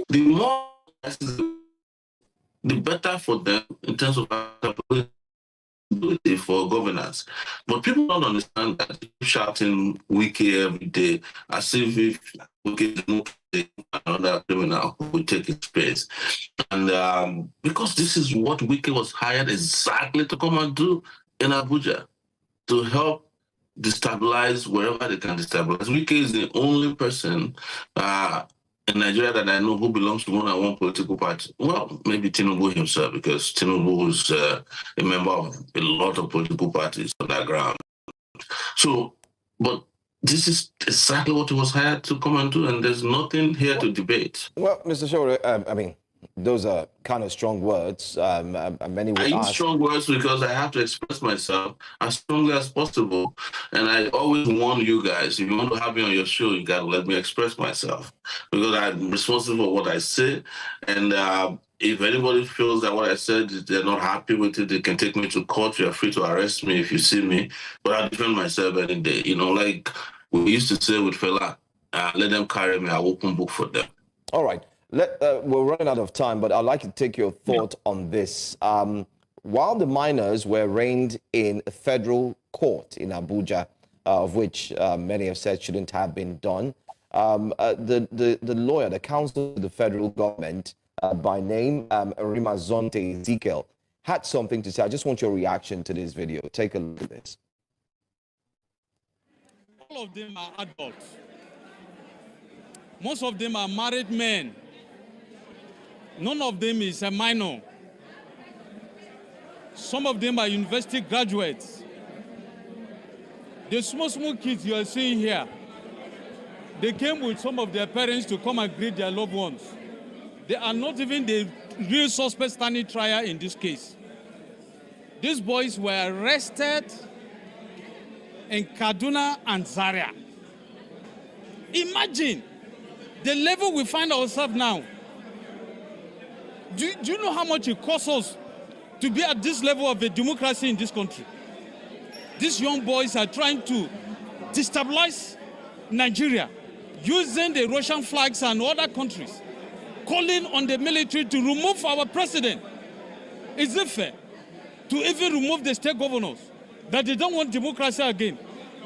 the more the better for them in terms of accountability for governance. But people don't understand that shouting Wiki every day as if Wiki is another criminal who will take his place. And because this is what Wiki was hired exactly to come and do in Abuja, to help destabilize wherever they can destabilize. Wiki is the only person in Nigeria that I know who belongs to more than one political party. Well, maybe Tinubu himself, because Tinubu is a member of a lot of political parties on that ground. So, but this is exactly what he was hired to come and do, and there's nothing here to debate. Well, Mr. Sowore, I mean, those are kind of strong words. Many would I use strong words because I have to express myself as strongly as possible. And I always warn you guys, if you want to have me on your show, you got to let me express myself, because I'm responsible for what I say. And if anybody feels that what I said, they're not happy with it, they can take me to court. You're free to arrest me if you see me. But I defend myself any day. You know, like we used to say with Fela, let them carry me, I'll open book for them. All right. We're running out of time, but I'd like to take your thought on this. While the miners were arraigned in a federal court in Abuja, of which many have said shouldn't have been done, the lawyer, the counsel to the federal government, by name Arima Zonte Ezekiel, had something to say. I just want your reaction to this video. Take a look at this. All of them are adults. Most of them are married men. None of them is a minor. Some of them are university graduates. The small kids you are seeing here, they came with some of their parents to come and greet their loved ones. They are not even the real suspect standing trial in this case. These boys were arrested in Kaduna and Zaria. Imagine the level we find ourselves now. Do you know how much it costs us to be at this level of a democracy in this country? These young boys are trying to destabilize Nigeria using the Russian flags and other countries, calling on the military to remove our president. Is it fair to even remove the state governors that they don't want democracy again?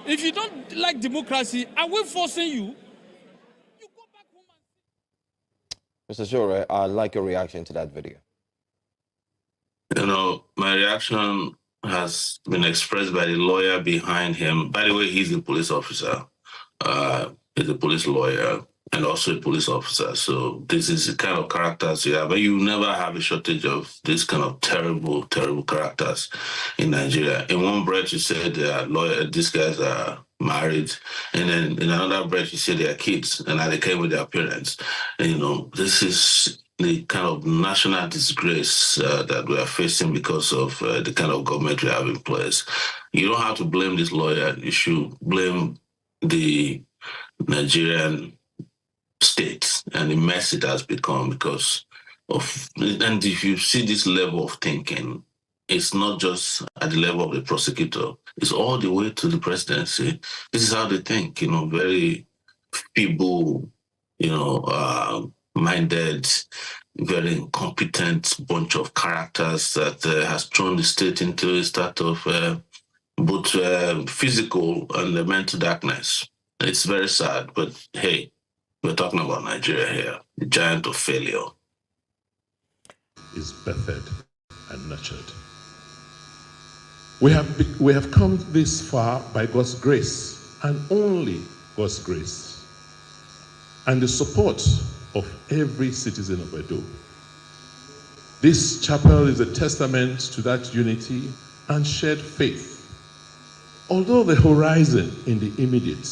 If you don't like democracy, are we forcing you? Mr. Sowore, I'd like a reaction to that video. You know, my reaction has been expressed by the lawyer behind him. By the way, he's a police officer. He's a police lawyer and also a police officer. So this is the kind of characters you have. But you never have a shortage of this kind of terrible, terrible characters in Nigeria. In one breath, you said these guys are married, and then in another breath you say they are kids, and now they came with their parents. And, you know, this is the kind of national disgrace that we are facing because of the kind of government we have in place. You don't have to blame this lawyer. You should blame the Nigerian state and the mess it has become because of. And if you see this level of thinking, it's not just at the level of the prosecutor. It's all the way to the presidency. This is how they think, you know, very feeble, you know, minded, very incompetent bunch of characters that has thrown the state into a state of both physical and mental darkness. It's very sad, but hey, we're talking about Nigeria here, the giant of failure. Is birthed and nurtured. We have come this far by God's grace, and only God's grace, and the support of every citizen of Edo. This chapel is a testament to that unity and shared faith. Although the horizon in the immediate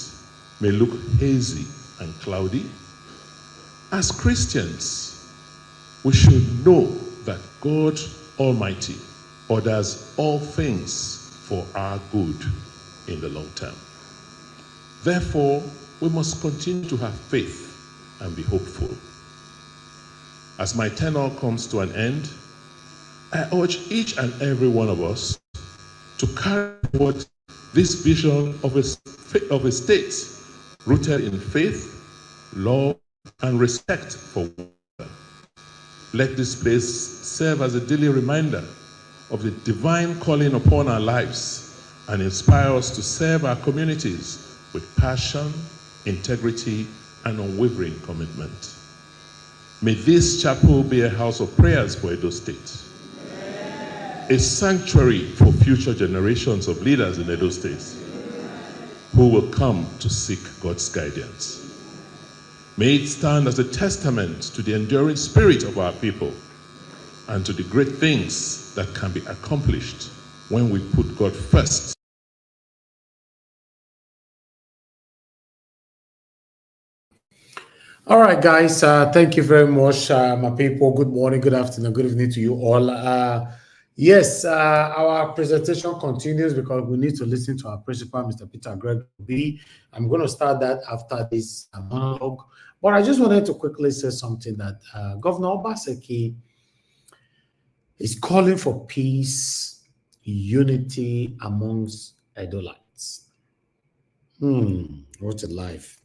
may look hazy and cloudy, as Christians, we should know that God Almighty orders all things for our good in the long term. Therefore, we must continue to have faith and be hopeful. As my tenure comes to an end, I urge each and every one of us to carry forward this vision of a state rooted in faith, love, and respect for one another. Let this place serve as a daily reminder of the divine calling upon our lives and inspire us to serve our communities with passion, integrity, and unwavering commitment. May this chapel be a house of prayers for Edo State, a sanctuary for future generations of leaders in Edo State who will come to seek God's guidance. May it stand as a testament to the enduring spirit of our people and to the great things that can be accomplished when we put God first. All right, guys. Thank you very much, my people. Good morning, good afternoon, good evening to you all. Yes, our presentation continues because we need to listen to our principal, Mr. Peter Greg B. I'm going to start that after this monologue. But I just wanted to quickly say something that Governor Obaseki is calling for peace, unity amongst Edolites. What a life.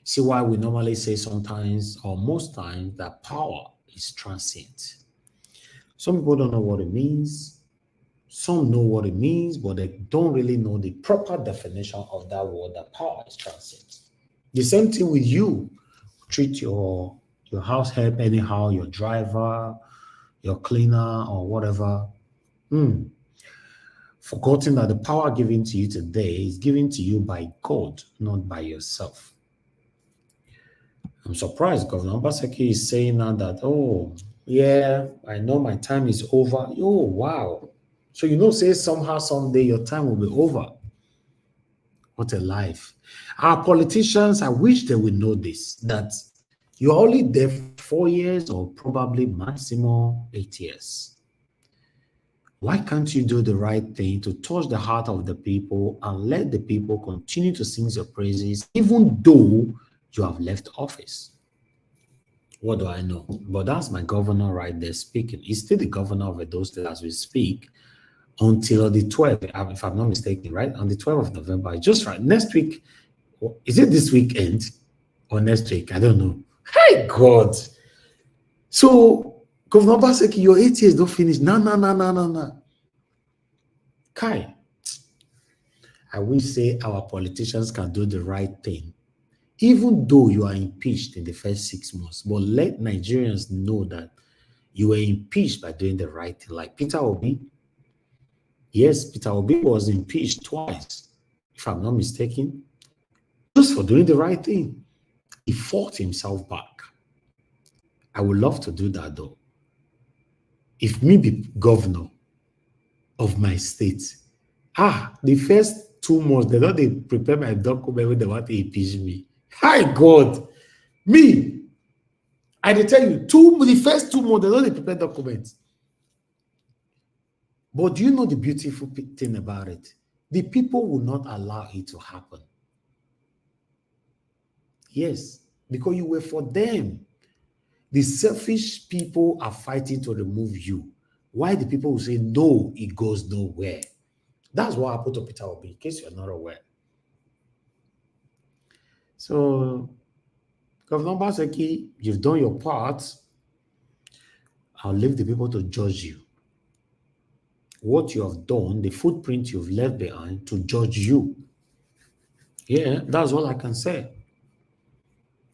See why we normally say sometimes or most times that power is transient. Some people don't know what it means. Some know what it means, but they don't really know the proper definition of that word, that power is transient. The same thing with you. Treat your house help anyhow, your driver, your cleaner, or whatever. Forgetting that the power given to you today is given to you by God, not by yourself. I'm surprised Governor Obaseki is saying now that, oh, yeah, I know my time is over. Oh, wow. So say somehow, someday your time will be over. What a life. Our politicians, I wish they would know this, that you're only there for 4 years or probably maximum 8 years. Why can't you do the right thing to touch the heart of the people and let the people continue to sing your praises, even though you have left office? What do I know? But that's my governor right there speaking. He's still the governor of Edo State as we speak until the 12th, if I'm not mistaken, right? On the 12th of November, just right. Next week, is it this weekend or next week? I don't know. Hey, God. So, Governor Obaseki, your 8 years don't finish. No. Kai, I will say our politicians can do the right thing, even though you are impeached in the first 6 months. But let Nigerians know that you were impeached by doing the right thing. Like Peter Obi. Yes, Peter Obi was impeached twice, if I'm not mistaken, just for doing the right thing. He fought himself back. I would love to do that though. If me be governor of my state, the first 2 months, they prepare my document when they want to impeach me. Hi God, me, I tell you, the first 2 months, they prepare documents. But do you know the beautiful thing about it? The people will not allow it to happen. Yes, because you were for them. The selfish people are fighting to remove you. Why the people will say, no, it goes nowhere. That's what happened to Peter Obi, in case you're not aware. So, Governor Obaseki, you've done your part. I'll leave the people to judge you. What you have done, the footprint you've left behind to judge you. Yeah, that's all I can say.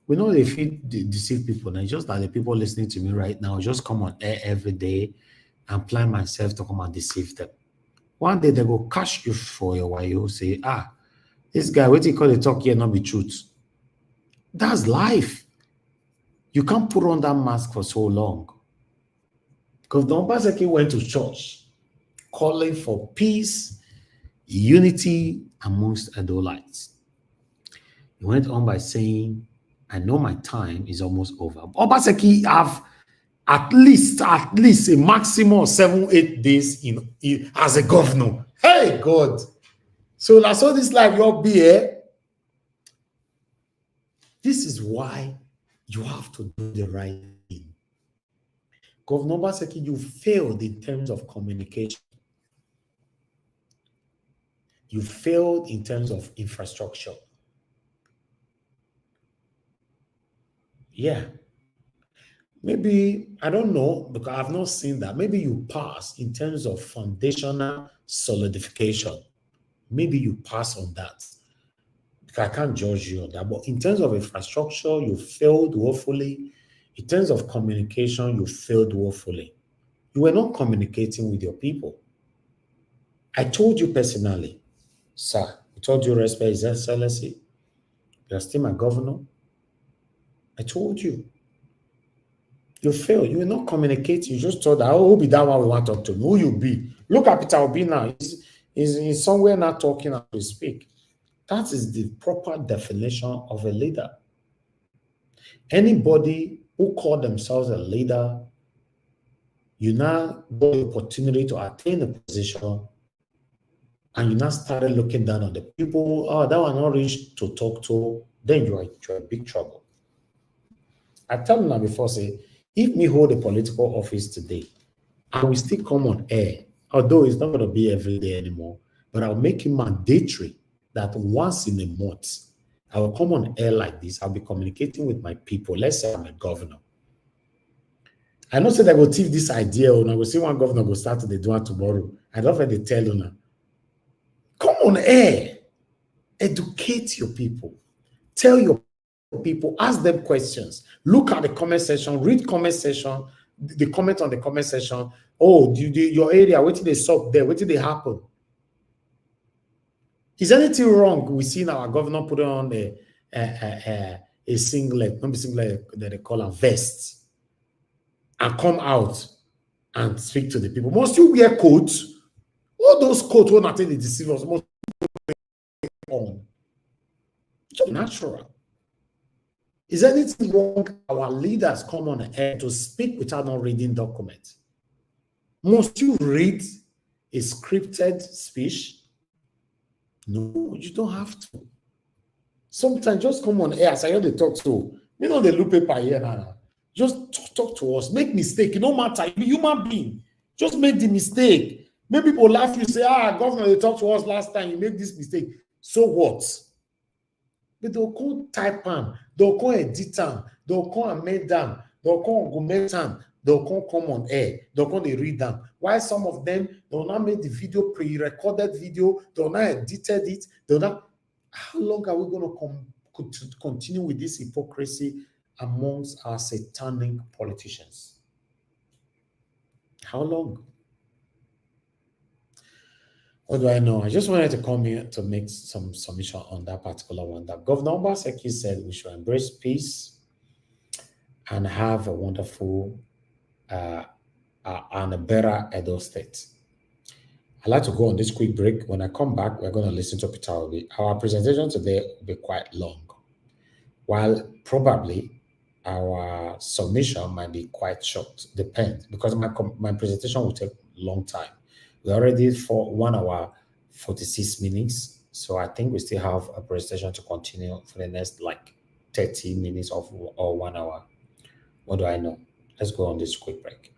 We know they deceive people. Now, just that the people listening to me right now just come on air every day and plan myself to come and deceive them. One day they go catch you for your wayo, say, this guy, what you call the talk here, not be truth. That's life. You can't put on that mask for so long. Because Don Obaseki went to church calling for peace, unity amongst Adolites. He went on by saying, I know my time is almost over. Obaseki have at least a maximum of 7-8 days in as a governor. Hey God. So that's all this life you'll be here. This is why you have to do the right thing. Governor Obaseki, you failed in terms of communication. You failed in terms of infrastructure. Yeah. Maybe, I don't know, because I've not seen that. Maybe you pass in terms of foundational solidification. Maybe you pass on that. Because I can't judge you on that. But in terms of infrastructure, you failed woefully. In terms of communication, you failed woefully. You were not communicating with your people. I told you personally, sir, with all due respect, His Excellency, you're still my governor. I told you. You failed. You were not communicating. You just thought that, oh, who be that one we want to talk to? Who you be? Look at Peter Obi now. He's somewhere not talking as we speak. That is the proper definition of a leader. Anybody who call themselves a leader, you now got the opportunity to attain a position, and you now started looking down on the people. Oh, that one not reach to talk to. Then you're in big trouble. I tell them now before, say, if me hold a political office today, I will still come on air, although it's not going to be every day anymore, but I'll make it mandatory that once in a month, I will come on air like this. I'll be communicating with my people. Let's say I'm a governor. I know say that I will teach this idea, and I will see one governor go start to the do it tomorrow. I don't know if they tell you now. Come on air. Educate your people. Tell your people, ask them questions. Look at the comment section, read comment section, the comment on the comment section. Oh, your area, what did they stop there? What did they happen? Is anything wrong? We see now our governor put on a singlet, not a singlet that they call a vest, and come out and speak to the people. Must you wear coats? All those coats will not take the deceivers. Must on. It's natural. Is anything wrong? Our leaders come on air to speak without not reading documents. Must you read a scripted speech? No, you don't have to. Sometimes just come on air. As I hear they talk to, you know, the look paper here now. Just talk to us. Make mistake. It don't matter. You're a human being. Just make the mistake. Maybe people laugh. You say, governor, they talked to us last time. You make this mistake. So what? But they'll come type them. They'll come edit them. They'll come amend them. They'll come augment them. They'll come on air. They'll come they read them. Why some of them, they'll not make the video pre-recorded video. They'll not edited it. They'll not. How long are we going to continue with this hypocrisy amongst our satanic politicians? How long? What do I know? I just wanted to come here to make some submission on that particular one. That Governor Obaseki said we should embrace peace and have a wonderful and a better Edo State. I'd like to go on this quick break. When I come back, we're going to listen to Peter Obi. Our presentation today will be quite long, while probably our submission might be quite short. Depends, because my presentation will take a long time. We're already for 1 hour, 46 minutes. So I think we still have a presentation to continue for the next like 30 minutes or 1 hour. What do I know? Let's go on this quick break.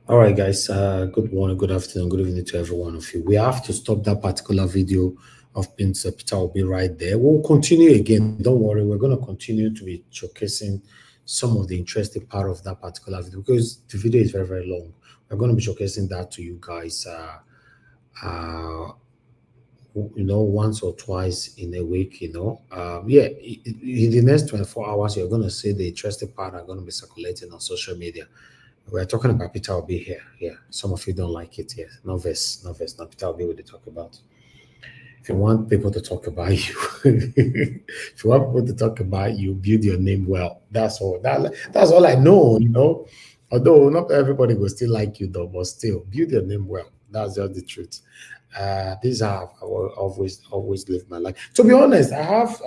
All right, guys. Good morning, good afternoon, good evening to every one of you. We have to stop that particular video of Peter Obi right there. We'll continue again. Don't worry. We're going to continue to be showcasing some of the interesting part of that particular video because the video is very, very long. We're going to be showcasing that to you guys, once or twice in a week, in the next 24 hours, you're going to see the interesting part are going to be circulating on social media. We're talking about Peter Obi here. Yeah, some of you don't like it. Yes, no Peter Obi will they talk about. If you want people to talk about you, if you want people to talk about you, build your name well. That's all. That's all I know. Although not everybody will still like you, though, but still build your name well. That's just the truth. These are I will always live my life. To be honest, I have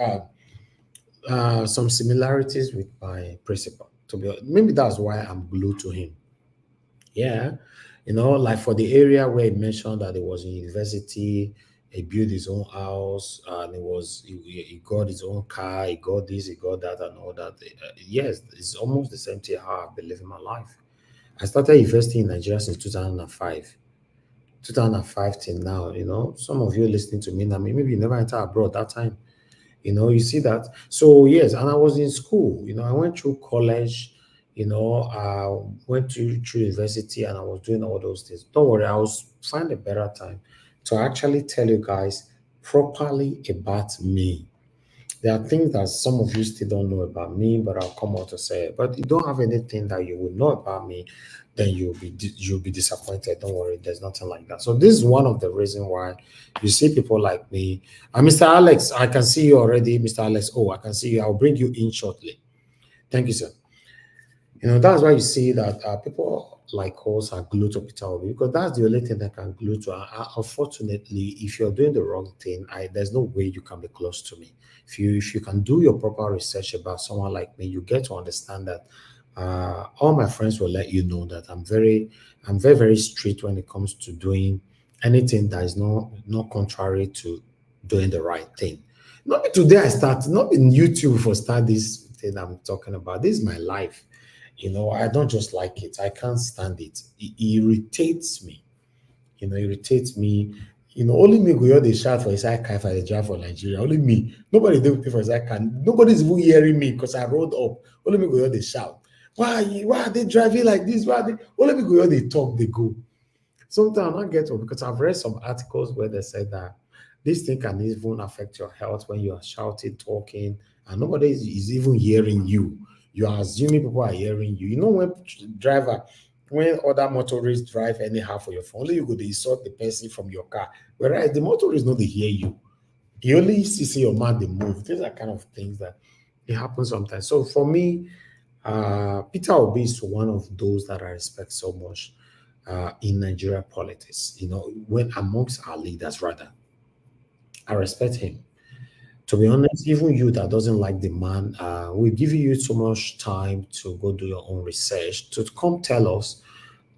some similarities with my principal. To be maybe that's why I'm glued to him. Yeah, like for the area where he mentioned that he was in university, he built his own house, and he got his own car, he got this, he got that, and all that. Yes, it's almost the same thing how I've been living my life. I started investing in Nigeria since 2005. 2005 till now, some of you listening to me now, maybe you never entered abroad that time. You see that. So yes, and I was in school. I went through college. I went through university, and I was doing all those things. Don't worry, I will find a better time to actually tell you guys properly about me. There are things that some of you still don't know about me, but I'll come out to say it. But you don't have anything that you would know about me, then you'll be disappointed. Don't worry, there's nothing like that. So this is one of the reasons why you see people like me. And Mr. Alex, I can see you already, Mr. Alex. Oh, I can see you. I'll bring you in shortly. Thank you, sir. That's why you see that people like us are glued to Peter Obi, because that's the only thing that can glue to. Unfortunately, if you're doing the wrong thing, there's no way you can be close to me. If you can do your proper research about someone like me, you get to understand that all my friends will let you know that I'm very, very strict when it comes to doing anything that is not contrary to doing the right thing. Not be today I start, not in YouTube for start this thing I'm talking about. This is my life. I don't just like it. I can't stand it. It irritates me. Irritates me. Only me go the shout for his car if I drive for Nigeria. Only me. Nobody do pay for his car. Nobody's even hearing me because I rolled up. Only me go the shout. Why are they driving like this? Only me go they talk, they go. Sometimes I get up because I've read some articles where they said that this thing can even affect your health when you are shouting, talking, and nobody is even hearing you. You are assuming people are hearing you. When other motorists drive anyhow for your phone, only you go to insult the person from your car. Whereas the motorists know they hear you. You only see your mouth they move. These are kind of things that it happens sometimes. So for me, Peter Obi is one of those that I respect so much in Nigeria politics. When amongst our leaders, rather, I respect him. To be honest, even you that doesn't like the man, we give you so much time to go do your own research to come tell us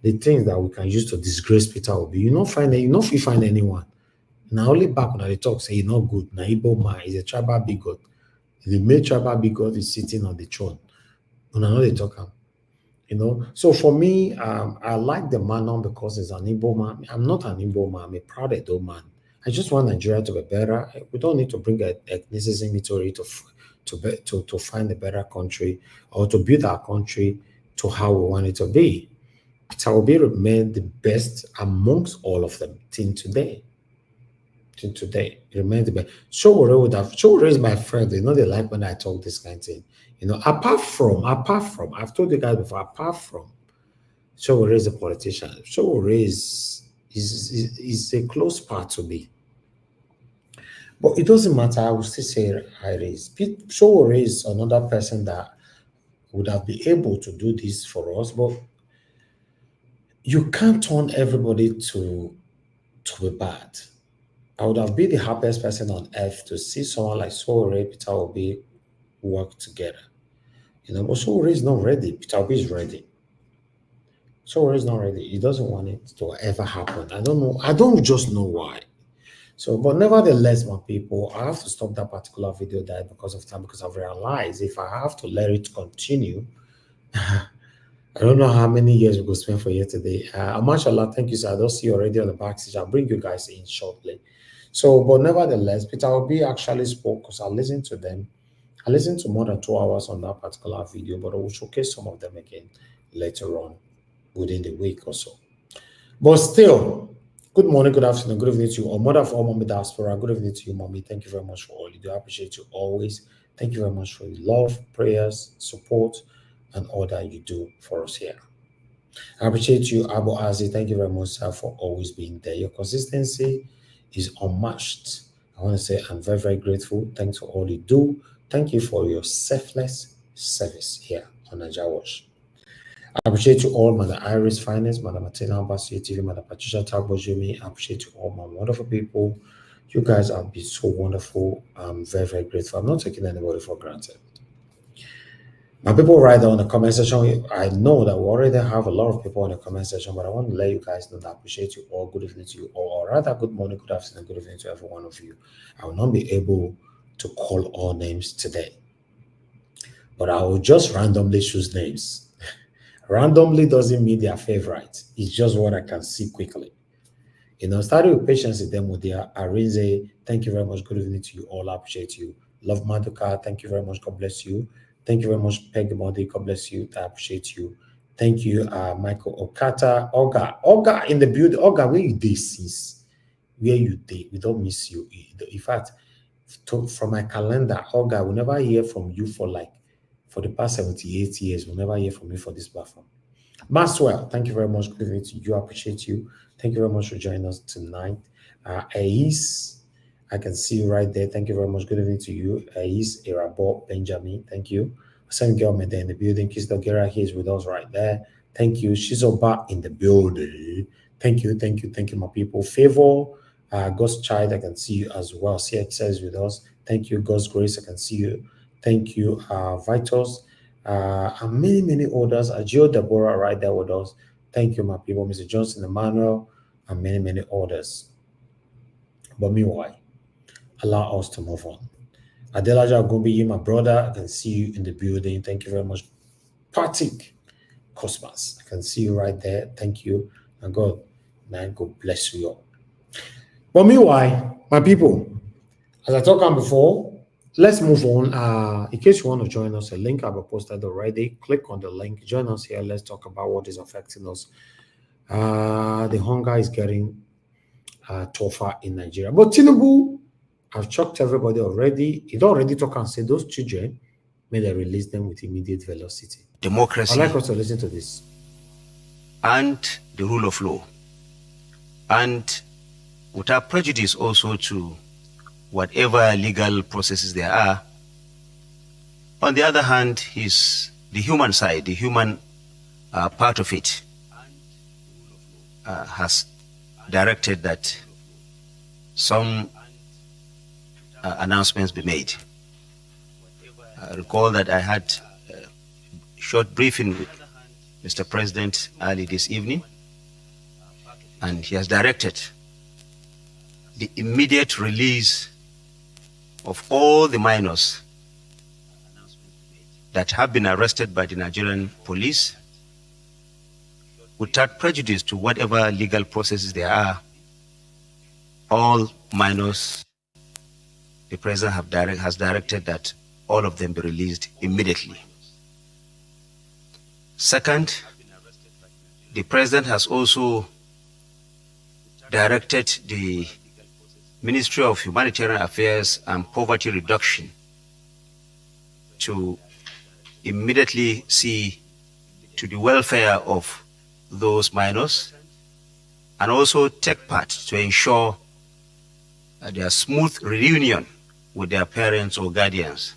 the things that we can use to disgrace Peter Obi. You not find anyone. Now only back when they talk say not good. Now Igbo man is a tribal bigot. The main tribal bigot is sitting on the throne. And I know they talk So for me, I like the man not because he's an Igbo man. I'm not an Igbo man. I'm a proud Edo man. I just want Nigeria to be better. We don't need to bring ethnicity into it to find a better country or to build our country to how we want it to be. Peter Obi remained the best amongst all of them till today. It remains the best. Sowore is my friend. They like when I talk this kind of thing. Apart from, I've told you guys before, apart from Sowore is a politician, Sowore is a close part to me. But it doesn't matter. I will still say it is. Sowore is another person that would have been able to do this for us, but you can't turn everybody to be bad. I would have been the happiest person on earth to see someone like Sowore, Peter Obi work together. But Sowore is not ready. Peter Obi is ready. Sowore is not ready. He doesn't want it to ever happen. I don't know. I don't just know why. So, but nevertheless, my people, I have to stop that particular video there because of time, because I've realized if I have to let it continue, I don't know how many years we will spend for here today. Mashallah, thank you, sir. I don't see you already on the backstage. I'll bring you guys in shortly. So, but nevertheless, Peter Obi actually spoke because I listened to them. I listened to more than 2 hours on that particular video, but I will showcase some of them again later on within the week or so. But still, good morning, good afternoon, good evening to you, or mother of all mommy diaspora. Good evening to you, mommy. Thank you very much for all you do. I appreciate you always. Thank you very much for your love, prayers, support, and all that you do for us here. I appreciate you, Abu Azi. Thank you very much, sir, for always being there. Your consistency is unmatched. I want to say I'm very, very grateful. Thanks for all you do. Thank you for your selfless service here on Naija Watch. I appreciate you all, Mother Iris Finance, Mother Martina Ambassador TV, Mother Patricia Tagbojumi. I appreciate you all, my wonderful people. You guys have been so wonderful. I'm very, very grateful. I'm not taking anybody for granted. My people right there on the comment section, I know that we already have a lot of people in the comment section, but I want to let you guys know that I appreciate you all. Good evening to you all, or rather, good morning, good afternoon, good evening to every one of you. I will not be able to call all names today, but I will just randomly choose names. Randomly doesn't mean they are favorite. It's just what I can see quickly. Starting with Patience Idemudia, Arinze, thank you very much. Good evening to you all. I appreciate you. Love Maduka, thank you very much. God bless you. Thank you very much, Peg Modi. God bless you. I appreciate you. Thank you, Michael Okata. Olga in the building. Olga, where you did since? Where you did? We don't miss you. In fact, from my calendar, Olga, we never hear from you for the past 78 years. We'll never hear from you for this platform. Maxwell, thank you very much. Good evening to you. I appreciate you. Thank you very much for joining us tonight. Ais, I can see you right there. Thank you very much. Good evening to you. Ais, Irabo, Benjamin, thank you. Same girl in the building. Kiss Dogera, he is with us right there. Thank you. Shizoba in the building. Thank you, my people. Favor, God's child, I can see you as well. CXS is with us. Thank you. God's grace, I can see you. Thank you, Vitos. And many others. Gio Deborah right there with us. Thank you, my people. Mr. Johnson Emmanuel, and many others. But meanwhile, allow us to move on. Adelaja Gumbi, my brother, I can see you in the building. Thank you very much. Patrick Cosmas, I can see you right there. Thank you. And God bless you all. But meanwhile, my people, as I talked about before, let's move on. In case you want to join us, a link I've posted already. Click on the link. Join us here. Let's talk about what is affecting us. The hunger is getting tougher in Nigeria. But Tinubu, I've shocked everybody already. It already talk and say those children, may they release them with immediate velocity. Democracy. I'd like us to listen to this. And the rule of law. And without prejudice also to whatever legal processes there are. On the other hand, is the human side, the human part of it has directed that some announcements be made. I recall that I had a short briefing with Mr. President early this evening, and he has directed the immediate release of all the minors that have been arrested by the Nigerian police without prejudice to whatever legal processes there are. All minors, the president has directed that all of them be released immediately. Second, the president has also directed the Ministry of Humanitarian Affairs and Poverty Reduction to immediately see to the welfare of those minors and also take part to ensure their smooth reunion with their parents or guardians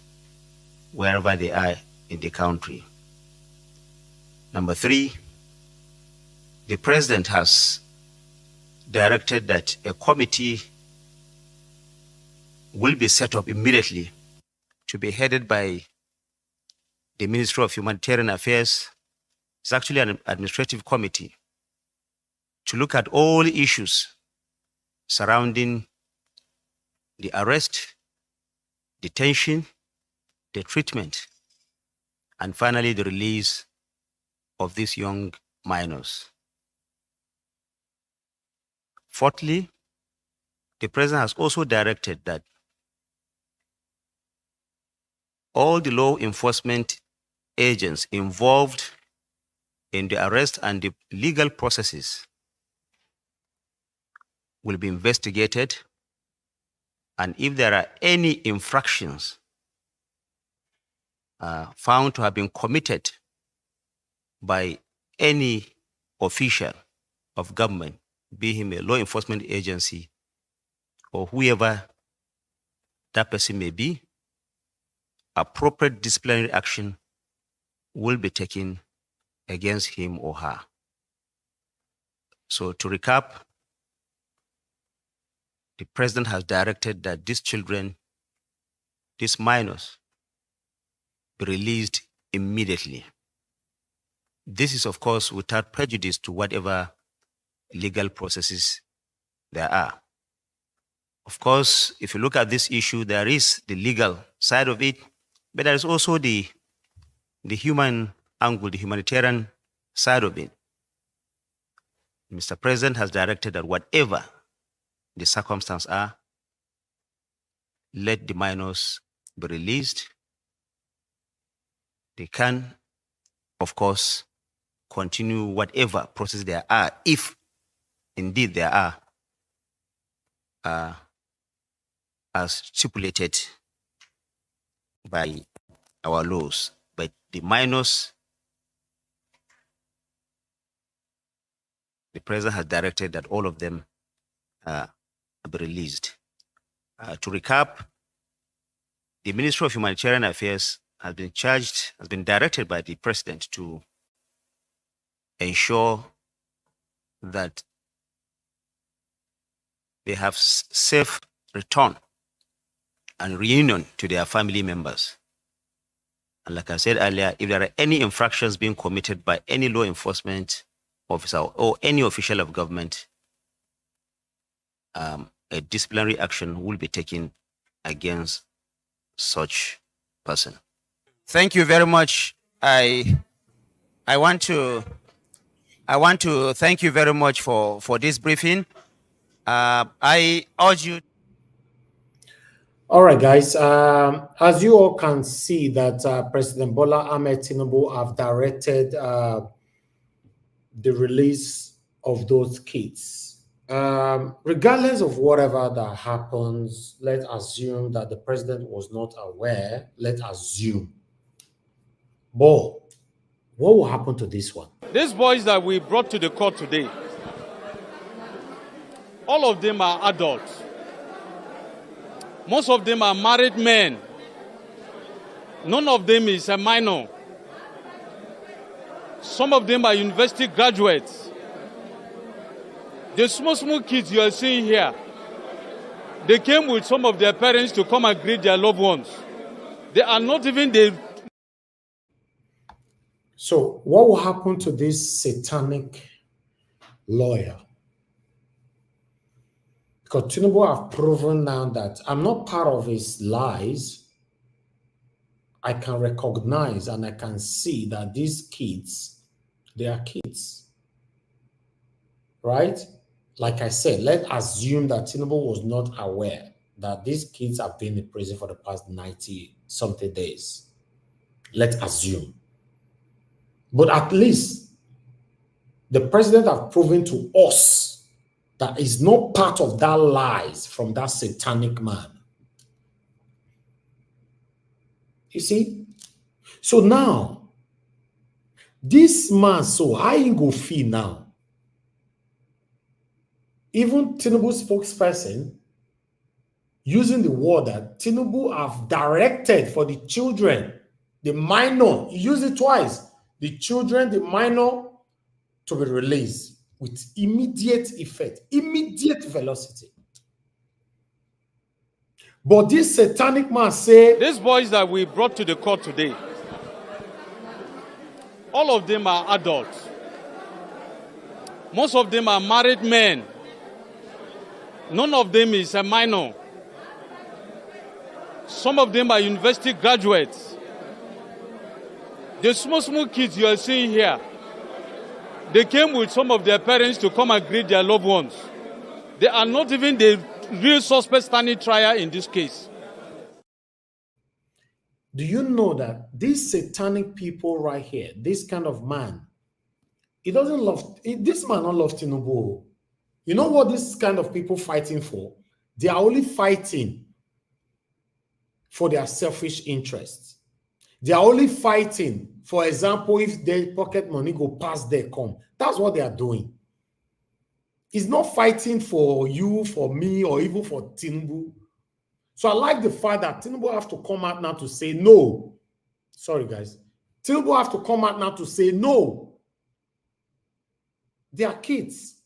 wherever they are in the country. Number three, the president has directed that a committee will be set up immediately to be headed by the Ministry of Humanitarian Affairs. It's actually an administrative committee to look at all issues surrounding the arrest, detention, the treatment, and finally the release of these young minors. Fourthly, the president has also directed that all the law enforcement agents involved in the arrest and the legal processes will be investigated, and if there are any infractions found to have been committed by any official of government, be him a law enforcement agency or whoever that person may be, appropriate disciplinary action will be taken against him or her. So to recap, the president has directed that these children, these minors, be released immediately. This is, of course, without prejudice to whatever legal processes there are. Of course, if you look at this issue, there is the legal side of it, but there is also the human angle, the humanitarian side of it. Mr. President has directed that whatever the circumstances are, let the minors be released. They can, of course, continue whatever process there are, if indeed there are, as stipulated by our laws. But the minors, the president has directed that all of them be released. To recap, the Ministry of Humanitarian Affairs has been directed by the president to ensure that they have safe return and reunion to their family members. And like I said earlier, if there are any infractions being committed by any law enforcement officer or any official of government, a disciplinary action will be taken against such person. Thank you very much. I want to thank you very much for this briefing. I urge you. All right, guys. As you all can see, that President Bola Ahmed Tinubu have directed the release of those kids. Regardless of whatever that happens, let's assume that the president was not aware. Let's assume. But what will happen to this one? These boys that we brought to the court today, all of them are adults. Most of them are married men. None of them is a minor. Some of them are university graduates. The small kids you are seeing here, they came with some of their parents to come and greet their loved ones. They are not even the... So what will happen to this satanic lawyer? Because Tinubu have proven now that I'm not part of his lies. I can recognize and I can see that these kids, they are kids. Right? Like I said, let's assume that Tinubu was not aware that these kids have been in prison for the past 90-something days. Let's assume. But at least the president have proven to us that is not part of that lies from that satanic man. You see? So now, this man, so how he go feel now? Even Tinubu spokesperson using the word that Tinubu have directed for the children, the minor, he used it twice, the children, the minor, to be released with immediate effect, immediate velocity. But this satanic man say... These boys that we brought to the court today, all of them are adults. Most of them are married men. None of them is a minor. Some of them are university graduates. The small kids you are seeing here, they came with some of their parents to come and greet their loved ones. They are not even the real suspect standing trial in this case. Do you know that these satanic people right here, this kind of man, he doesn't love, this man don't love Tinubu. You know what this kind of people fighting for? They are only fighting for their selfish interests. They are only fighting, for example, if their pocket money go past their come. That's what they are doing. It's not fighting for you, for me, or even for Tinubu. So I like the fact that Tinubu have to come out now to say no. Sorry, guys. Tinubu have to come out now to say no. They are kids.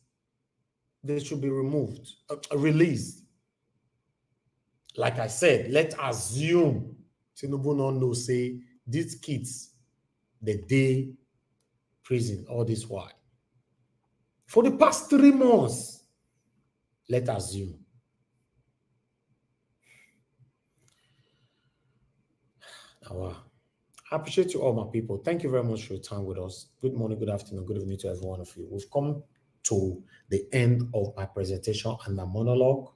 They should be removed, released. Like I said, let's assume Tinubu not know, say, these kids, the day prison, all this while. For the past 3 months, let's assume. Wow. I appreciate you all, my people. Thank you very much for your time with us. Good morning, good afternoon, good evening to every one of you. We've come to the end of my presentation and my monologue.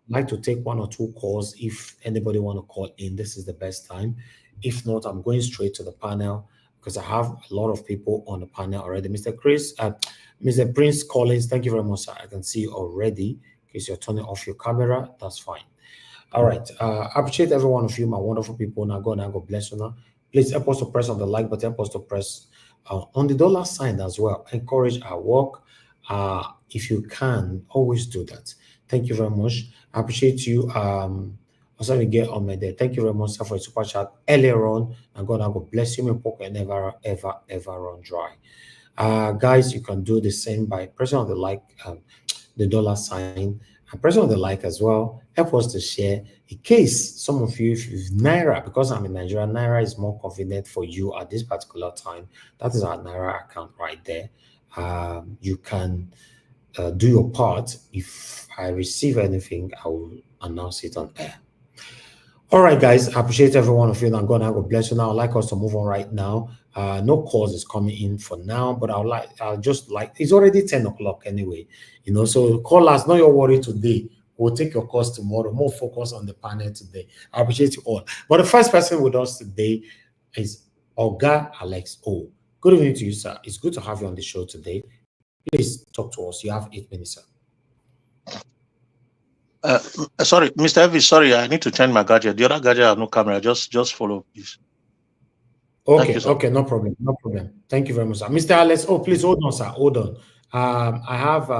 I'd like to take 1 or 2 calls. If anybody want to call in, this is the best time. If not, I'm going straight to the panel because I have a lot of people on the panel already. Mr. Prince Collins, thank you very much, sir. I can see you already. In case you're turning off your camera, that's fine. All right. I appreciate every one of you, my wonderful people. Now, God bless you now. Please help us to press on the like button, help us to press on the dollar sign as well. Encourage our work. If you can, always do that. Thank you very much. I appreciate you. Also, we get on my day. Thank you very much, sir, for a super chat earlier on. And God bless you. My pocket never, ever run dry. Guys, you can do the same by pressing on the like, the dollar sign, and pressing on the like as well. Help us to share in case some of you, if you've Naira, because I'm in Nigeria, Naira is more convenient for you at this particular time. That is our Naira account right there. You can do your part. If I receive anything, I will announce it on air. All right, guys, I appreciate every one of you. And God bless you. Now, I'd like us to move on right now. No calls is coming in for now, but I'll just like, it's already 10 o'clock anyway, so call us, not your worry today. We'll take your calls tomorrow, more focus on the panel today. I appreciate you all. But the first person with us today is Oga Alex O. Good evening to you, sir. It's good to have you on the show today. Please talk to us. You have 8 minutes, sir. Sorry, Mr. Evie, sorry, I need to change my gadget. The other gadget I have no camera. Just follow, please. Okay, okay, no problem. Thank you very much, sir. Mr. Alex, please hold on, sir. Hold on. I have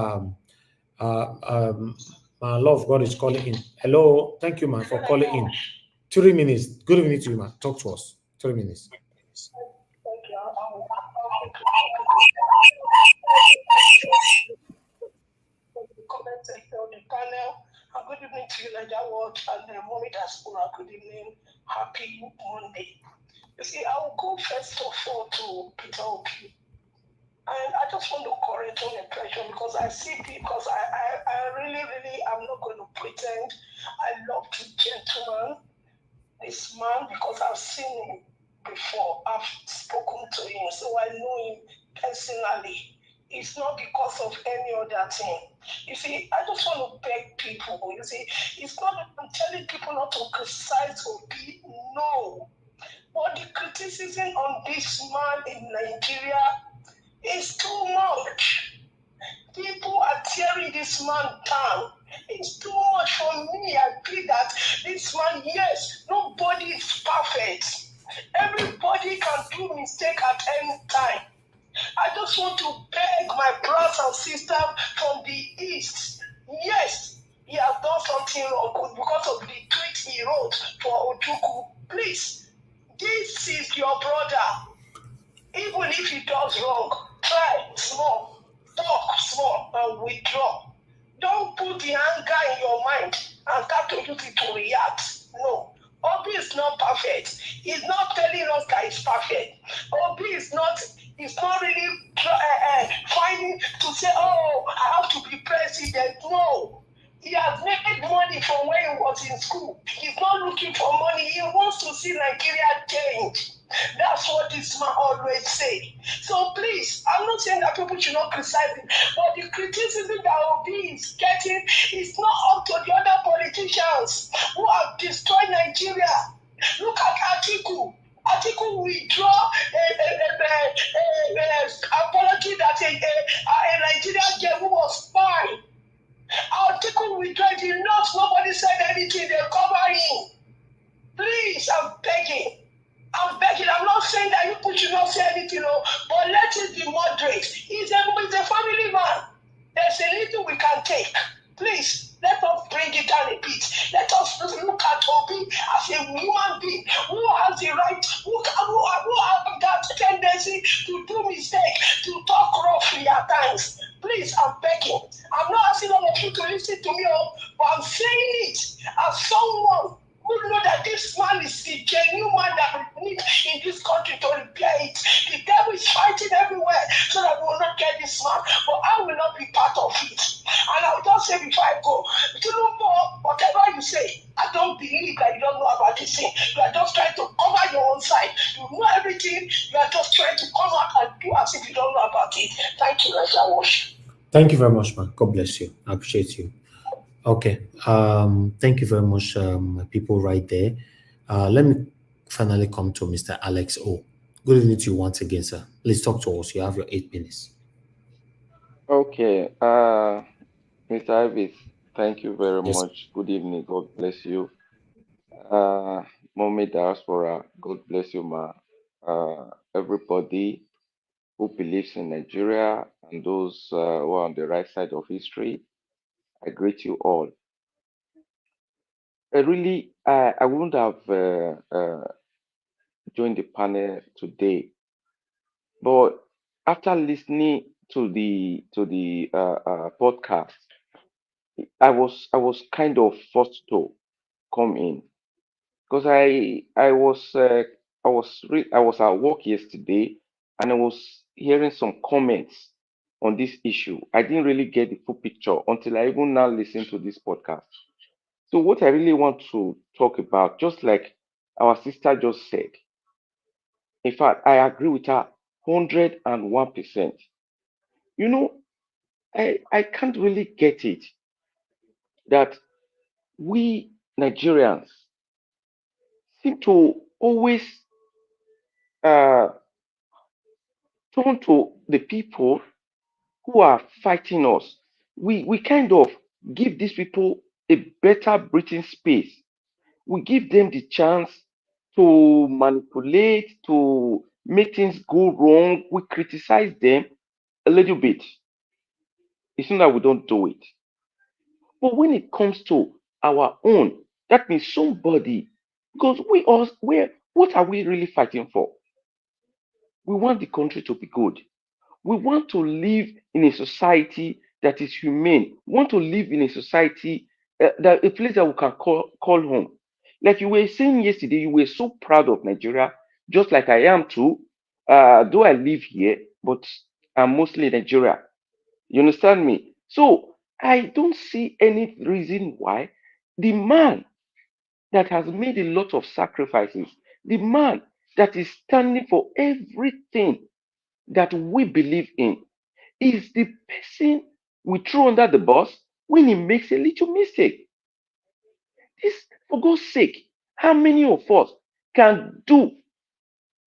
my love God is calling in. Hello, thank you, man, for calling in. 3 minutes. Good evening to you, man. Talk to us. 3 minutes. Thank you. Comment section on the panel. Good evening to you, Nigeria World, and Mommy Diaspora. Good evening. Happy Monday. You see, I will go first of all to Peter Obi. And I just want to correct your impression because I see people, because I really, I'm not going to pretend I love the gentleman, this man, because I've seen him before. I've spoken to him, so I know him personally. It's not because of any other thing. You see, I just want to beg people. You see, it's not that I'm telling people not to criticize Obi. No. But the criticism on this man in Nigeria is too much. People are tearing this man down. It's too much for me. I feel that this man, yes, nobody is perfect. Everybody can do mistake at any time. I just want to beg my brothers and sisters from the East. Yes, he has done something wrong because of the tweet he wrote for Ojukwu. Please, this is your brother. Even if he does wrong, try small, talk small, and withdraw. Don't put the anger in your mind and start to use it to react. No. Obi is not perfect. He's not telling us that he's perfect. Obi is not really trying to say, oh, I have to be president. No. He has made money from when he was in school. He's not looking for money. He wants to see Nigeria change. That's what this man always say. So please, I'm not saying that people should not criticize him, but the criticism that Obi is getting is not up to the other politicians who have destroyed Nigeria. Look at Atiku. Atiku withdraw apology that a Nigerian girl who was fine. Atiku withdraw enough. Nobody said anything. They cover him. Please, I'm begging. I'm not saying that you people should not say anything, but let it be moderate. He's a family man. There's a little we can take. Please, let us bring it down a bit. Let us look at Obi as a human being who has the right, who have that tendency to do mistake, to talk roughly at times. Please, I'm begging. I'm not asking all of you to listen to me, but I'm saying it as someone who know that this man is the genuine man that we need in this country to repair it. The devil is fighting everywhere so that we will not get this man, but I will not be part of it. And I will just say before I go, whatever you say, I don't believe that you don't know about this thing. You are just trying to cover your own side. You know everything. You are just trying to come out and do as if you don't know about it. Thank you, Mr. Wash. Thank you very much, man. God bless you. I appreciate you. Okay. Thank you very much, people right there. Let me finally come to Mr. Alex O. Good evening to you once again, sir. Please talk to us. You have your 8 minutes. Okay, Mr. Ivis, thank you very Yes. much. Good evening. God bless you. Mommy Diaspora, God bless you, ma. Everybody who believes in Nigeria and those who are on the right side of history, I greet you all. I wouldn't have joined the panel today, but after listening to the podcast, I was kind of forced to come in because I was at work yesterday and I was hearing some comments on this issue. I didn't really get the full picture until I even now listen to this podcast. So what I really want to talk about, just like our sister just said, in fact, I agree with her 101%. You know, I can't really get it that we Nigerians seem to always uh, turn to the people who are fighting us. We kind of give these people a better breathing space. We give them the chance to manipulate, to make things go wrong. We criticize them a little bit. It's not that we don't do it. But when it comes to our own, that means somebody, because what are we really fighting for? We want the country to be good. We want to live in a society that is humane. We want to live in a society, that a place that we can call home. Like you were saying yesterday, you were so proud of Nigeria, just like I am too. Though I live here, but I'm mostly in Nigeria. You understand me? So I don't see any reason why the man that has made a lot of sacrifices, the man that is standing for everything that we believe in, is the person we throw under the bus when he makes a little mistake. This, for God's sake, how many of us can do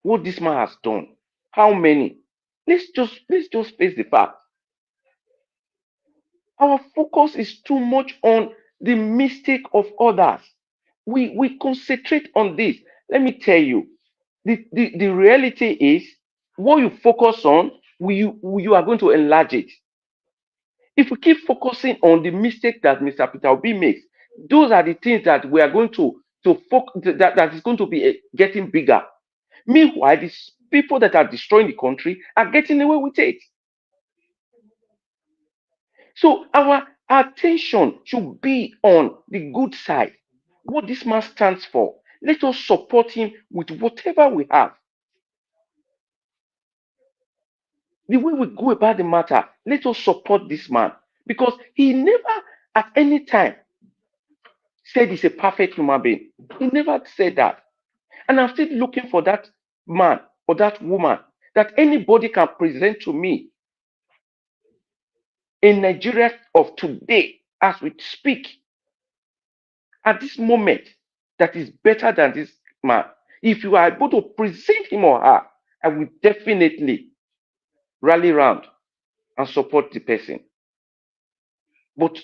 what this man has done? How many? Let's just face the fact. Our focus is too much on the mistake of others. We concentrate on this. Let me tell you, the reality is what you focus on, you are going to enlarge it. If we keep focusing on the mistake that Mr. Peter Obi makes, those are the things that we are going to focus, that is going to be getting bigger. Meanwhile, these people that are destroying the country are getting away with it. So our attention should be on the good side, what this man stands for. Let us support him with whatever we have. The way we go about the matter, let us support this man because he never at any time said he's a perfect human being. He never said that. And I'm still looking for that man or that woman that anybody can present to me in Nigeria of today as we speak at this moment that is better than this man. If you are able to present him or her, I will definitely rally round and support the person. But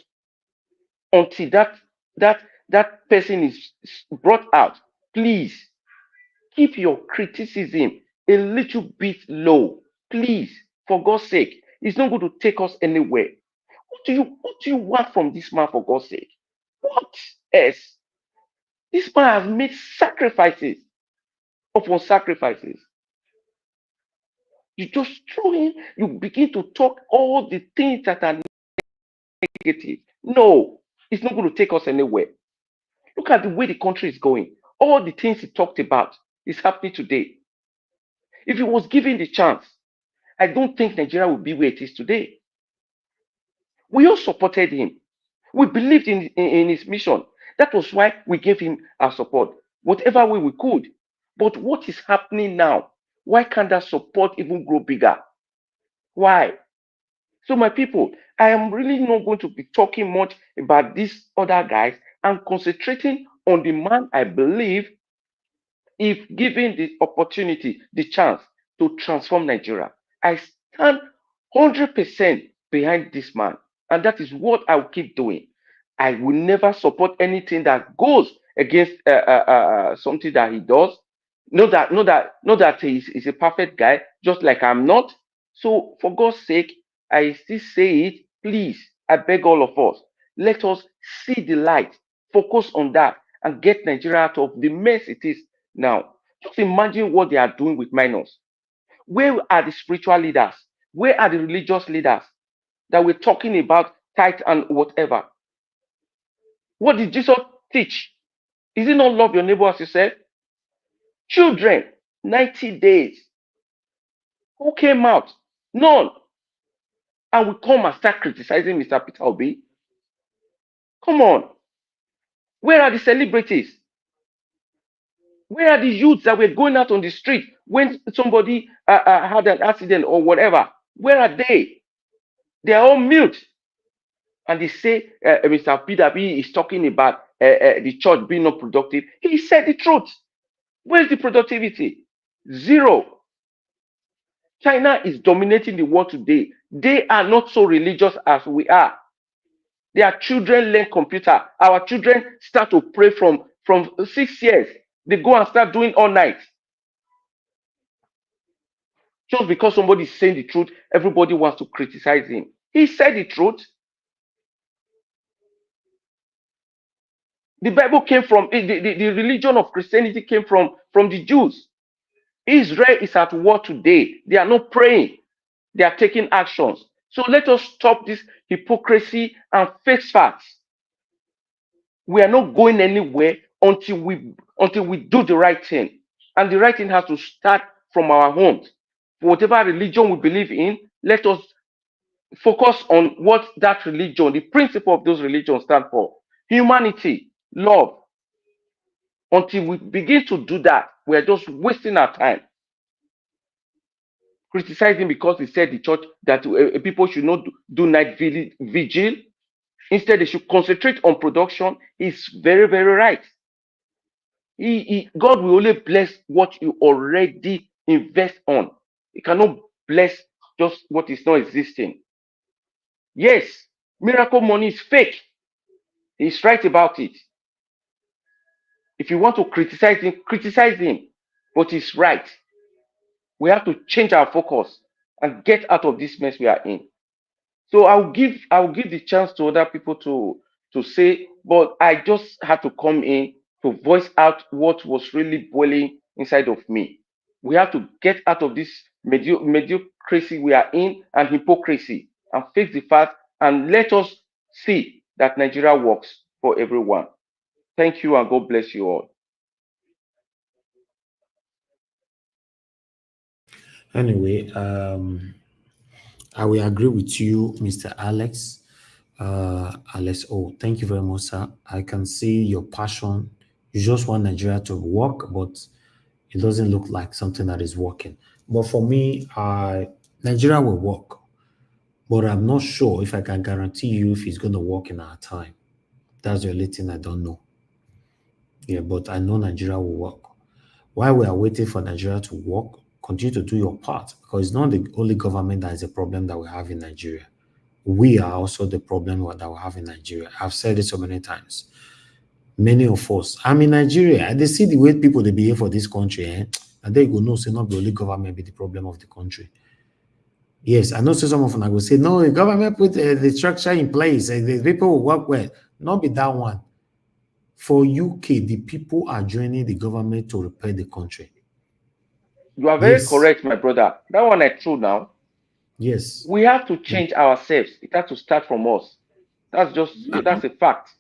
until that person is brought out, please keep your criticism a little bit low. Please, for God's sake. It's not going to take us anywhere. What do you want from this man, for God's sake? What else? This man has made sacrifices upon sacrifices. You just throw him, you begin to talk all the things that are negative. No, it's not going to take us anywhere. Look at the way the country is going. All the things he talked about is happening today. If he was given the chance, I don't think Nigeria would be where it is today. We all supported him. We believed in his mission. That was why we gave him our support, whatever way we could. But what is happening now? Why can't that support even grow bigger? Why? So, my people, I am really not going to be talking much about these other guys. I'm concentrating on the man I believe, if given the opportunity, the chance to transform Nigeria. I stand 100% behind this man. And that is what I will keep doing. I will never support anything that goes against something that he does. Not that he's a perfect guy, just like I'm not. So, for God's sake, I still say it. Please, I beg all of us, let us see the light, focus on that, and get Nigeria out of the mess it is now. Just imagine what they are doing with minors. Where are the spiritual leaders? Where are the religious leaders that we're talking about tithe and whatever? What did Jesus teach? Is it not love your neighbor as yourself? Children, 90 days. Who came out? None. And we come and start criticizing Mr. Peter Obi. Come on. Where are the celebrities? Where are the youths that were going out on the street when somebody had an accident or whatever? Where are they? They are all mute. And they say Mr. PW is talking about the church being not productive. He said the truth. Where's the productivity? Zero. China is dominating the world today. They are not so religious as we are. Their children learn computer. Our children start to pray from 6 years. They go and start doing all night. Just because somebody is saying the truth, everybody wants to criticize him. He said the truth. The Bible came from, the religion of Christianity came from the Jews. Israel is at war today. They are not praying. They are taking actions. So let us stop this hypocrisy and face facts. We are not going anywhere until we do the right thing. And the right thing has to start from our homes. Whatever religion we believe in, let us focus on what that religion, the principle of those religions stand for. Humanity, love. Until we begin to do that, we are just wasting our time. Criticizing because he said the church that people should not do night vigil. Instead, they should concentrate on production. Is very, very right. God will only bless what you already invest on. He cannot bless just what is not existing. Yes, miracle money is fake. He's right about it. If you want to criticize him, but he's right. We have to change our focus and get out of this mess we are in. So I'll give the chance to other people to say, but I just had to come in to voice out what was really boiling inside of me. We have to get out of this mediocrity we are in and hypocrisy and face the fact, and let us see that Nigeria works for everyone. Thank you and God bless you all. Anyway, I will agree with you, Mr. Alex. Alex, thank you very much, sir. I can see your passion. You just want Nigeria to work, but it doesn't look like something that is working. But for me, Nigeria will work, but I'm not sure if I can guarantee you if it's going to work in our time. That's the only thing I don't know. Yeah, but I know Nigeria will work. While we are waiting for Nigeria to work, continue to do your part, because it's not the only government that is a problem that we have in Nigeria. We are also the problem that we have in Nigeria. I've said it so many times. Many of us, I'm in Nigeria, they see the way people they behave for this country, and they go, no, say not the only government be the problem of the country. Yes, I know some of them will say, no, the government put the structure in place, and the people will work well. Not be that one. For UK, the people are joining the government to repair the country. You are very Yes. correct, my brother. That one is true now. Yes. We have to change ourselves. It has to start from us. That's a fact.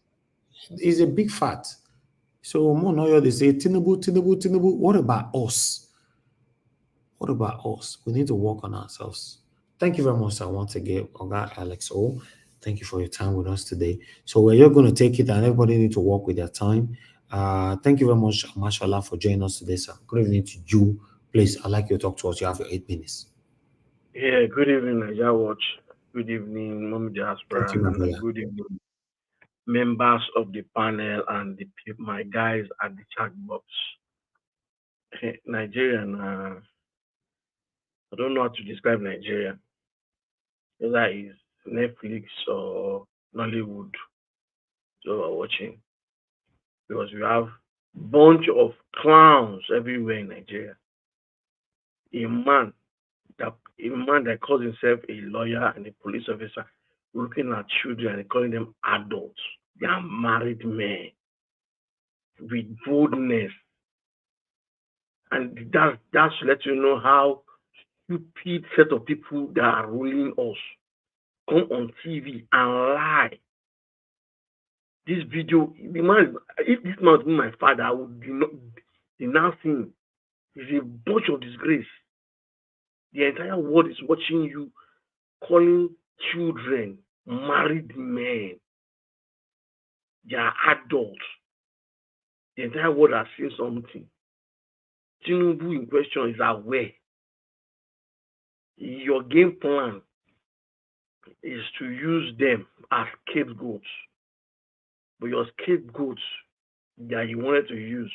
It's a big fact. So more they say Tinubu. What about us? What about us? We need to work on ourselves. Thank you very much, sir. Once again, Oga Alex O. Thank you for your time with us today. So we're going to take it, and everybody need to work with their time. Thank you very much, Mashallah, for joining us today, sir. Good evening to you. Please, I'd like you to talk to us. You have your 8 minutes. Yeah, good evening, Nigeria Watch. Good evening, Mom Thank Diaspora, you, my and brother. good evening, members of the panel and my guys at the chat box. Nigerian, I don't know how to describe Nigeria, whether it's Netflix or Nollywood so we're watching, because we have bunch of clowns everywhere in Nigeria. A man that calls himself a lawyer and a police officer looking at children and calling them adults. They are married men with boldness. And that's to let you know how stupid set of people that are ruling us come on TV and lie. This video, the man, if this man was my father, I would denounce him. It's a bunch of disgrace. The entire world is watching you calling children married men. They are adults. The entire world has seen something. Tinubu in question is aware. Your game plan is to use them as scapegoats. But your scapegoats that you wanted to use,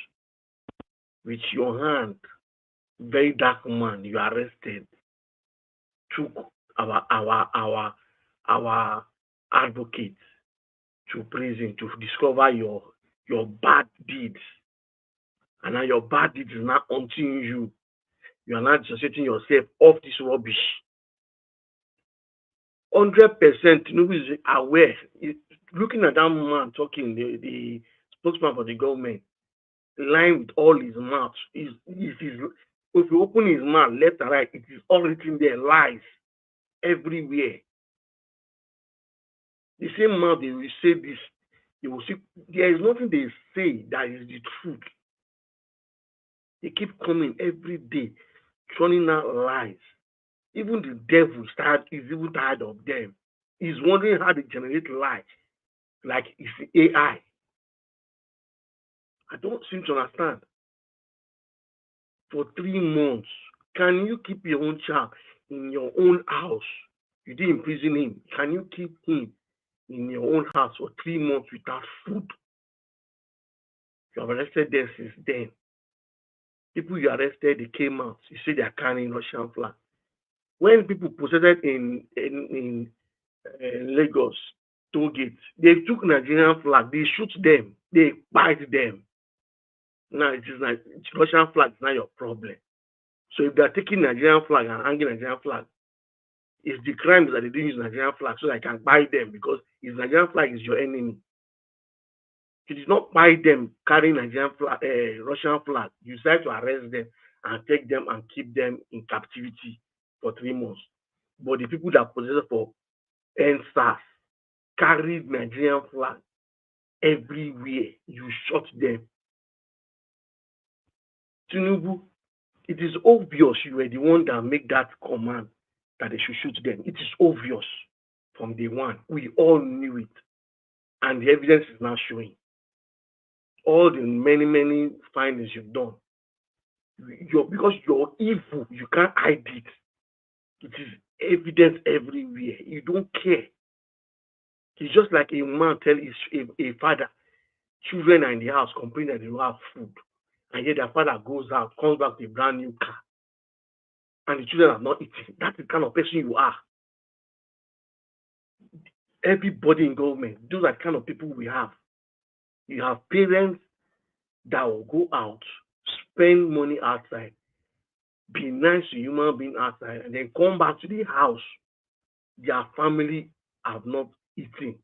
with your hand, very dark man, you arrested, took our advocates to prison to discover your bad deeds. And now your bad deeds is not haunting you. You are not dissociating yourself off this rubbish. 100% Tinubu is aware. Looking at that man talking, the spokesman for the government, lying with all his mouth. If you open his mouth left and right, it is all written there, lies everywhere. The same mouth they will say this, you will see there is nothing they say that is the truth. They keep coming every day, turning out lies. Even the devil is even tired of them. He's wondering how they generate lies, like it's AI. I don't seem to understand. For 3 months, can you keep your own child in your own house? You didn't imprison him. Can you keep him in your own house for 3 months without food? You have arrested them since then. People you arrested, they came out. You say they are carrying Russian flag. When people protested in Lagos toll gates, they took Nigerian flag. They shoot them. They bite them. Now it is like Russian flag is not your problem. So if they are taking Nigerian flag and hanging Nigerian flag, it's the crimes that they didn't use Nigerian flag so I can buy them, because if Nigerian flag is your enemy. It is not buy them carrying Nigerian flag, Russian flag. You decide to arrest them and take them and keep them in captivity for 3 months. But the people that possess for NSAS carried Nigerian flag everywhere. You shot them. Tinubu, it is obvious you were the one that made that command that they should shoot them. It is obvious from day one. We all knew it. And the evidence is now showing. All the many findings you've done. Because you're evil, you can't hide it. It is evidence everywhere. You don't care. It's just like a man tell a father, children are in the house complaining that they don't have food. And yet their father goes out, comes back with a brand new car. And the children are not eating. That's the kind of person you are. Everybody in government, those are the kind of people we have. You have parents that will go out, spend money outside, be nice to human being outside, and then come back to the house. Their family have not eaten,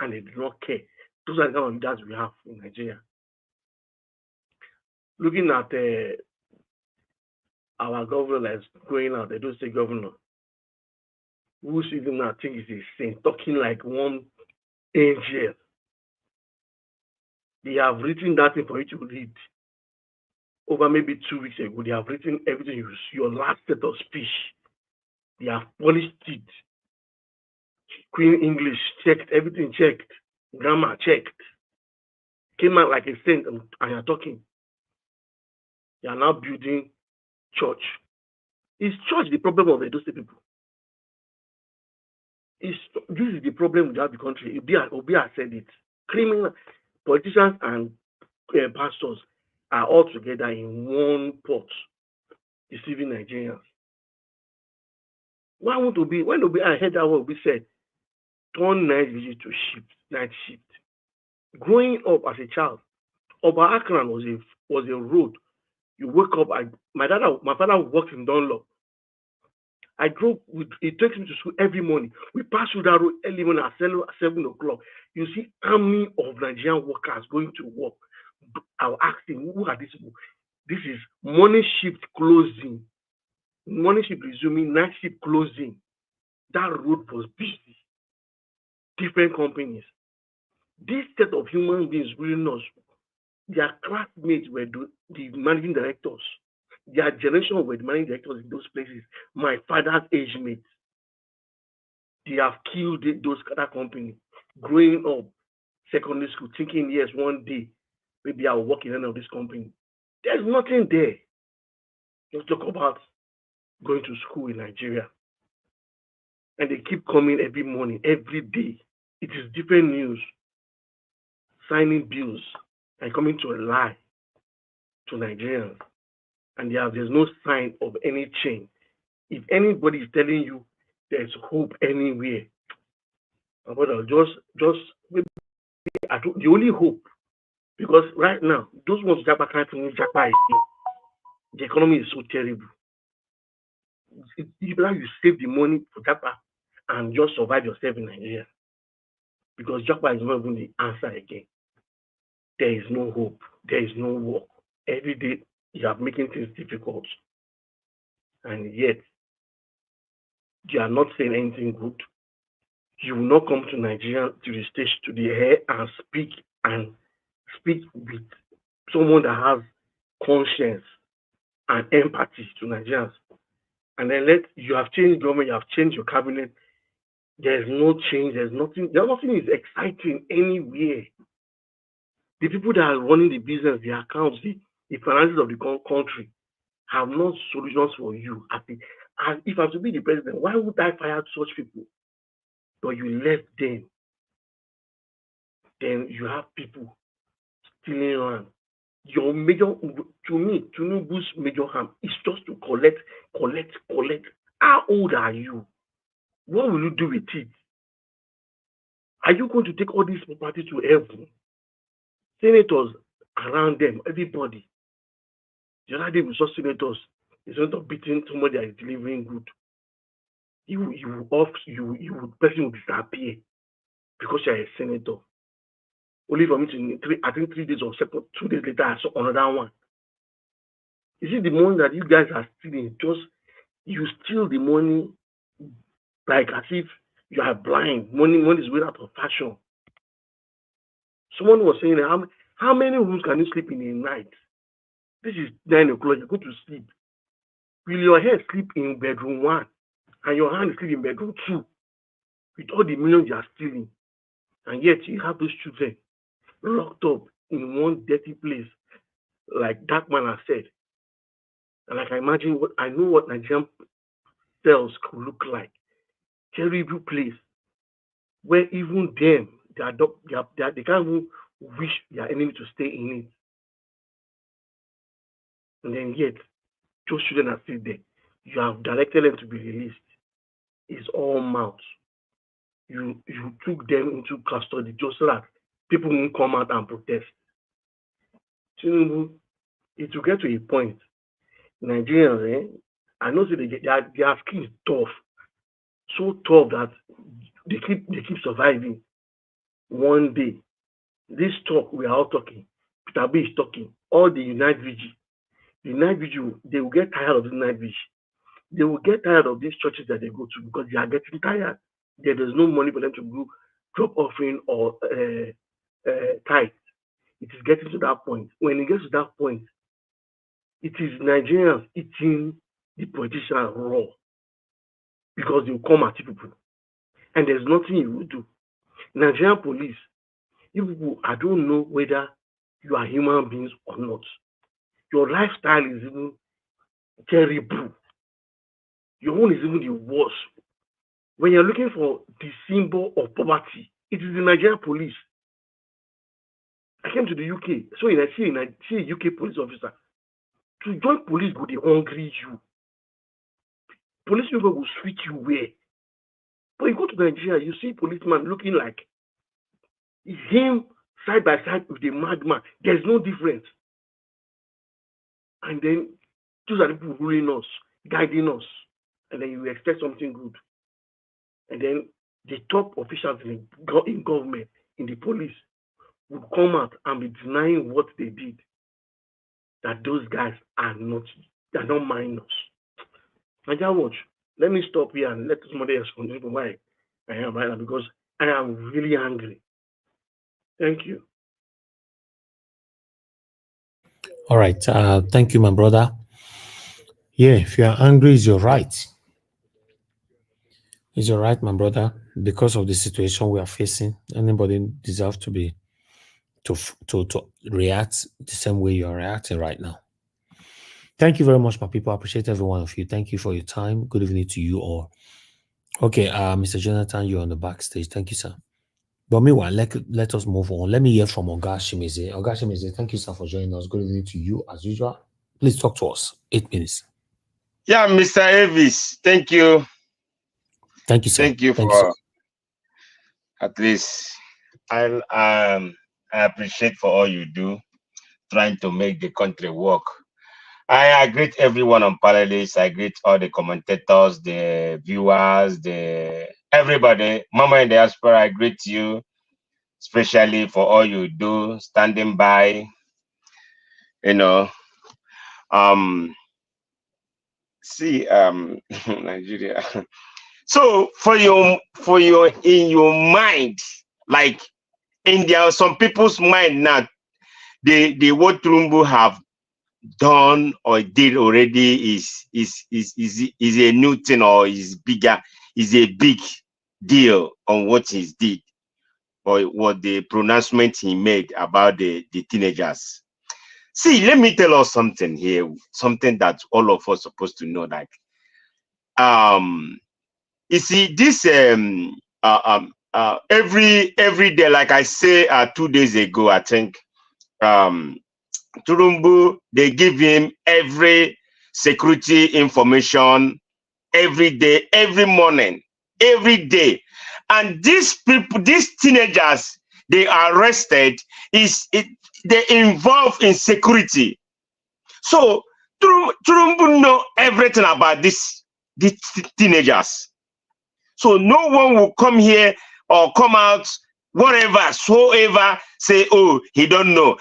and they do not care. Those are the kind of leaders we have in Nigeria. Looking at our governor that's going out, they don't say governor. Who sees him now think he's a saint, talking like one angel. They have written that thing for you to read. Over maybe 2 weeks ago, they have written everything your last set of speech. They have polished it. Queen English checked, everything checked. Grammar checked. Came out like a saint and you're talking. You are now building church. Is church the problem of those people? This is the problem we have the country. Obi has said it. Criminal politicians and pastors are all together in one pot, deceiving Nigerians. Why won't Obi? When Obi, I heard that what Obi said, turn night visit to night shift. Growing up as a child, Oba Akran was a road. You wake up. My father worked in Dunlop. I drove it takes me to school every morning. We pass through that road early morning at 7 o'clock. You see army of Nigerian workers going to work. I'll ask them, who are these people? This is morning shift closing. Morning shift resuming, night shift closing. That road was busy. Different companies. This set of human beings really knows their classmates were the managing directors. Their generation were the managing directors in those places. My father's age mates. They have killed those other companies. Growing up, secondary school, thinking, yes, one day, maybe I'll work in any of this company. There's nothing there. Just talk about going to school in Nigeria. And they keep coming every morning, every day. It is different news. Signing bills and coming to a lie to Nigerians. And there's no sign of any change. If anybody is telling you there's hope anywhere, brother, just maybe the only hope, because right now those ones Japa can't finish Japa is here. The economy is so terrible. It's better you save the money for Japa and just survive yourself in Nigeria, because Japa is not even the answer again. There is no hope. There is no work. Every day you are making things difficult, and yet you are not saying anything good. You will not come to Nigeria, to the stage, to the air, and speak with someone that has conscience and empathy to Nigerians. And then you have changed government, you have changed your cabinet. There's no change. There's nothing is exciting anywhere. The people that are running the business, the accounts, the finances of the country have no solutions for you. And if I have to be the president, why would I fire such people? But you left them. Then you have people stealing land. Your major, to me, Tinubu's major harm is just to collect. How old are you? What will you do with it? Are you going to take all these property to heaven? Senators around them, everybody. The other day we saw senators, the senator beating somebody that is delivering good. Person will disappear because you're a senator. Only for me I think 3 days or 2 days later, I saw another one. You see the money that you guys are stealing, you steal the money like as if you are blind. Money is way out of fashion. Someone was saying, how many rooms can you sleep in a night? This is 9 o'clock, you go to sleep. Will your head sleep in bedroom 1 and your hand sleep in bedroom 2 with all the millions you are stealing? And yet you have those children locked up in one dirty place, like that man has said. And I can imagine I know what Nigerian cells could look like. Terrible place where even them, they can't even wish their enemy to stay in it. And then yet, those children are still there. You have directed them to be released. It's all mouth. You took them into custody just so that people won't come out and protest. Tinubu, it will get to a point. Nigerians, I know their skin is tough. So tough that they keep surviving. One day, This talk we are all talking. Peter B is talking. All the night vigil. The night vigil, they will get tired of the night vigil. They will get tired of these churches that they go to because they are getting tired. There's no money for them to go drop offering or tithe. It is getting to that point. When it gets to that point, it is Nigerians eating the politicians raw because they will come at you people. And there's nothing you will do. Nigerian police, you people, I don't know whether you are human beings or not. Your lifestyle is even terrible. Your own is even the worst. When you're looking for the symbol of poverty, it is the Nigerian police. I came to the UK, so I see a UK police officer. To join police, go they hungry you. Police people will switch you where. But you go to Nigeria, you see policeman looking like it's him side by side with the madman. There's no difference. And then those are the people ruling us, guiding us. And then you expect something good. And then the top officials in government, in the police, would come out and be denying what they did. That those guys are not minors. Nigeria watch. Let me stop here and let somebody else continue why I am right now because I am really angry. Thank you. All right. Thank you, my brother. Yeah, if you are angry, it's your right. It's your right, my brother. Because of the situation we are facing, anybody deserves to be to react the same way you are reacting right now. Thank you very much, my people. I appreciate every one of you. Thank you for your time. Good evening to you all. Okay, Mr. Jonathan, you're on the backstage. Thank you, sir. But meanwhile, let us move on. Let me hear from Oga Shimize. Oga Shimize, thank you, sir, for joining us. Good evening to you, as usual. Please talk to us. 8 minutes. Yeah, Mr. Elvis, thank you. Thank you, sir. Thank you for at least I appreciate for all you do, trying to make the country work. I greet everyone on panelists. I greet all the commentators, the viewers, everybody. Mama in the diaspora, I greet you, especially for all you do, standing by. Nigeria. So for your in your mind, like in some people's mind now, the what Trumbu have done or did already is a new thing or is bigger, is a big deal on what he did or what the pronouncement he made about the teenagers. See, let me tell us something here, something that all of us are supposed to know. Like, you see, this every day, like I say 2 days ago, I think, Turumbu, they give him every security information every day, every morning, every day. And these people, these teenagers, they are arrested, they involved in security. So Turumbu know everything about these teenagers. So no one will come here or come out, whatever, soever, say, oh, he don't know.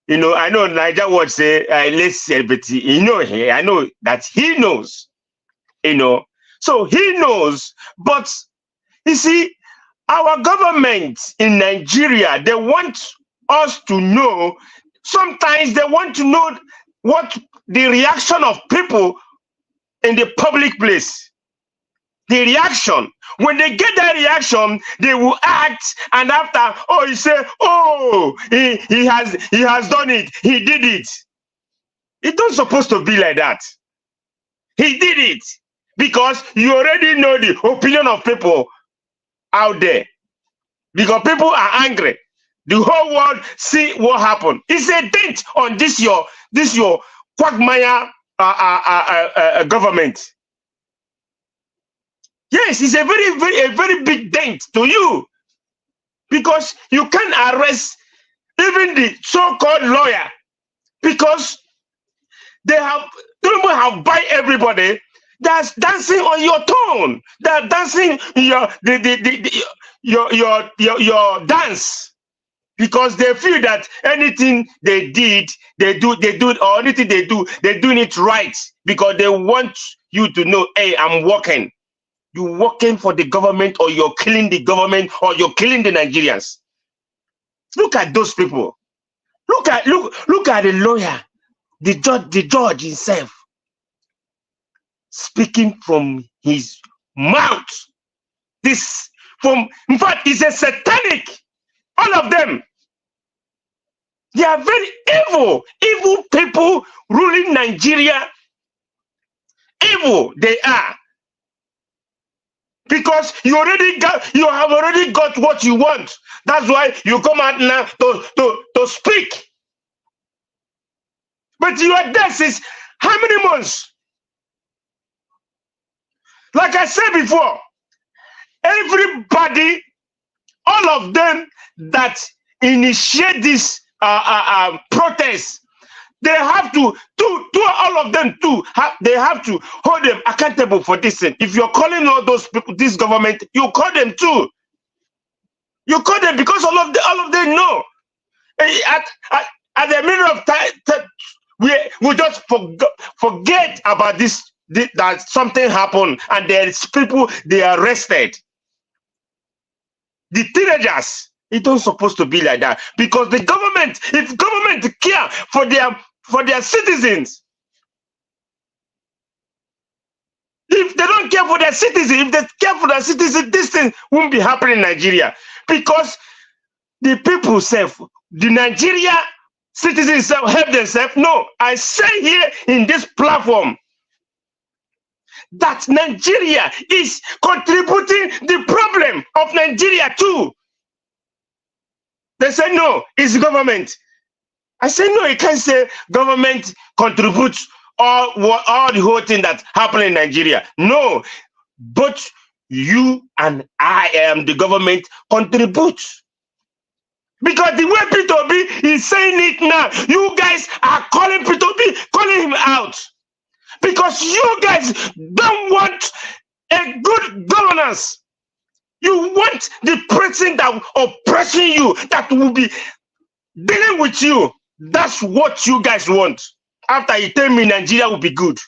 I know Niger would say, let's celebrity. I know that he knows. So he knows. But you see, our government in Nigeria, they want us to know. Sometimes they want to know what the reaction of people in the public place. The reaction. When they get that reaction, they will act, and after, oh, he say, oh, he has done it, he did it. It's not supposed to be like that. He did it because you already know the opinion of people out there. Because people are angry. The whole world see what happened. It's a dent on this your quagmire government. Yes, it's a very big dent to you, because you can arrest even the so-called lawyer because they have buy everybody that's dancing on your tone, that dancing your dance. because they feel that anything they did, they do, or anything they do, they're doing it right because they want you to know, hey, I'm working. You're working for the government, or you're killing the government, or you're killing the Nigerians. Look at those people. Look at the lawyer, the judge himself, speaking from his mouth. In fact, it's a satanic. All of them. They are very evil people ruling Nigeria. Evil they are. Because you have already got what you want. That's why you come out now to speak. But your death is how many months? Like I said before, everybody, all of them that initiate this protest, they have to all of them they have to hold them accountable for this thing. If you're calling all those people, this government, you call them too. You call them because all of them know. At the middle of time, we just forget about this, that something happened and there's people they arrested. The teenagers, it don't supposed to be like that, because the government, if government care for their citizens, if they don't care for their citizens, if they care for their citizens, this thing won't be happening in Nigeria, because the people the Nigeria citizens help themselves. No, I say here in this platform that Nigeria is contributing the problem of Nigeria too. They say no, it's government. I say no, you can't say government contributes all the whole thing that happened in Nigeria. No, but you and I am the government contribute. Because the way P2B is saying it now, you guys are calling P2B, calling him out. Because you guys don't want a good governance. You want the person that oppressing you, that will be dealing with you. That's what you guys want. After you tell me Nigeria will be good,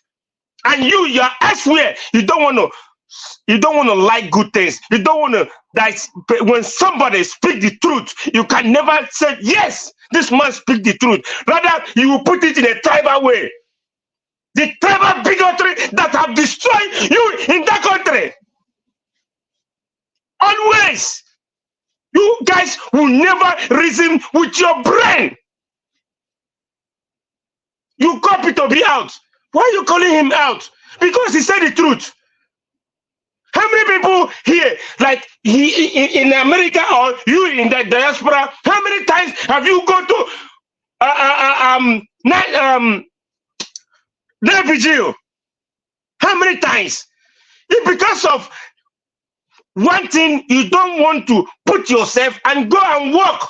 and you're elsewhere, you don't want to like good things. You don't want to. That when somebody speak the truth, you can never say yes, this man speak the truth. Rather, you will put it in a tribal way. The tribal bigotry that have destroyed you in that country. Always, you guys will never reason with your brain. You call P2B out. Why are you calling him out? Because he said the truth. How many people here, like in America or you in the diaspora, how many times have you gone to Vigil? How many times? It's because of one thing, you don't want to put yourself and go and work.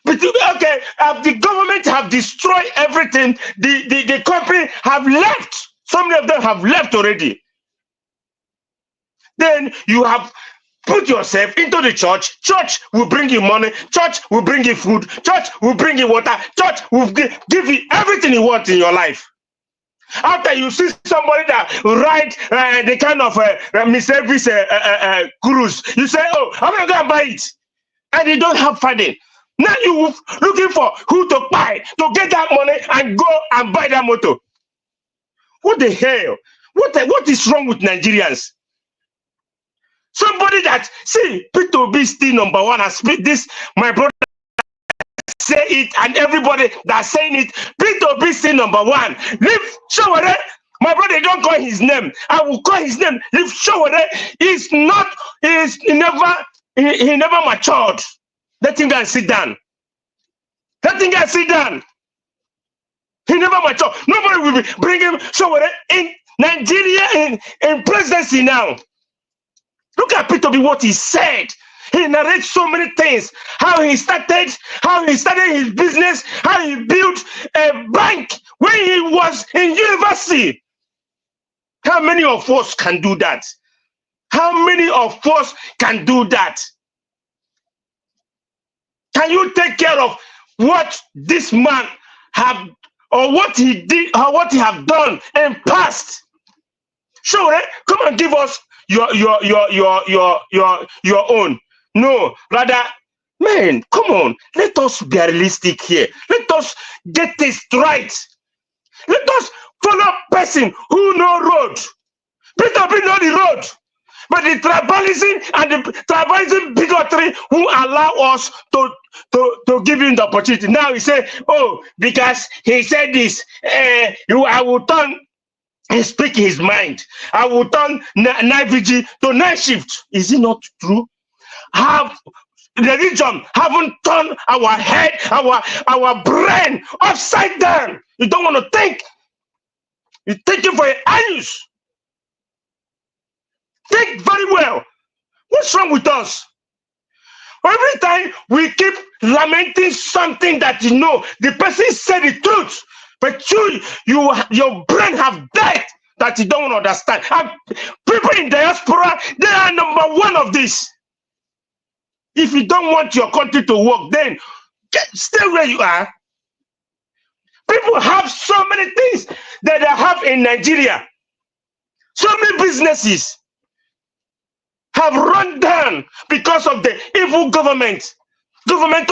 But okay, the government have destroyed everything. The company have left. Some of them have left already. Then you have put yourself into the church. Church will bring you money. Church will bring you food. Church will bring you water. Church will give you everything you want in your life. After you see somebody that ride the kind of service cruise, you say, oh, I'm going to go and buy it. And you don't have funding. Now you looking for who to buy to get that money and go and buy that motor. What the hell? What is wrong with Nigerians? Somebody that, see, P2B still number one. I speak this, my brother say it, and everybody that's saying it, P2B still number one. Leave Sowore, my brother don't call his name. I will call his name. Leave Sowore, he never matured. Let him go and sit down. Let him go and sit down. He never matured. Nobody will be bringing Sowore in Nigeria in presidency now. Look at P2B, what he said. He narrates so many things. How he started his business, how he built a bank when he was in university. How many of us can do that? How many of us can do that? Can you take care of what this man have, or what he did, or what he have done in past? Sure, come and give us your own. No, rather, man, come on. Let us be realistic here. Let us get this right. Let us follow person who know road. Peter Obi know the road. But the tribalism and the tribalism bigotry who allow us to give him the opportunity. Now he say, oh, because he said this, I will turn and speak his mind. I will turn night vigil to night shift. Is it not true? Have the religion haven't turned our head, our brain upside down. You don't want to think. You take it for your eyes. Think very well. What's wrong with us? Every time we keep lamenting something that you know the person said the truth, but your brain have died that you don't understand. And people in diaspora, they are number one of this. If you don't want your country to work, then stay where you are. People have so many things that they have in Nigeria. So many businesses have run down because of the evil government. Government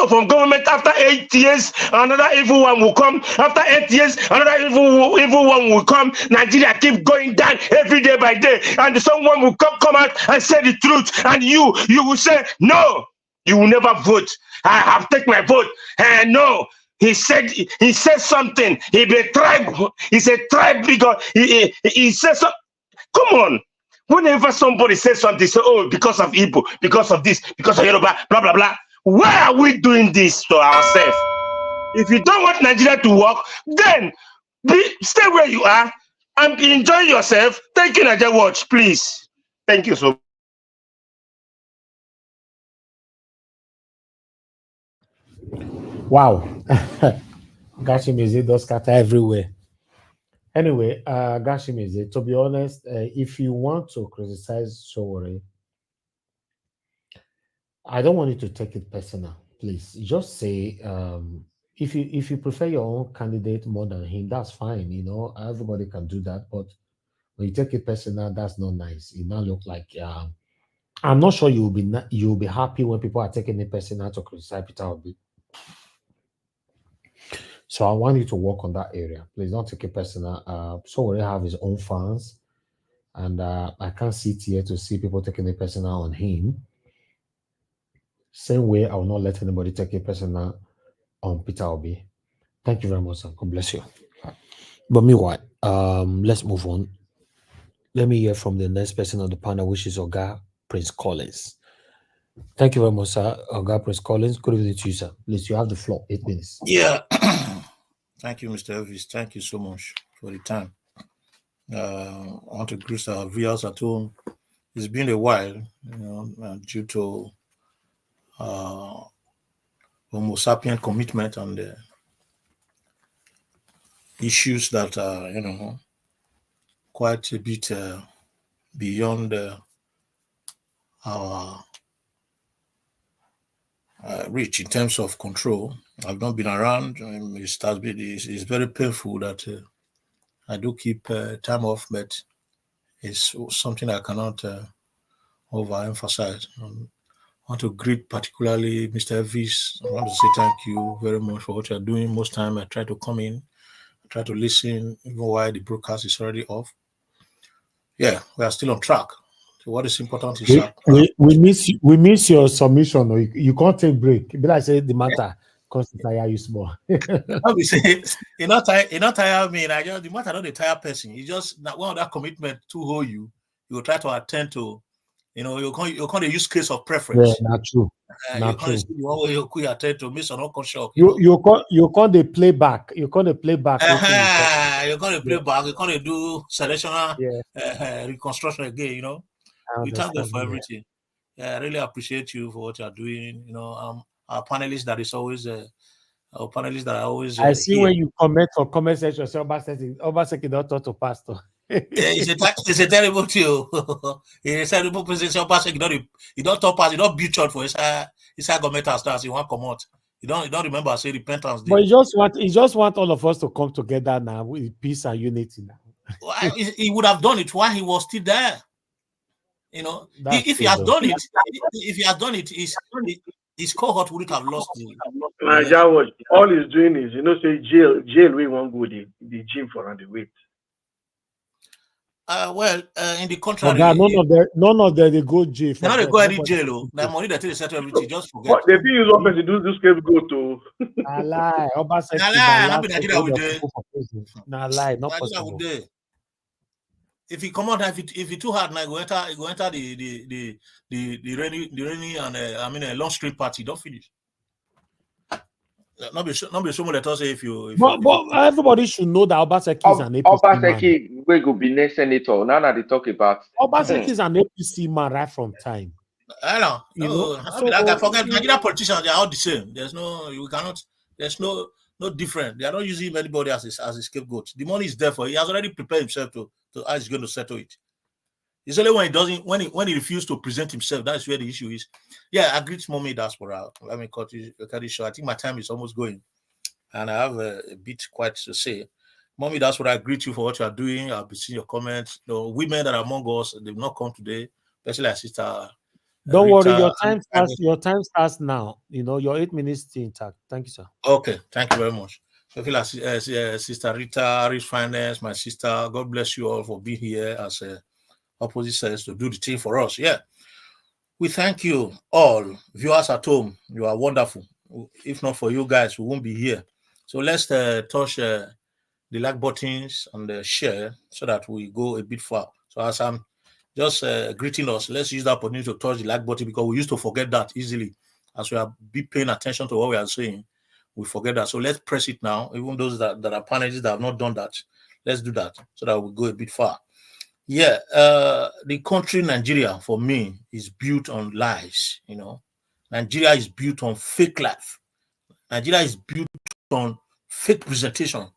after 8 years, another evil one will come. After 8 years, another evil one will come. Nigeria keep going down every day by day, and someone will come out and say the truth, and you will say no. You will never vote. I have taken my vote. And no, he said something. He be tribe. He's a tribe bigot. He said something. Come on. Whenever somebody says something, say, oh, because of Igbo, because of this, because of Yoruba, blah, blah, blah. Why are we doing this to ourselves? If you don't want Nigeria to work, then stay where you are and enjoy yourself. Thank you, Nigeria Watch, please. Thank you so much. Wow. Gashimizi does scatter everywhere. Anyway, Gashimizi, to be honest, if you want to criticize Sowore, I don't want you to take it personal, please. Just say, if you prefer your own candidate more than him, that's fine. You know, everybody can do that. But when you take it personal, that's not nice. It now look like I'm not sure you'll be happy when people are taking it personal to criticize Peter Obi. So I want you to work on that area. Please don't take it personal. Sowore have his own fans, and I can't sit here to see people taking it personal on him. Same way, I will not let anybody take it personal on Peter Obi. Thank you very much, and God bless you. But meanwhile, let's move on. Let me hear from the next person on the panel, which is Oga Prince Collins. Thank you very much, sir. Oga Prince Collins. Good evening to you, sir. Please, you have the floor. 8 minutes. Yeah. Thank you, Mr. Elvis. Thank you so much for the time. I want to greet our viewers at home. It's been a while, you know, due to Homo sapien commitment and the issues that are, you know, quite a bit beyond our reach in terms of control. I've not been around. It's very painful that I do keep time off, but it's something I cannot overemphasize. I want to greet particularly Mr. Elvis. I want to say thank you very much for what you're doing. Most time I try to come in, I try to listen, even while the broadcast is already off. Yeah, we are still on track. So what is important is we miss your submission. Or you can't take break. But I say the matter because tire you small. Obviously, you not tire me. The matter not the tire person. You just not one of that commitment to hold you. You will try to attend to. You know, you can't use case of preference. Yeah, not true. Not true. One way you attend to miss an uncle shock. You can't they play back. You can't play back. You're gonna play back. You're gonna do selectional reconstruction again. You know, we thank God for everything. Yeah, I really appreciate you for what you're doing. You know, our panelists that is always our panelists that are always. I see here. When you comment or comment section, Obaseki don't talk to pastor. It's a terrible thing. It's a terrible position. Obaseki you don't talk past. You don't build church for inside government house. You want come out. You don't remember I say repentance day. But he just want all of us to come together now with peace and unity now. Well, he would have done it while he was still there. You know, if he has done it, his cohort wouldn't have lost the Nigeria watch. All he's doing is, say jail we won't go the gym for and the weight. Well, in the contrary, none of them they go jail. They're not go any jail. That money that they settle everything. Just forget. But they think use one person do scapegoat to. Nah lie. Nah lie. Not possible. If he come out, if he too hard, now go enter the rainy and long street party. Don't finish. Not be someone that say if you. But everybody should know that Obaseki is an APC Obaseki we go be next senator. Now they talk about Obaseki is an APC man right from time. I know. I forget Nigerian politicians, they are all the same. There's no different. They are not using anybody as a scapegoat. The money is there for. He has already prepared himself to how he's going to settle it. It's only when he doesn't, when he refuses to present himself, that's where the issue is. Yeah, I greet Mommy Diaspora. Let me cut it short. I think my time is almost going, and I have a bit quite to say. Mommy Diaspora, I greet you for what you are doing. I've been seeing your comments. The women that are among us, they've not come today, especially our sister. Don't worry, your time starts now. Your 8 minutes still intact. Thank you, sir. Okay, thank you very much. Sister Rita, Rich Finance, my sister, God bless you all for being here as opposite sex to do the thing for us. Yeah. We thank you all, viewers at home. You are wonderful. If not for you guys, we won't be here. So let's touch the like buttons and share so that we go a bit far. So as I'm just greeting us, let's use that opportunity to touch the like button because we used to forget that easily. As we are paying attention to what we are saying, we forget that. So let's press it now. Even those that are panelists that have not done that, let's do that so that we go a bit far. Yeah, the country Nigeria for me is built on lies. Nigeria is built on fake life. Nigeria is built on fake presentation.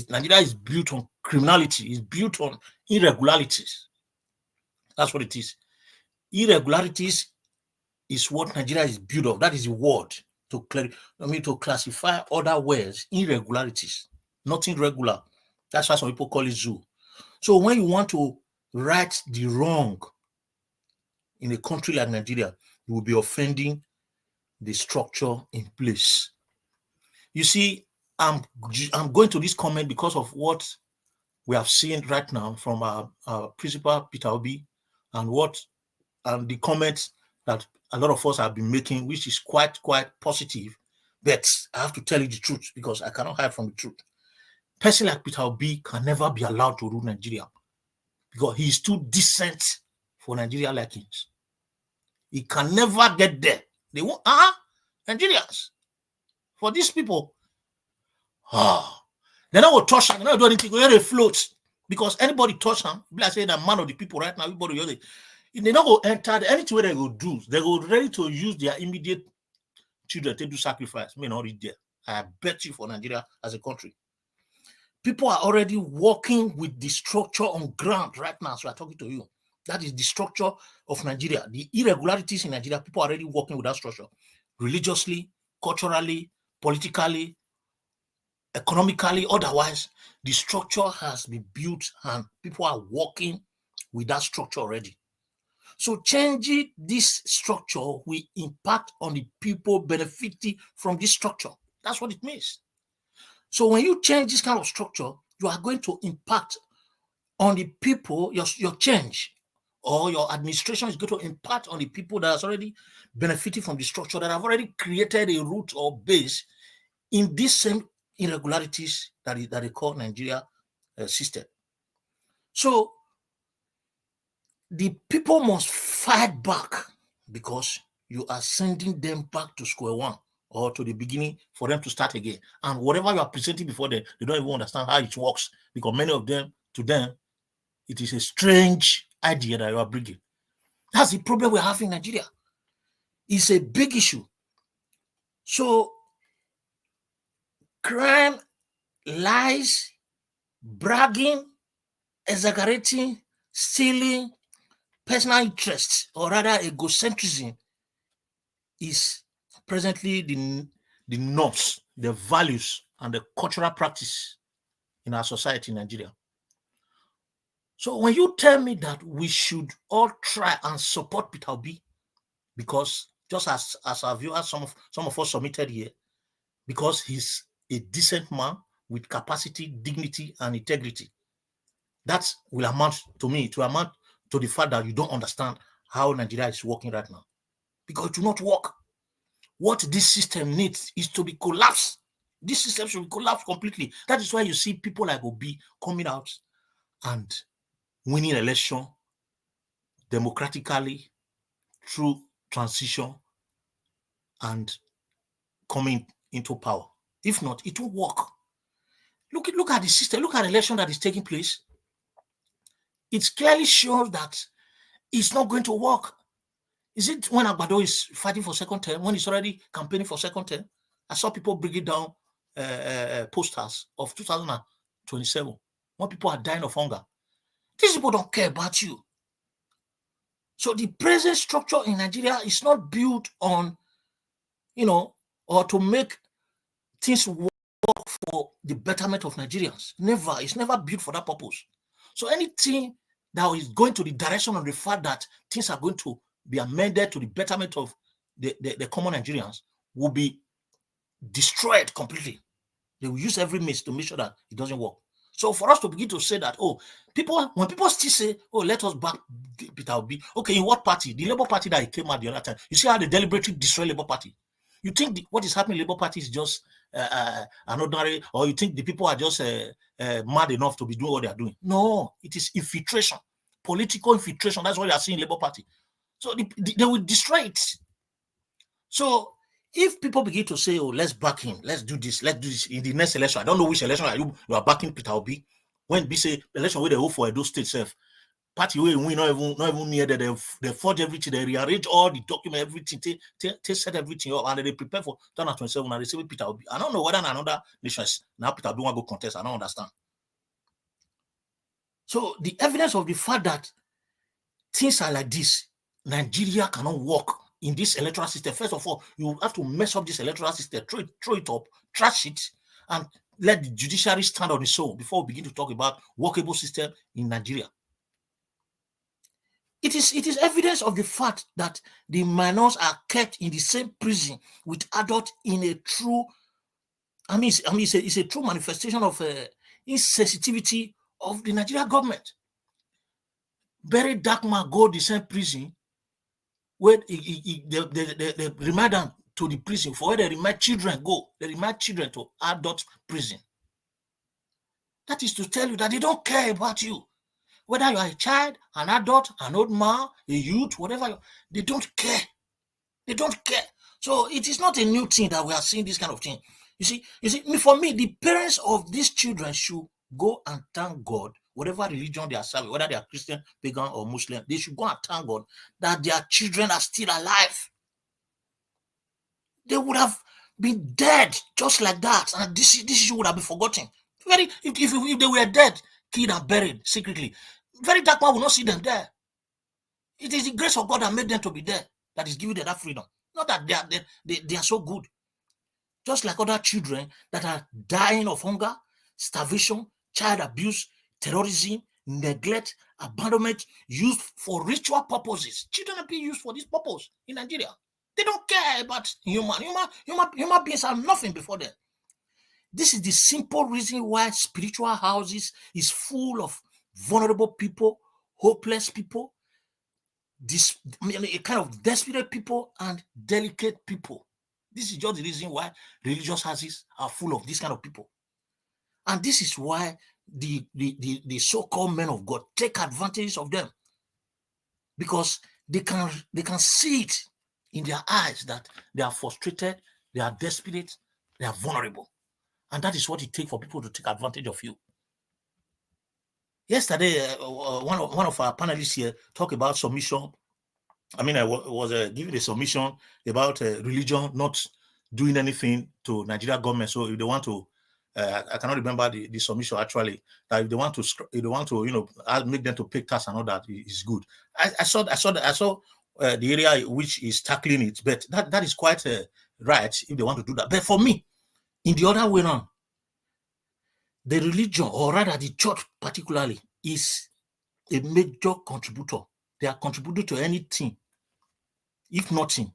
Nigeria is built on criminality. It's built on irregularities. That's what it is. Irregularities is what Nigeria is built of. That is the word to classify other words. Irregularities, nothing regular. That's why some people call it zoo. So when you want to right the wrong in a country like Nigeria, you will be offending the structure in place. You see, I'm going to this comment because of what we have seen right now from our principal Peter Obi and the comments that a lot of us have been making, which is quite positive. But I have to tell you the truth because I cannot hide from the truth. A person like Peter Obi can never be allowed to rule Nigeria because he is too decent for Nigeria likings. He can never get there. They won't, Nigerians, for these people, they're not going to touch them, they're not going to do anything, they're float. Because anybody touch them, like say the man of the people right now, everybody, they're not going to enter anything they go do. They go ready to use their immediate children to do sacrifice. May not read there. I bet you for Nigeria as a country. People are already working with the structure on ground right now. So I'm talking to you. That is the structure of Nigeria. The irregularities in Nigeria, people are already working with that structure. Religiously, culturally, politically, economically, otherwise, the structure has been built and people are working with that structure already. So changing this structure will impact on the people benefiting from this structure. That's what it means. So when you change this kind of structure, you are going to impact on the people, your change or your administration is going to impact on the people that has already benefited from the structure, that have already created a root or base in this same irregularities that they call Nigeria system. So the people must fight back because you are sending them back to square one or to the beginning for them to start again. And whatever you are presenting before them, they don't even understand how it works because many of them, to them, it is a strange idea that you are bringing. That's the problem we have in Nigeria. It's a big issue. So crime, lies, bragging, exaggerating, stealing, personal interests, or rather egocentrism is presently the norms, the values, and the cultural practice in our society in Nigeria. So when you tell me that we should all try and support Peter Obi, because just as our viewers, some of us submitted here, because he's a decent man with capacity, dignity, and integrity, that will amount to me, to amount to the fact that you don't understand how Nigeria is working right now. Because it will not work. What this system needs is to be collapsed. This system should be collapsed completely. That is why you see people like Obi coming out and winning election democratically through transition and coming into power. If not, it won't work. Look at the system. Look at the election that is taking place. It clearly shows that it's not going to work. Is it when Agbado is fighting for second term, when he's already campaigning for second term? I saw people bringing down posters of 2027 when people are dying of hunger. These people don't care about you. So the present structure in Nigeria is not built on, or to make things work for the betterment of Nigerians. Never. It's never built for that purpose. So anything that is going to the direction of the fact that things are going to be amended to the betterment of the common Nigerians will be destroyed completely. They will use every means to make sure that it doesn't work. So for us to begin to say that, when people still say, let us back Peter Obi, okay, in what party? The Labour Party that he came out the other time. You see how they deliberately destroy Labour Party? You think what is happening in Labour Party is just an ordinary, or you think the people are just mad enough to be doing what they are doing? No, it is infiltration, political infiltration. That's what you are seeing in Labour Party. So they will destroy it. So if people begin to say, let's back him, let's do this in the next election. I don't know which election you are backing Peter Obi. When we say election where they hope for Edo State self, party where we not even near that they forge everything, they rearrange all the document, everything, they set everything up, and they prepare for 2027 and they say Peter Obi. I don't know whether another nation is now Peter Obi want to go contest. I don't understand. So the evidence of the fact that things are like this, Nigeria cannot work in this electoral system. First of all, you have to mess up this electoral system, throw it up, trash it, and let the judiciary stand on its own before we begin to talk about workable system in Nigeria. It is evidence of the fact that the minors are kept in the same prison with adults in a true, it's a true manifestation of insensitivity of the Nigerian government. Very dark man go the same prison where they remind them to the prison for where they remind children go. They remind children to adult prison. That is to tell you that they don't care about you. Whether you are a child, an adult, an old man, a youth, whatever, they don't care. They don't care. So it is not a new thing that we are seeing this kind of thing. You see, for me, the parents of these children should go and thank God, whatever religion they are serving, whether they are Christian, pagan, or Muslim, they should go and thank God that their children are still alive. They would have been dead just like that, and this issue would have been forgotten. If they were dead, killed and buried secretly, very dark man will not see them there. It is the grace of God that made them to be there that is giving them that freedom. Not that they are so good. Just like other children that are dying of hunger, starvation, child abuse, terrorism, neglect, abandonment, used for ritual purposes. Children are being used for this purpose in Nigeria. They don't care about human beings are nothing before them. This is the simple reason why spiritual houses is full of vulnerable people, hopeless people, a kind of desperate people and delicate people. This is just the reason why religious houses are full of this kind of people. And this is why the so-called men of God take advantage of them, because they can see it in their eyes that they are frustrated, they are desperate, they are vulnerable. And that is what it takes for people to take advantage of you. Yesterday, one of our panelists here talked about submission. I was giving a submission about religion not doing anything to Nigeria government. So if they want to, I cannot remember the submission actually. That if they want to, make them to pay tax and all that is good. I saw the area which is tackling it, but that is quite right if they want to do that. But for me, in the other way around, the religion, or rather the church particularly, is a major contributor. They are contributing to anything. If nothing,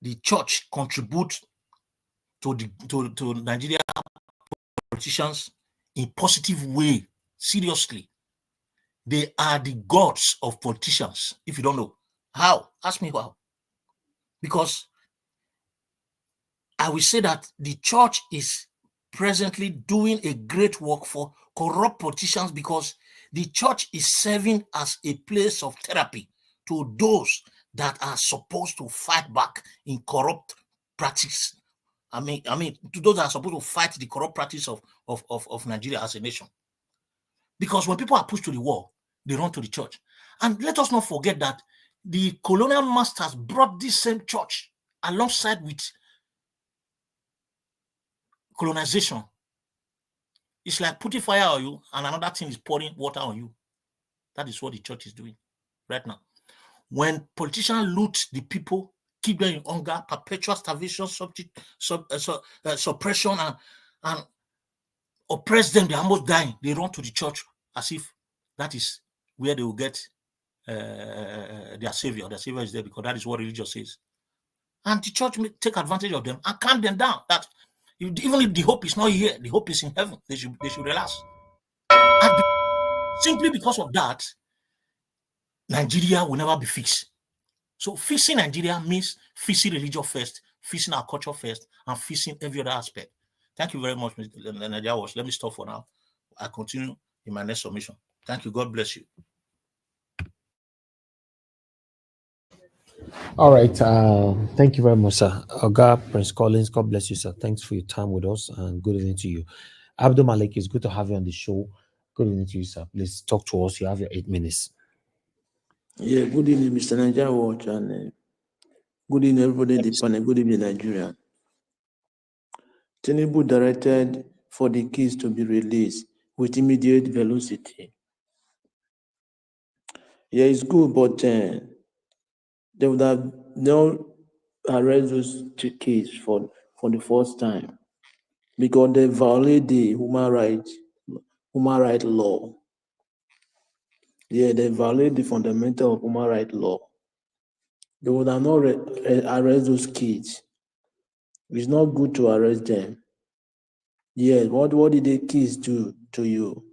the church contributes to Nigeria politicians in positive way. Seriously, they are the gods of politicians. If you don't know how, ask me how. Because I will say that the church is presently doing a great work for corrupt politicians, because the church is serving as a place of therapy to those that are supposed to fight back in corrupt practice. I mean, to those that are supposed to fight the corrupt practice of Nigeria as a nation. Because when people are pushed to the wall, they run to the church. And let us not forget that the colonial masters brought this same church alongside with colonization. It's like putting fire on you and another thing is pouring water on you. That is what the church is doing right now. When politicians loot the people, keep them in hunger, perpetual starvation, suppression, and oppress them, they are almost dying. They run to the church as if that is where they will get their savior. Their savior is there because that is what religion says. And the church may take advantage of them and calm them down. That even if the hope is not here, the hope is in heaven. They should relax. And simply because of that, Nigeria will never be fixed. So fixing Nigeria means fixing religion first, fixing our culture first, and fixing every other aspect. Thank you very much, Mr. Nigeria Watch. Let me stop for now. I'll continue in my next submission. Thank you. God bless you. All right. Thank you very much, sir. Oga Prince Collins, God bless you, sir. Thanks for your time with us and good evening to you. Abdul Malik, it's good to have you on the show. Good evening to you, sir. Please talk to us. You have your 8 minutes. Yeah, good evening, Mr. Nigeria Watch, and good evening, everybody in the panel. Good evening, Nigeria. Tinubu directed for the keys to be released with immediate velocity. Yeah, it's good, but they would have not arrest those two keys for the first time because they violate the human right law. Yeah, they violate the fundamental of human right law. They would have not arrest those kids. It's not good to arrest them. Yes, what did the kids do to you?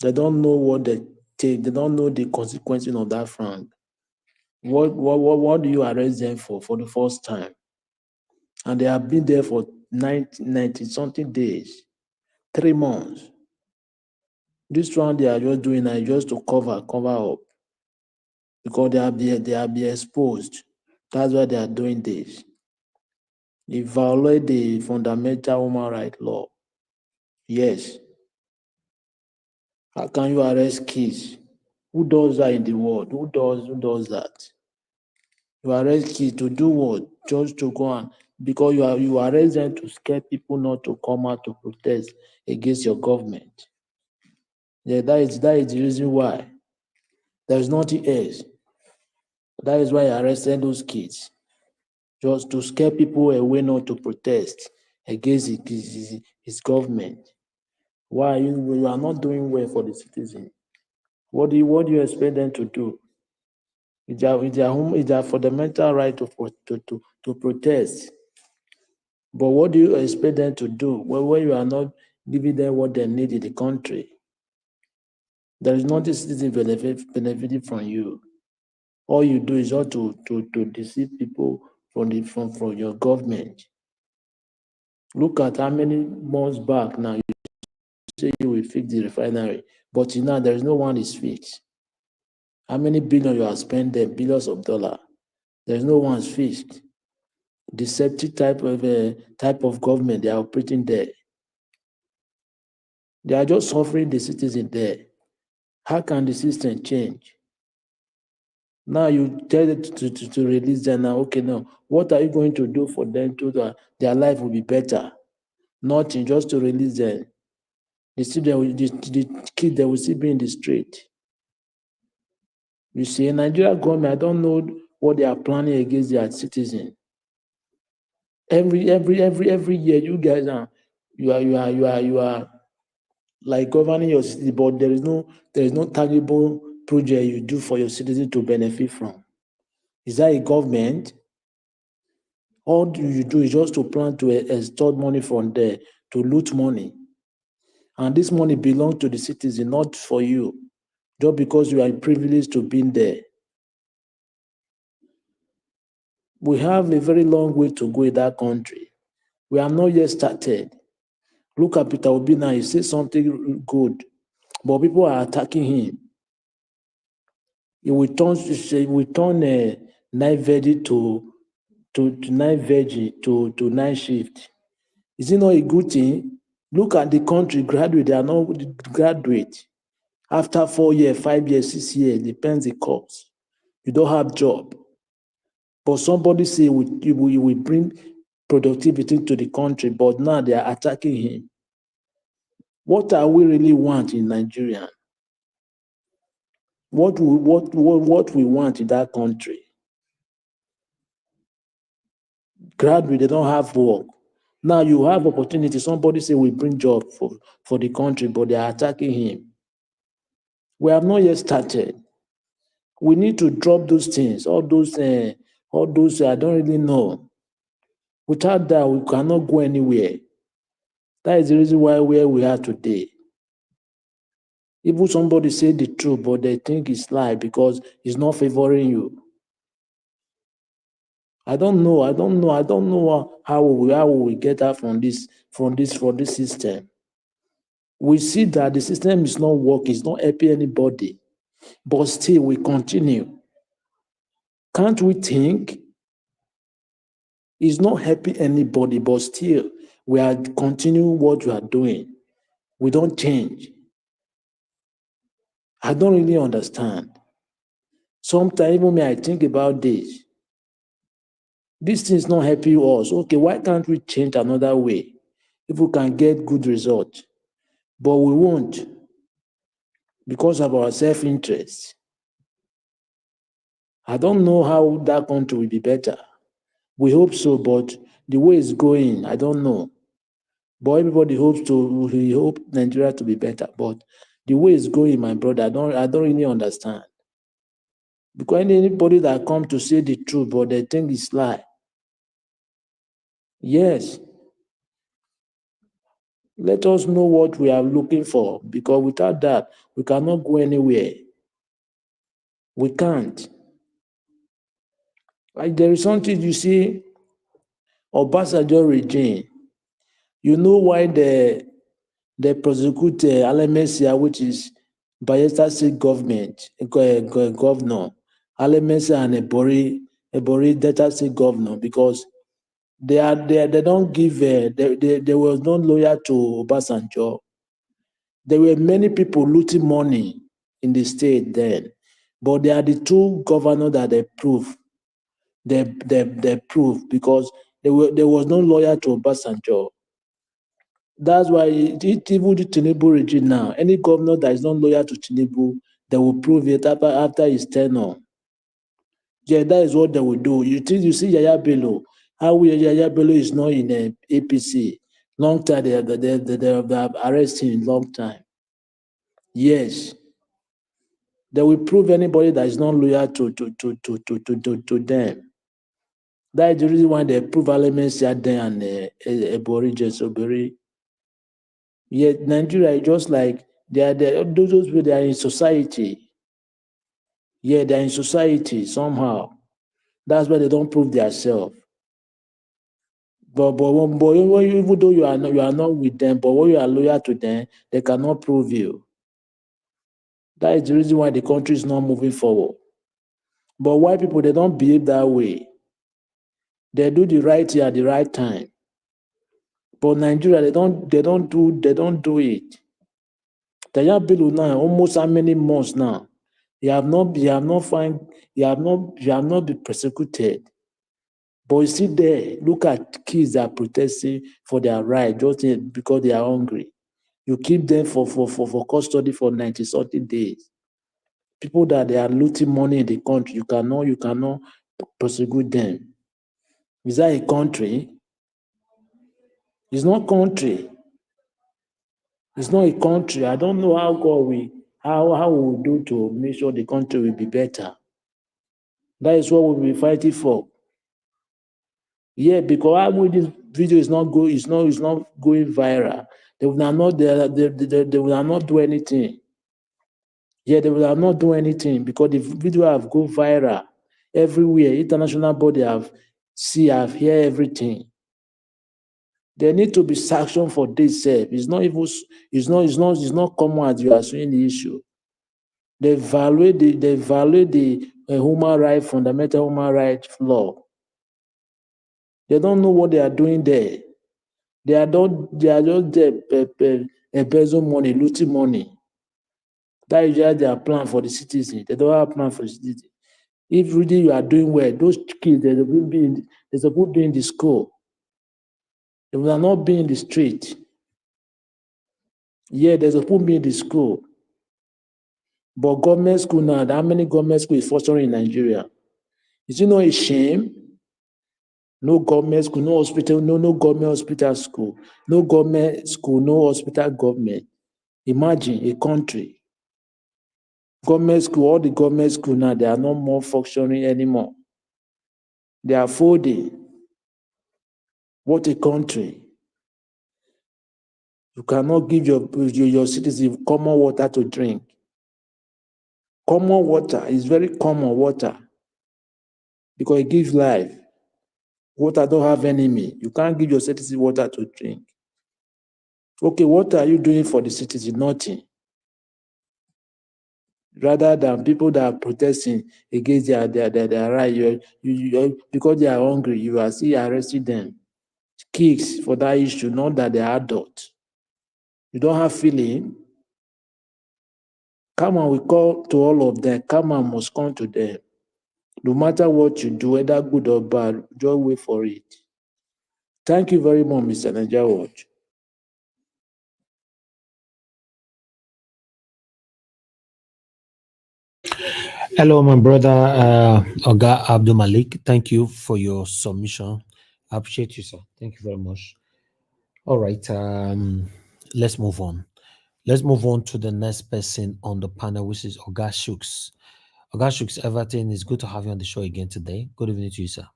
They don't know what they take. They don't know the consequences of that franc. What do you arrest them for the first time? And they have been there for 90 something days, 3 months. This one they are just doing is just to cover up because they are being exposed. That's why they are doing this. They violate the fundamental human right law. Yes. How can you arrest kids? Who does that in the world? Who does that? You arrest kids to do what? Just to go on because you arrest them to scare people not to come out to protest against your government. Yeah, that is the reason why. There's nothing else. That is why I arrested those kids. Just to scare people away not to protest against his government. Why you are not doing well for the citizen? What do you expect them to do? It's their fundamental right to protest. But what do you expect them to do when you are not giving them what they need in the country? There is nothing citizen benefiting from you. All you do is just to deceive people from your government. Look at how many months back now you say you will fix the refinery, but now there is no one is fixed. How many billion you have spent there, billions of dollars? There's no one's fixed. Deceptive type of government they are operating there. They are just suffering the citizen there. How can the system change? Now you tell them to release them now. Okay, now what are you going to do for them to their life will be better? Nothing, just to release them. The kids they will still be in the street. You see, Nigeria government, I don't know what they are planning against their citizens. Every year, you guys you are like governing your city, but there is no tangible project you do for your citizens to benefit from. Is that a government? All you do is just to plan to extort money from there, to loot money. And this money belongs to the citizen, not for you, just because you are privileged to be there. We have a very long way to go in that country. We have not yet started. Look at Peter Obi now, he says something good, but people are attacking him. He will turn night veggie to night veggie to night shift. Is it not a good thing? Look at the country graduate, they are not graduate. After 4 years, 5 years, 6 years, depends the course. You don't have job. But somebody say you will bring productivity to the country, but now they are attacking him. What are we really want in Nigeria? What we want in that country? Graduate, they don't have work. Now you have opportunity. Somebody say we bring job for the country, but they are attacking him. We have not yet started. We need to drop those things, all those I don't really know. Without that, we cannot go anywhere. That is the reason why where we are today. Even somebody say the truth, but they think it's lie because it's not favoring you. I don't know how we get out from this system. We see that the system is not working, it's not helping anybody, but still we continue. Can't we think? It's not helping anybody, but still we are continuing what we are doing. We don't change. I don't really understand. Sometimes even me, I think about this. This thing is not helping us. Okay, why can't we change another way if we can get good results? But we won't because of our self-interest. I don't know how that country will be better. We hope so, but the way it's going, I don't know. But everybody we hope Nigeria to be better. But the way it's going, my brother, I don't really understand. Because anybody that come to say the truth, but they think it's lie. Yes. Let us know what we are looking for, because without that, we cannot go anywhere. We can't. Like there is something you see, Obasanjo regime. You know why they prosecute Alamesia, which is Bayelsa State government, governor, Alamesia and Ebori Delta State governor, because they don't give, they was not loyal to Obasanjo. There were many people looting money in the state then, but they are the two governors that they prove. They prove because there was no lawyer to Obasanjo. That's why even the Tinubu regime now, any governor that is not loyal to Tinubu, they will prove it after his tenure. Yeah, that is what they will do. You see Yaya Bello, how Yaya Bello is not in a APC. Long time they have arrested him long time. Yes. They will prove anybody that is not loyal to them. That is the reason why they prove elements there and Ebori Jesoberi. Yet Nigeria is just like those people, they are in society. Yeah, they are in society somehow. That's why they don't prove themselves. But even though you are not with them, but when you are loyal to them, they cannot prove you. That is the reason why the country is not moving forward. But white people, they don't behave that way. They do the right thing at the right time. But Nigeria, they don't do it. Yaya Bello now, almost how many months now? You have not been persecuted. But you see there, look at kids that are protesting for their right just because they are hungry. You keep them for custody for 90-something days. People that they are looting money in the country, you cannot persecute them. Is that a country? It's not country. It's not a country. I don't know how how we will do to make sure the country will be better. That is what we'll be fighting for. Yeah, because how will this video is not going viral. They will not do anything. Yeah, they will not do anything because the video have go viral everywhere. International body have hear everything. There need to be sanction for this self. It's not common as you are seeing the issue. They violate the human right, fundamental human right law. They don't know what they are doing there. They are just there embezzle money, looting money. That is just their plan for the citizen. They don't have plan for the citizen. If really you are doing well, those kids they're supposed to be in the school. They will not be in the street. Yeah, they're supposed to be in the school. But government school now, how many government schools is fostering in Nigeria? Is it not a shame? No government school, no hospital, no government hospital school, no government school, no hospital government. Imagine a country. Government school, all the government school now, they are not more functioning anymore. They are folding. What a country. You cannot give your citizens common water to drink. Common water is very common water because it gives life. Water don't have enemy. You can't give your citizens water to drink. Okay, what are you doing for the citizen? Nothing. Rather than people that are protesting against their right, because they are hungry, you are still arresting them. Kids for that issue, not that they are adults. You don't have feeling. Come on, we call to all of them. Come on, must come to them. No matter what you do, whether good or bad, just wait for it. Thank you very much, Mr. Niger Watch. Hello, my brother, Oga Abdul Malik. Thank you for your submission. I appreciate you, sir. Thank you very much. All right, let's move on. Let's move on to the next person on the panel, which is Oga Shooks. Oga Shooks Everton, it's good to have you on the show again today. Good evening to you, sir.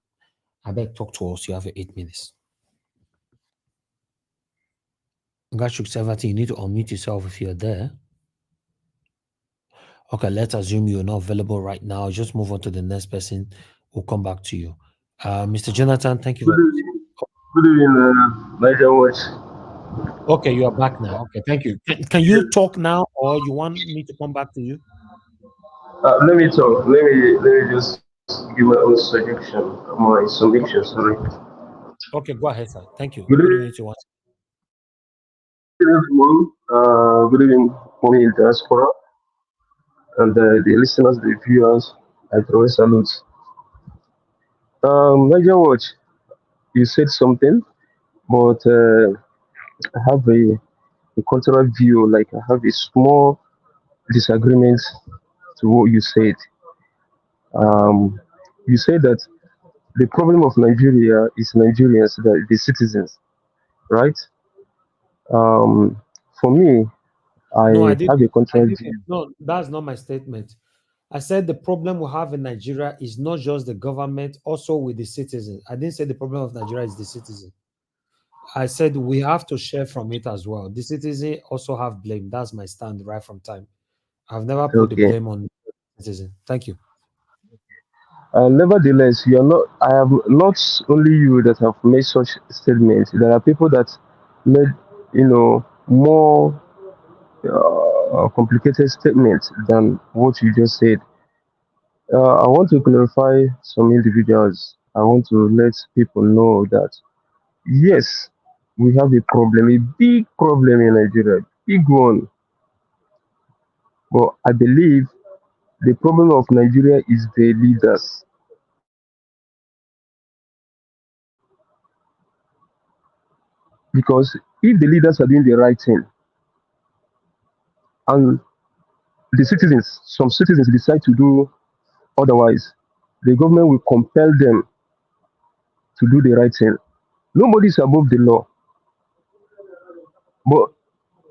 I beg talk to us. You have 8 minutes. Oga Shooks Everton, you need to unmute yourself if you're there. Okay, let's assume you're not available right now. Just move on to the next person. We'll come back to you. Mr. Jonathan, thank you very much. Good evening, Niger Watch. Okay, you are back now. Okay, thank you. Can you talk now, or you want me to come back to you? Let me talk. Let me just give my own suggestion, my submission. Sorry. Okay, go ahead, sir. Thank you. Good Good evening, evening to you once. everyone. Good evening, mommy in diaspora, and the listeners, the viewers. I throw a salute. Niger Watch, you said something, but I have a cultural view. Like I have a small disagreement to what you said. Um, you said that the problem of Nigeria is Nigerians, the citizens, right? Um, for me, No, I I have didn't. a I contrary didn't. view. No, that's not my statement. I said the problem we have in Nigeria is not just the government, also with the citizens. I didn't say the problem of Nigeria is the citizen. I said we have to share from it as well. The citizen also have blame. That's my stand right from time. I've never put the Okay. blame on the citizen. Thank you. Nevertheless, you are not. I have not only you that have made such statements. There are people that made, more complicated statements than what you just said. I want to clarify some individuals. I want to let people know that yes, we have a problem, a big problem in Nigeria, big one. But I believe the problem of Nigeria is the leaders. Because if the leaders are doing the right thing and the citizens, some citizens decide to do otherwise, the government will compel them to do the right thing. Nobody is above the law. But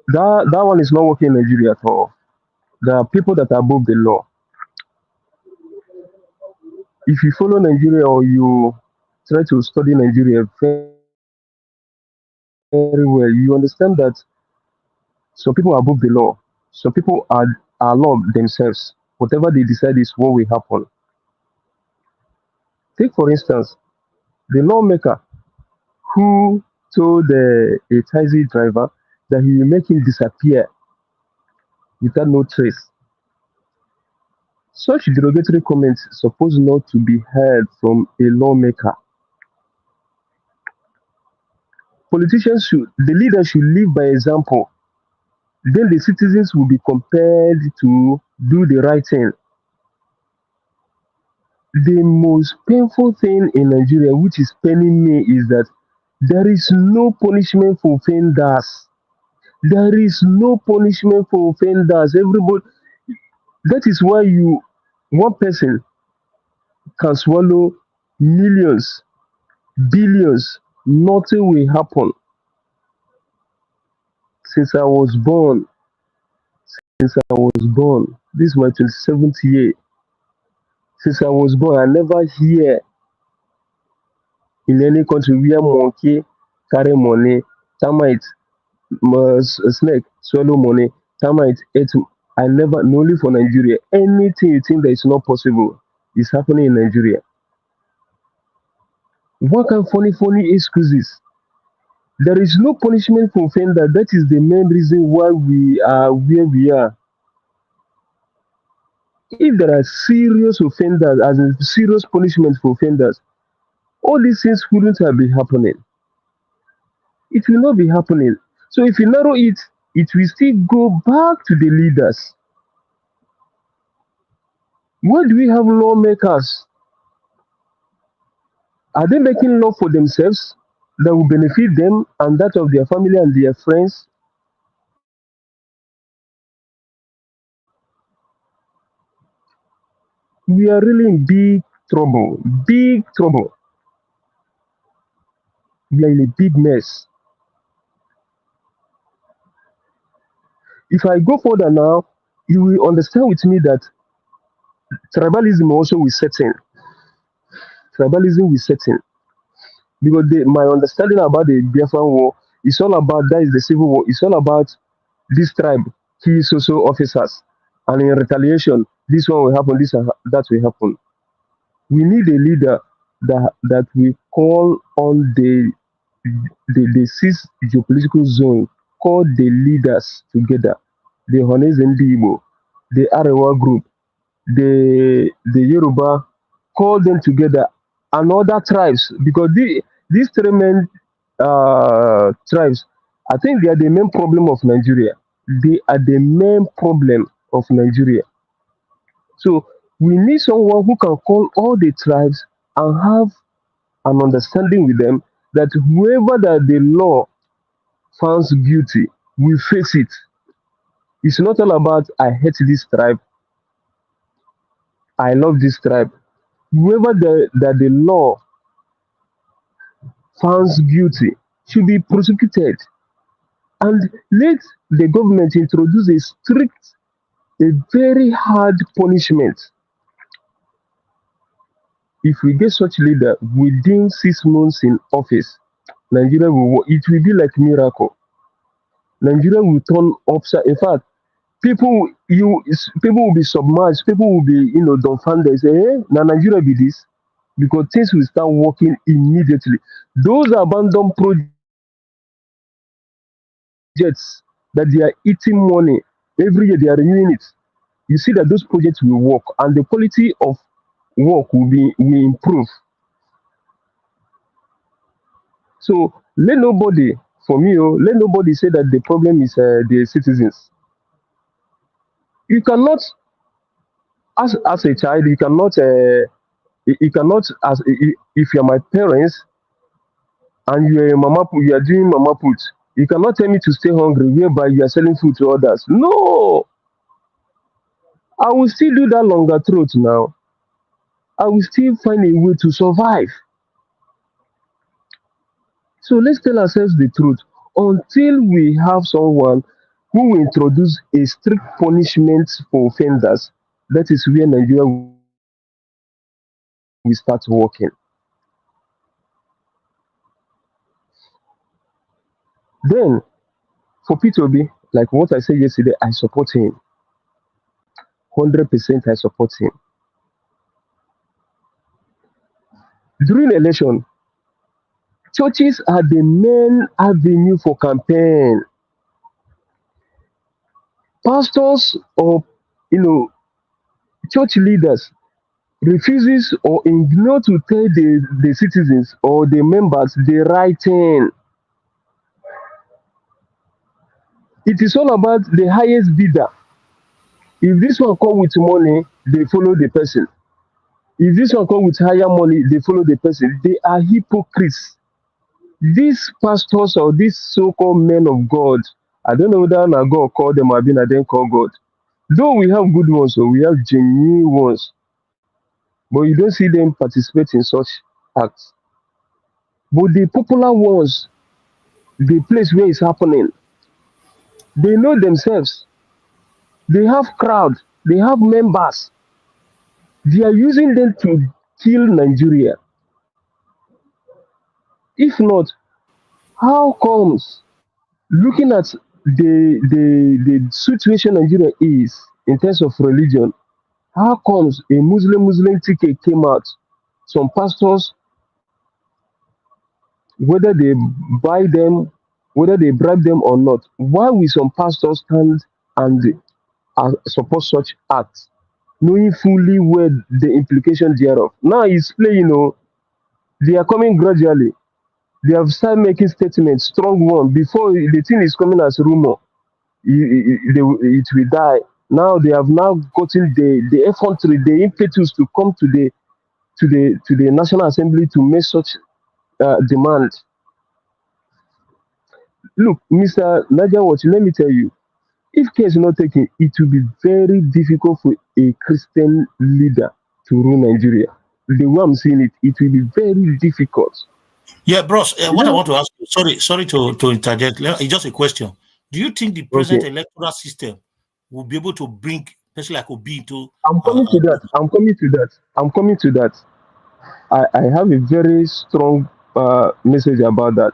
that one is not working in Nigeria at all. There are people that are above the law. If you follow Nigeria or you try to study Nigeria very well, you understand that some people are above the law. Some people are law themselves. Whatever they decide is what will happen. Take for instance the lawmaker who told a taxi driver that he will make him disappear without no trace. Such derogatory comments supposed not to be heard from a lawmaker. The leader should lead by example. Then the citizens will be compelled to do the right thing. The most painful thing in Nigeria, which is paining me, is that there is no punishment for offenders. There is no punishment for offenders. Everybody, that is why one person can swallow millions, billions. Nothing will happen. Since I was born, this is my 27th year. Since I was born, I never hear in any country where monkey carry money, termite, snake swallow money, termite eat. I never, only for Nigeria. Anything you think that is not possible is happening in Nigeria. What kind of funny excuses? There is no punishment for offender. That is the main reason why we are where we are. If there are serious offenders, as in serious punishment for offenders, all these things wouldn't have been happening. It will not be happening. So if you narrow it, it will still go back to the leaders. Why do we have lawmakers? Are they making law for themselves that will benefit them and that of their family and their friends? We are really in big trouble. Big trouble. We are in a big mess. If I go further now, you will understand with me that tribalism also will set in. Tribalism will set in. Because my understanding about the Biafran war is all about that is the civil war. It's all about this tribe, key social officers. And in retaliation, this one will happen, this and that will happen. We need a leader that will call on the six geopolitical zone, call the leaders together, the Honez Ndibo, the Arewa group, the Yoruba, call them together, and other tribes, because these three main tribes, I think they are the main problem of Nigeria. They are the main problem of Nigeria. So we need someone who can call all the tribes and have an understanding with them that whoever that the law finds guilty will face it. It's not all about I hate this tribe, I love this tribe. Whoever that the law finds guilty should be prosecuted. And let the government introduce a very hard punishment. If we get such leader within 6 months in office, Nigeria it will be like miracle. Nigeria will turn upside. In fact, people will be submerged. People will be dumbfounded. Say, now Nigeria be this, because things will start working immediately. Those abandoned projects that they are eating money every year, they are renewing it. You see that those projects will work, and the quality of work will improve. So let nobody say that the problem is the citizens. You cannot, as a child, you cannot if you're my parents and you are doing mama put, you cannot tell me to stay hungry whereby you are selling food to others. No, I will still do that longer throat now. I will still find a way to survive. So let's tell ourselves the truth. until we have someone who will introduce a strict punishment for offenders, that is where Nigeria will start working. Then for P2B, like what I said yesterday, I support him. 100% I support him. During election, churches are the main avenue for campaign. Pastors or you know church leaders refuses or ignore to tell the citizens or the members the right thing. It is all about the highest bidder. If this one come with money, they follow the person. If this one come with higher money, they follow the person. They are hypocrites. These pastors or these so-called men of God, I don't know whether na God call them or I then call God. Though we have good ones, so we have genuine ones, but you don't see them participate in such acts. But the popular ones, the place where it's happening, they know themselves. They have crowd, they have members. They are using them to kill Nigeria. If not, how comes looking at the situation Nigeria is in terms of religion, how comes a Muslim ticket came out? Some pastors, whether they buy them, whether they bribe them or not, why will some pastors stand and support such acts, knowing fully well the implication thereof? Now it's playing, they are coming gradually. They have started making statements, strong one, before the thing is coming as rumor. It will die. Now they have now gotten the effrontery, the impetus to come to the National Assembly to make such demand. Look, Mr. Najawat, let me tell you, if care is not taken, it will be very difficult for a Christian leader to rule Nigeria. The way I'm seeing it, it will be very difficult. Yeah, bros. You What I know, want to ask you, sorry to interject. It's just a question. Do you think the present okay, electoral system will be able to bring person like Obi into? I'm coming to that. I'm coming to that. I'm coming to that. I have a very strong message about that.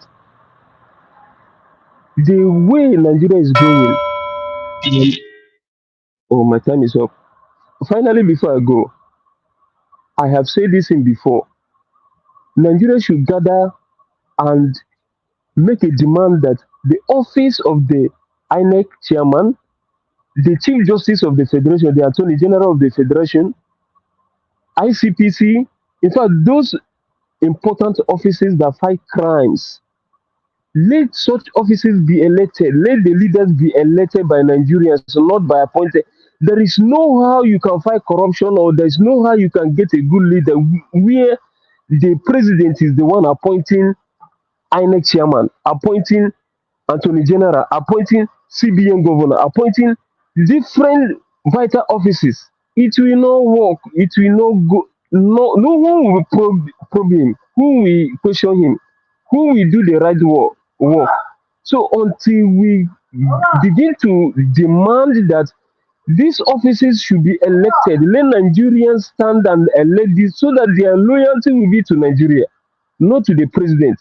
The way Nigeria is going, oh, my time is up. Finally, before I go, I have said this in before. Nigeria should gather and make a demand that the office of the INEC chairman, the Chief Justice of the Federation, the Attorney General of the Federation, ICPC, in fact, those important offices that fight crimes, let such offices be elected. Let the leaders be elected by Nigerians, not by appointed. There is no how you can fight corruption, or there is no how you can get a good leader where the president is the one appointing INEC chairman, appointing Attorney General, appointing CBN governor, appointing different vital offices. It will not work. It will not go. No one will probe him. Who will question him? Who will do the right work? So until we begin to demand that these offices should be elected, let Nigerians stand and elect this so that their loyalty will be to Nigeria, not to the president.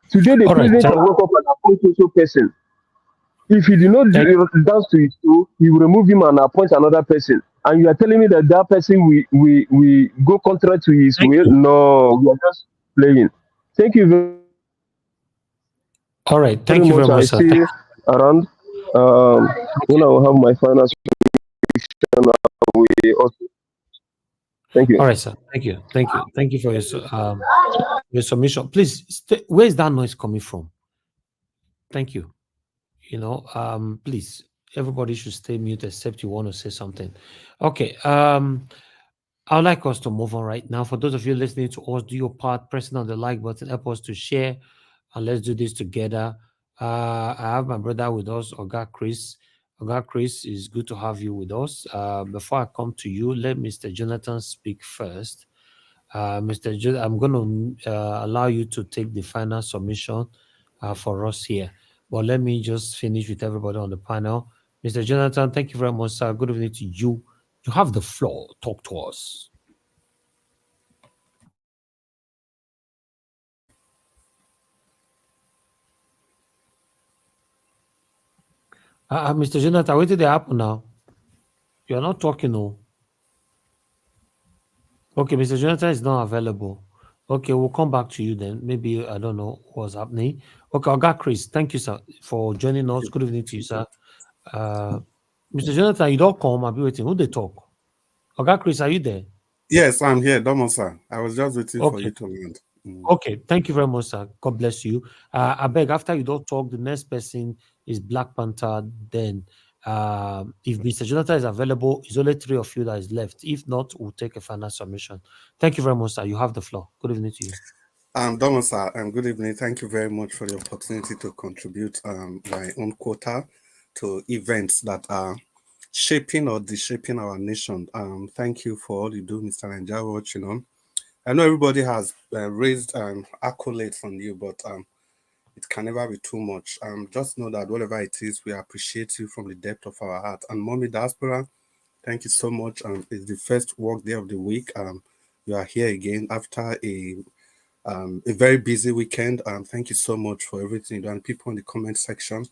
Today, the All right. president can wake up and appoint also person. If he did not dance to his toe, he will remove him and appoint another person. And you are telling me that that person will go contrary to his will? No, we are just playing. Thank you very All right. very Thank you much. very I much, sir. see you around. When I will have my final speech, we also thank you. All right, sir. Thank you. Thank you for your submission. Please, where is that noise coming from? Thank you. Please, everybody should stay mute except you want to say something. Okay. I'd like us to move on right now. For those of you listening to us, do your part, pressing on the like button, help us to share, and let's do this together. I have my brother with us, Oga Chris. Oga Chris, it's good to have you with us. Before I come to you, let Mr. Jonathan speak first. I'm going to allow you to take the final submission for us here. But let me just finish with everybody on the panel. Mr. Jonathan, thank you very much, sir. Good evening to you. You have the floor. Talk to us. Mr. Jonathan, what did they happen now? You're not talking, no. Okay, Mr. Jonathan is not available. Okay, we'll come back to you then. Maybe I don't know what's happening. Okay, I got Chris. Thank you, sir, for joining us. Good evening to you, sir. Mr. Jonathan, you don't come. I'll be waiting. Who they talk? Okay, Chris, are you there? Yes, I'm here, Domo sir. I was just waiting for Okay. you to land. Okay, thank you very much, sir. God bless you. I beg, after you don't talk, the next person is Black Panther. Then, if Mr. Jonathan is available, it's only 3 of you that is left. If not, we'll take a final submission. Thank you very much, sir. You have the floor. Good evening to you. Domo sir, good evening. Thank you very much for the opportunity to contribute my own quota to events that are shaping or reshaping our nation. Thank you for all you do, Mr. Nigerians. I know everybody has raised accolades on you, but it can never be too much. Just know that whatever it is, we appreciate you from the depth of our heart. And Mommy Diaspora, thank you so much. It's the first work day of the week. You are here again after a very busy weekend. Thank you so much for everything you do. And people in the comment section,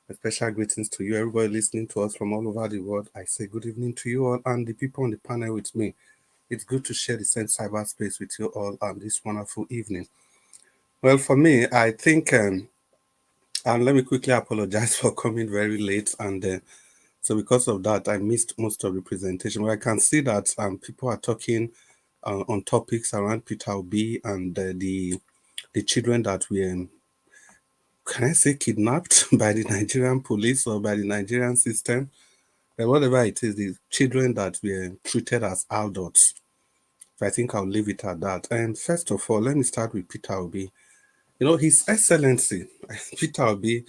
a special greetings to you. Everybody listening to us from all over the world, I say good evening to you all. And the people on the panel with me, it's good to share the same cyberspace with you all on this wonderful evening. Well, for me, I think, and let me quickly apologize for coming very late. And so because of that, I missed most of the presentation. Well, I can see that people are talking on topics around Peter Obi and the children that were, can I say, kidnapped by the Nigerian police or by the Nigerian system? Whatever it is, the children that were treated as adults. I think I'll leave it at that. And first of all, let me start with Peter Obi. His Excellency, Peter Obi,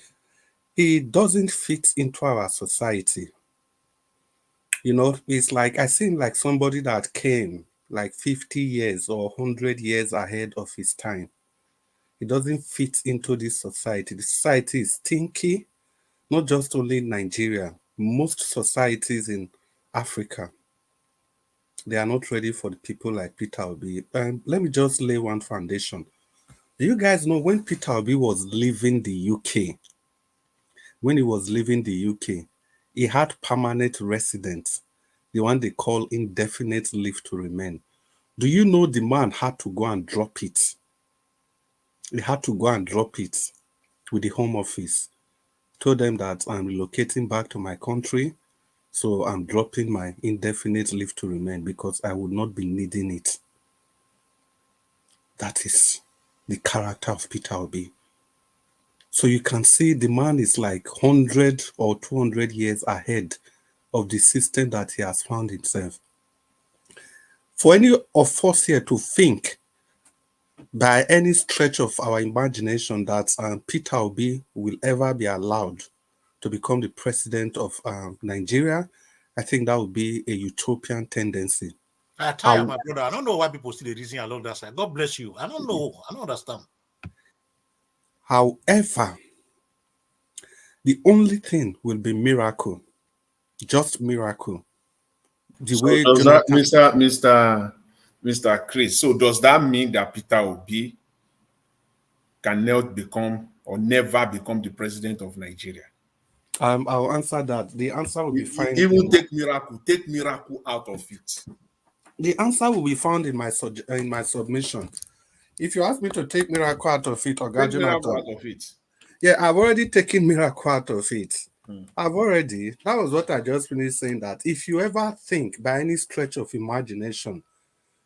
he doesn't fit into our society. It's like, I seem like somebody that came like 50 years or 100 years ahead of his time. He doesn't fit into this society. The society is stinky, not just only in Nigeria. Most societies in Africa, they are not ready for the people like Peter Obi. Let me just lay one foundation. Do you guys know when Peter Obi was leaving the UK, he had permanent residence, the one they call indefinite leave to remain. Do you know the man had to go and drop it? He had to go and drop it with the Home Office. Told them that I'm relocating back to my country, so I'm dropping my indefinite leave to remain because I would not be needing it. That is the character of Peter Obi. So you can see the man is like 100 or 200 years ahead of the system that he has found himself. For any of us here to think by any stretch of our imagination that Peter Obi will ever be allowed to become the president of Nigeria, I think that would be a utopian tendency. I tire, my brother. I don't know why people still reason along that side. God bless you. I don't know. I don't understand. However, the only thing will be miracle, just miracle. The So way does Jonathan, that, Mr. Chris? So does that mean that Peter Obi cannot become or never become the president of Nigeria? I'll answer that. The answer will be fine. Even take miracle out of it. The answer will be found in my submission. If you ask me to take miracle out of it, or Take miracle out of it. Yeah, I've already taken miracle out of it. That was what I just finished saying, that if you ever think by any stretch of imagination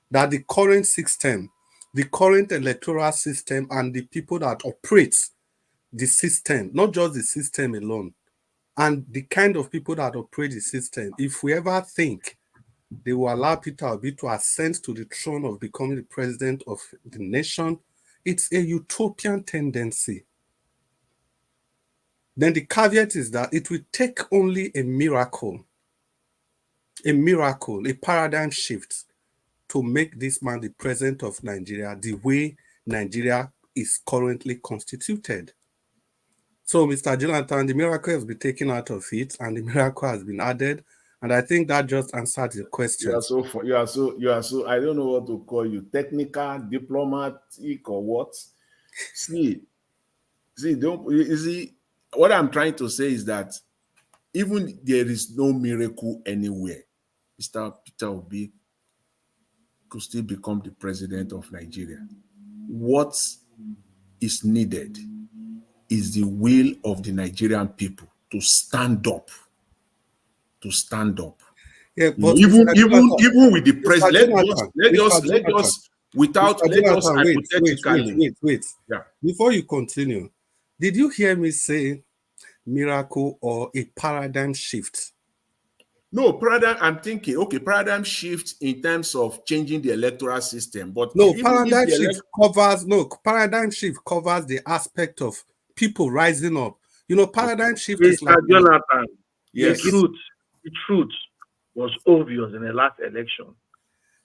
that the current system, the current electoral system, and the people that operate the system, not just the system alone, and the kind of people that operate the system, if we ever think they will allow Peter Obi to ascend to the throne of becoming the president of the nation, it's a utopian tendency. Then the caveat is that it will take only a miracle, a paradigm shift to make this man the president of Nigeria the way Nigeria is currently constituted. So, Mr. Jonathan, the miracle has been taken out of it, and the miracle has been added. And I think that just answered your question. You are so. I don't know what to call you, technical, diplomatic, or what. See, don't you see? What I'm trying to say is that even there is no miracle anywhere, Mr. Peter Obi could still become the president of Nigeria. What is needed is the will of the Nigerian people to stand up. To stand up. Yeah, but even with the president, let us without Mr. let us Jonathan, hypothetically. wait. Yeah. Before you continue, did you hear me say miracle or a paradigm shift? No, paradigm. I'm thinking, okay, paradigm shift in terms of changing the electoral system. But no, even paradigm if shift covers the aspect of people rising up. You know, paradigm shift is like Mr. Jonathan, yes, the truth was obvious in the last election.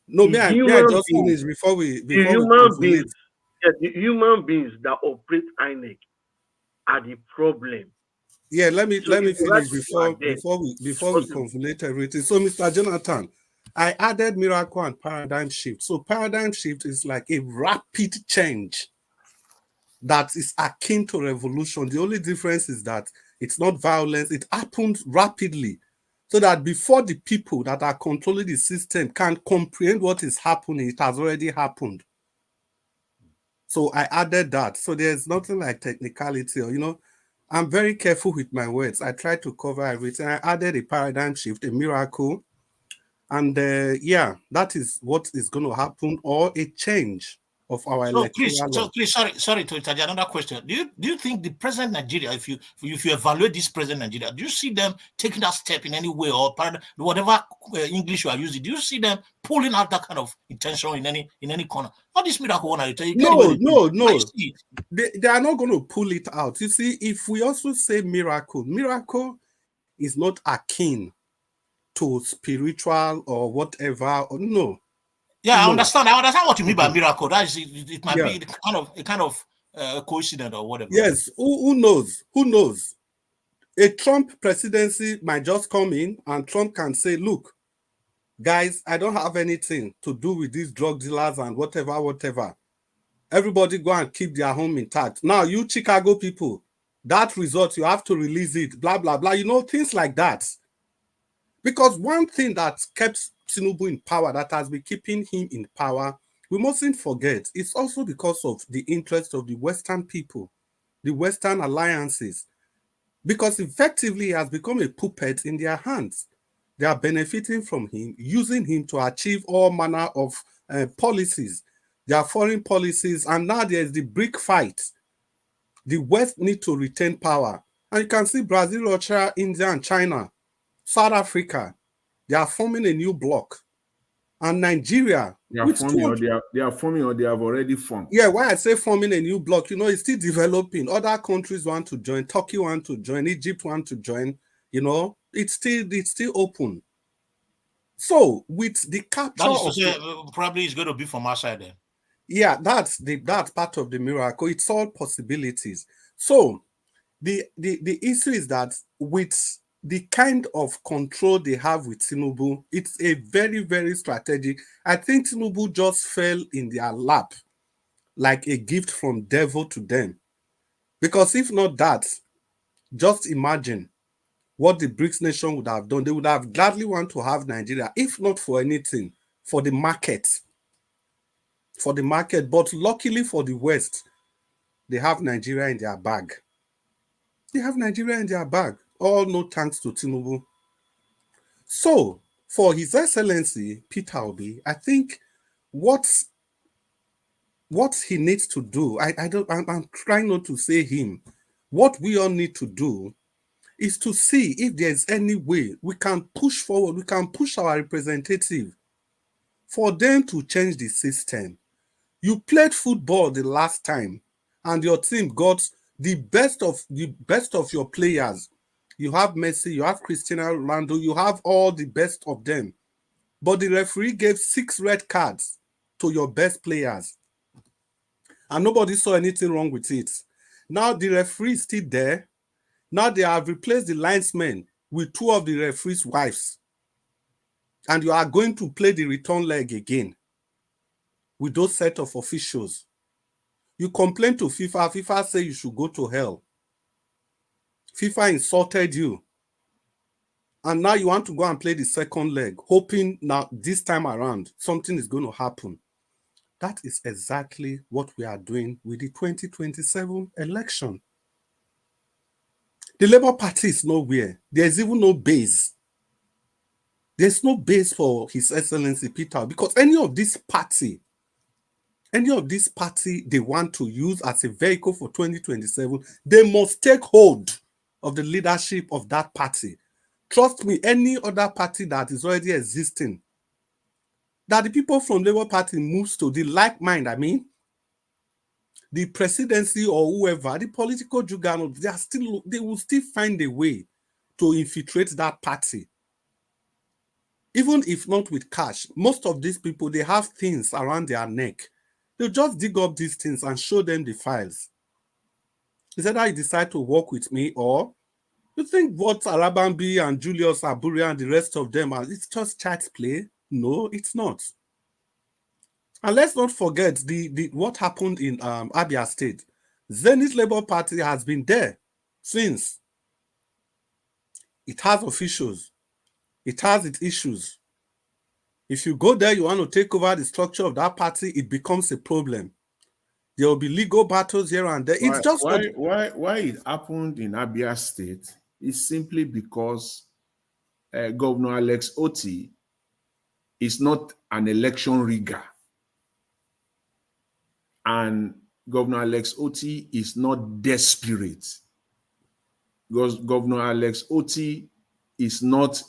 No, The may I just finish before we conflate? The human beings that operate INEC are the problem. Yeah, let me finish before we possible. conflate everything. So, Mr. Jonathan, I added miracle and paradigm shift. So, paradigm shift is like a rapid change that is akin to revolution. The only difference is that it's not violence; it happens rapidly, so that before the people that are controlling the system can comprehend what is happening, it has already happened. So I added that. So there's nothing like technicality, or I'm very careful with my words. I try to cover everything. I added a paradigm shift, a miracle, and yeah, that is what is going to happen, or a change of our electoral law. Sorry to interject another question. Do you think the present Nigeria, if you evaluate this present Nigeria, do you see them taking that step in any way, or whatever English you are using? Do you see them pulling out that kind of intention in any corner? Not this miracle one. No. They are not going to pull it out. You see, if we also say miracle is not akin to spiritual or whatever. Or no. Yeah, no. I understand what you mean by miracle. That is, it might be a kind of coincidence or whatever. Yes, who knows? Who knows? A Trump presidency might just come in, and Trump can say, "Look, guys, I don't have anything to do with these drug dealers and whatever. Everybody go and keep their home intact. Now, you Chicago people, that result, you have to release it, blah, blah, blah. Things like that. Because one thing that kept Tinubu in power, that has been keeping him in power, we mustn't forget, it's also because of the interest of the Western people, the Western alliances, because effectively he has become a puppet in their hands. They are benefiting from him, using him to achieve all manner of policies, their foreign policies, and now there's the BRIC fight. The West need to retain power. And you can see Brazil, Russia, India, and China, South Africa, they are forming a new bloc. And Nigeria, they are forming or they have already formed. Yeah, why I say forming a new bloc, it's still developing. Other countries want to join, Turkey want to join, Egypt want to join, it's still open. So with the capture probably it's going to be from our side then. Yeah, that's part of the miracle. It's all possibilities. So the issue is that with the kind of control they have with Tinubu, it's a very, very strategic. I think Tinubu just fell in their lap like a gift from devil to them. Because if not that, just imagine what the BRICS nation would have done. They would have gladly want to have Nigeria, if not for anything, for the market. For the market. But luckily for the West, they have Nigeria in their bag. They have Nigeria in their bag. All no thanks to Tinubu. So, for His Excellency, Peter Obi, I think what he needs to do, I'm trying not to say him, what we all need to do is to see if there's any way we can push forward, we can push our representative for them to change the system. You played football the last time and your team got the best of your players. You have Messi, you have Cristiano Ronaldo, you have all the best of them. But the referee gave 6 red cards to your best players. And nobody saw anything wrong with it. Now the referee is still there Now they have replaced the linesmen with 2 of the referees' wives. And you are going to play the return leg again with those set of officials. You complain to FIFA. FIFA say you should go to hell. FIFA insulted you. And now you want to go and play the second leg, hoping now this time around something is going to happen. That is exactly what we are doing with the 2027 election. The Labour Party is nowhere. There's even no base. There's no base for His Excellency Peter, because any of this party they want to use as a vehicle for 2027, they must take hold of the leadership of that party. Trust me, any other party that is already existing, that the people from Labour Party moves to, the like mind, I mean, the presidency or whoever, the political juggernaut, they will still find a way to infiltrate that party. Even if not with cash, most of these people, they have things around their neck. They'll just dig up these things and show them the files. Is either you decide to work with me, or you think what Arabambi and Julius Aburia and the rest of them are, it's just child's play? No, it's not. And let's not forget what happened in Abia State. Zenith Labour Party has been there since. It has officials. It has its issues. If you go there, you want to take over the structure of that party, it becomes a problem. There will be legal battles here and there. It's just why it happened in Abia State is simply because Governor Alex Otti is not an election rigger, and Governor Alex Otti is not desperate, because Governor Alex Otti is not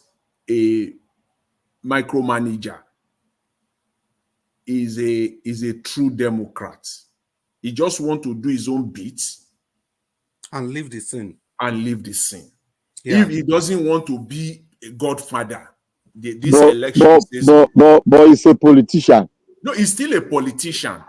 a micromanager. Is a true Democrat. He just wants to do his own bit and leave the scene. Yeah. If he doesn't want to be a godfather, this election. But he's a politician. No, he's still a politician.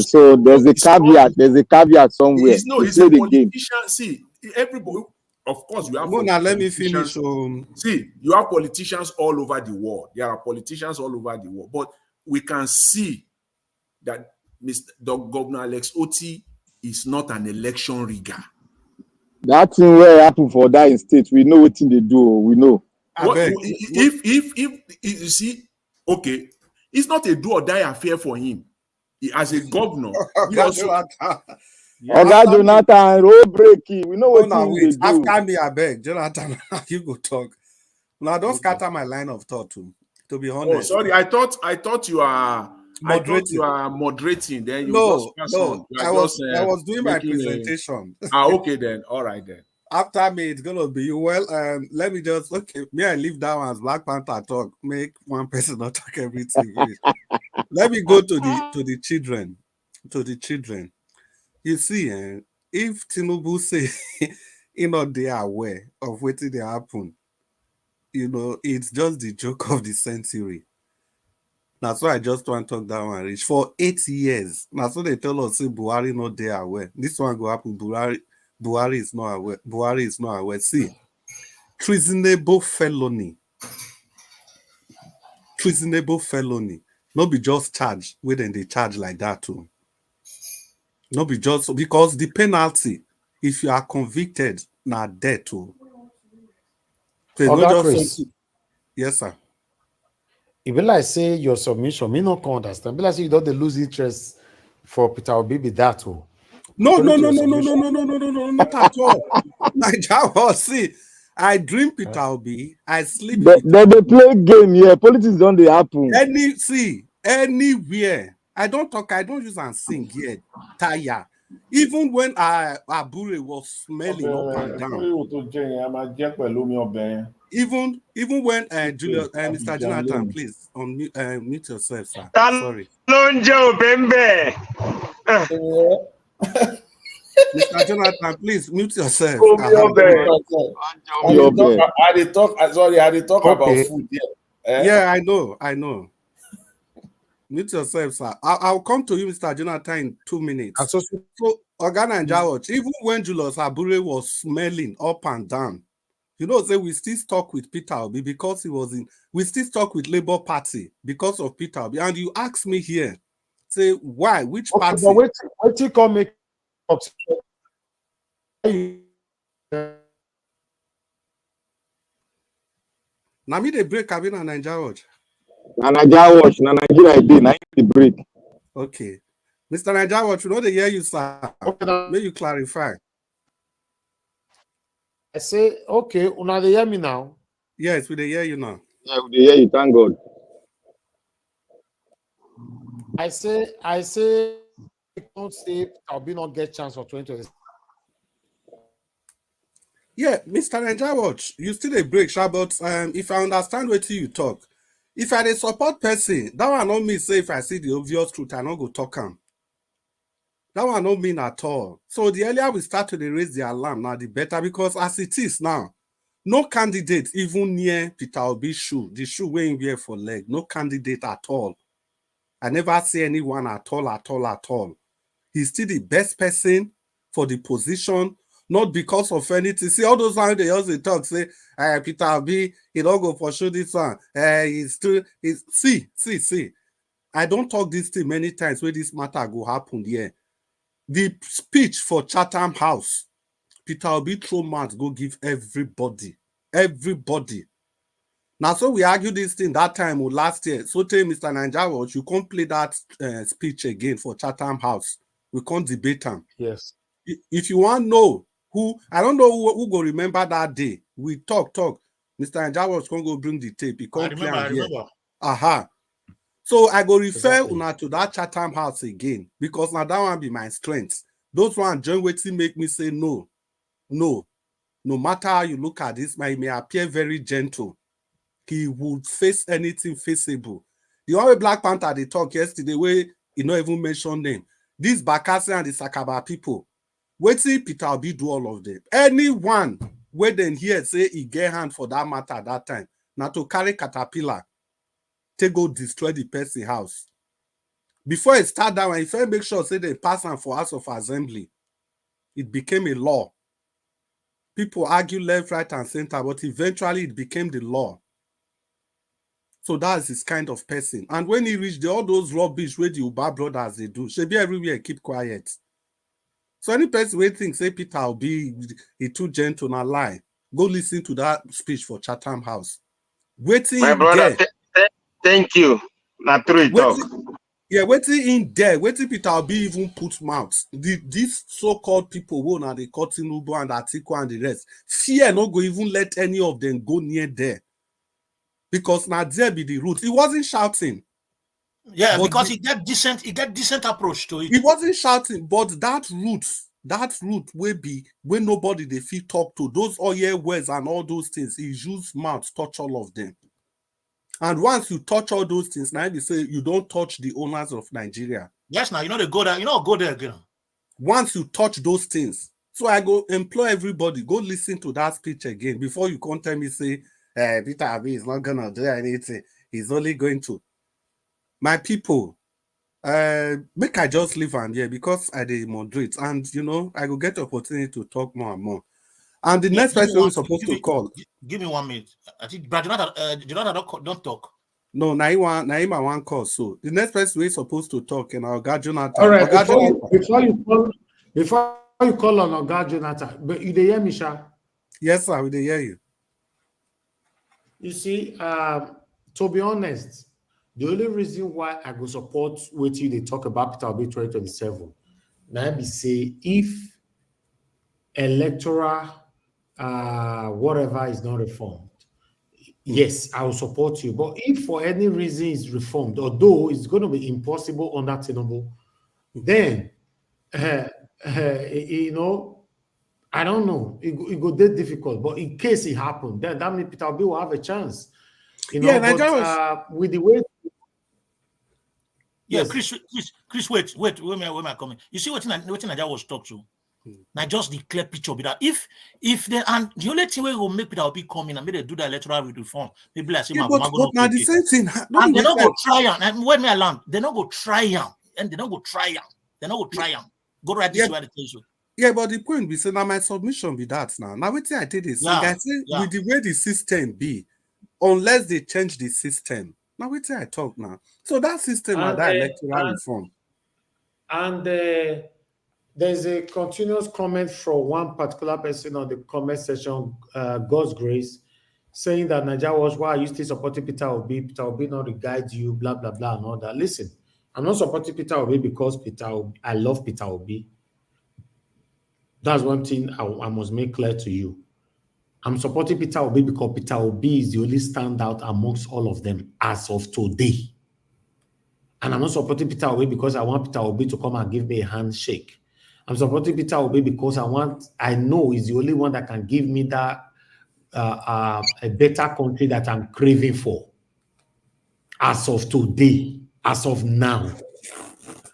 So there's a caveat. There's a caveat somewhere. He's a politician. See, everybody. Of course, you have. Now let me finish. See, you have politicians all over the world. There are politicians all over the world, but we can see that Governor Alex Otti is not an election rigger. That thing where happen for that in state, we know what thing they do. We know. If you see, okay, it's not a do or die affair for him. As a governor, Jonathan, road breaking. We know what thing they do. After me, I beg, Jonathan, you go talk. Now don't scatter my line of thought too. To be honest. Oh, sorry. I thought you are moderating. Then you I was doing my presentation. Okay then. All right then. After me, it's gonna be well. Let me just I leave that one as Black Panther talk. Make one person not talk everything. Let me go to the children. You see, if Tinubu say they are aware of what they happen, it's just the joke of the century. That's why I just want to talk that one reach for 8 years. That's what they tell us, say Buhari not there aware. This one go happen. Buhari is not aware. Buhari is not aware. See, treasonable felony. Not be just charged when they charge like that too. Not be just because the penalty, if you are convicted, now death too. Yes, sir. If like say your submission, me not understand. Be like say you don't lose interest for Peter Obi be that too. No, not at all. Nigeria, see, I dream Peter Obi, I sleep. They play game here. Politics don't they happen. Anywhere. I don't use and sing here. Tire. Even when Abure was smelling up and down. Even when Julius, Mr. Jonathan, please mute yourself, sir. Sorry. Mr. Jonathan, please mute yourself. I talk about food. Yeah, I know. Mute yourself, sir. I'll come to you, Mr. Jonathan, in 2 minutes. So Organa and Jawach, even when Julius Abure was smelling up and down, you know, say we still stuck with Peter Obi because he was in, we still stuck with Labour Party because of Peter Obi. And you ask me here, say, why? Which party? But wait till come make up. Now me they break Abin and Nigeria Watch. Na Nigeria Watch, na Nigeria dey, na the break. Okay. Mr. Nigeria Watch, you know they hear you, sir. Okay, may you clarify. I say, okay, una they hear me now? Yes, we they hear you now. Yeah, we dey hear you, thank God. I say, don't say I'll be not get chance for 2020. Yeah, Mr. Nigeria Watch, you still a break, sha, but if I understand what you talk, if I dey support person, that one not mean say if I see the obvious truth, I not go talk am. That one not mean at all. So the earlier we start to raise the alarm, now the better, because as it is now, no candidate even near Peter Obi's shoe, the shoe weighing wear for leg, no candidate at all. I never see anyone at all. He's still the best person for the position, not because of anything. See, all those times they also talk, say, Peter Obi, he don't go pursue this one. See. I don't talk this thing many times where this matter go happen here. The speech for Chatham House, Peter Obi throw mouth go give everybody. Now, so we argue this thing that time or last year. So tell Mr. Nigeria Watch, you can't play that speech again for Chatham House. We can't debate them. Yes. If you want to know who, I don't know who go remember that day. We talk. Mr. Nigeria Watch can't go bring the tape. He can't play I here. remember. Aha. So I go refer una to that Chatham House again because now that one be my strength. Those one join waiting make me say no. No matter how you look at this, he may appear very gentle. He would face anything faceable. The only Black Panther they talk yesterday where he not even mention them. These Bakassi and the Sakaba people, waiting Peter Obi do all of them. Anyone where then here say he get hand for that matter at that time. Now to carry caterpillar, to go destroy the person house. Before it start that one, if I make sure say they pass on for House of Assembly, it became a law. People argue left, right, and center, but eventually it became the law. So that's his kind of person. And when he reached all those rubbish where the Uba brothers they do, should be everywhere keep quiet. So any person who thinks say Peter will be too gentle and lie, go listen to that speech for Chatham House. Waiting my brother, thank you. Not true talk. Yeah, waiting in there, waiting Peter will be even put mouth. These so-called people who are the Tinubu and Atiku and the rest, fear not go even let any of them go near there. Because now there be the root. He wasn't shouting. Yeah, because he get decent approach to it. He wasn't shouting, but that root will be when nobody they feel talk to. Those all your words and all those things, he use mouth touch all of them. And once you touch all those things, now they say you don't touch the owners of Nigeria. Yes, now you know they go there. You know go there again. Once you touch those things, so I go employ everybody go listen to that speech again before you come tell me say Peter Obi is not gonna do anything. He's only going to. My people, make I just leave on here because I dey moderate, and you know I will get the opportunity to talk more and more. And the next person we're supposed to call. Give me 1 minute. I think Brad Jonathan don't talk. No, Naima one call. So the next person we're supposed to talk, and Oga Jonathan. All right, before you call on Oga Jonathan, but you dey hear me, Sha? Yes, sir, we dey hear you. You see, to be honest, the only reason why I go support what you they talk about Peter Obi 2027, now be say if electoral whatever is not reformed, yes, I will support you. But if for any reason it's reformed, although it's going to be impossible, unattainable, then you know, I don't know. It go that difficult. But in case it happened, then that means Peter Obi will have a chance. You know, yeah, but with the way. Yeah, yes. Chris, wait, where am I coming? You see what Nigeria was talked to? Now just the clear picture be that if they and the only thing we will make Peter Obi come in and maybe they do the electoral reform, maybe like say but now the same thing. And they don't go try and when me alone, they don't go try and they don't go try. Go right this way, the tell you. Yeah, but the point be say now my submission be that now. Now what I did is guys say with the way the system be, unless they change the system. Now what I talk now. So that system are that electoral reform. And there's a continuous comment from one particular person on the comment section, God's Grace, saying that Nigeria was why you still supporting Peter Obi. Peter Obi not regard you, blah, blah, blah, and all that. Listen, I'm not supporting Peter Obi because I love Peter Obi. That's one thing I must make clear to you. I'm supporting Peter Obi because Peter Obi is the only standout amongst all of them as of today. And I'm not supporting Peter Obi because I want Peter Obi to come and give me a handshake. I'm supporting Peter Obi because I know he's the only one that can give me that a better country that I'm craving for. As of today, as of now.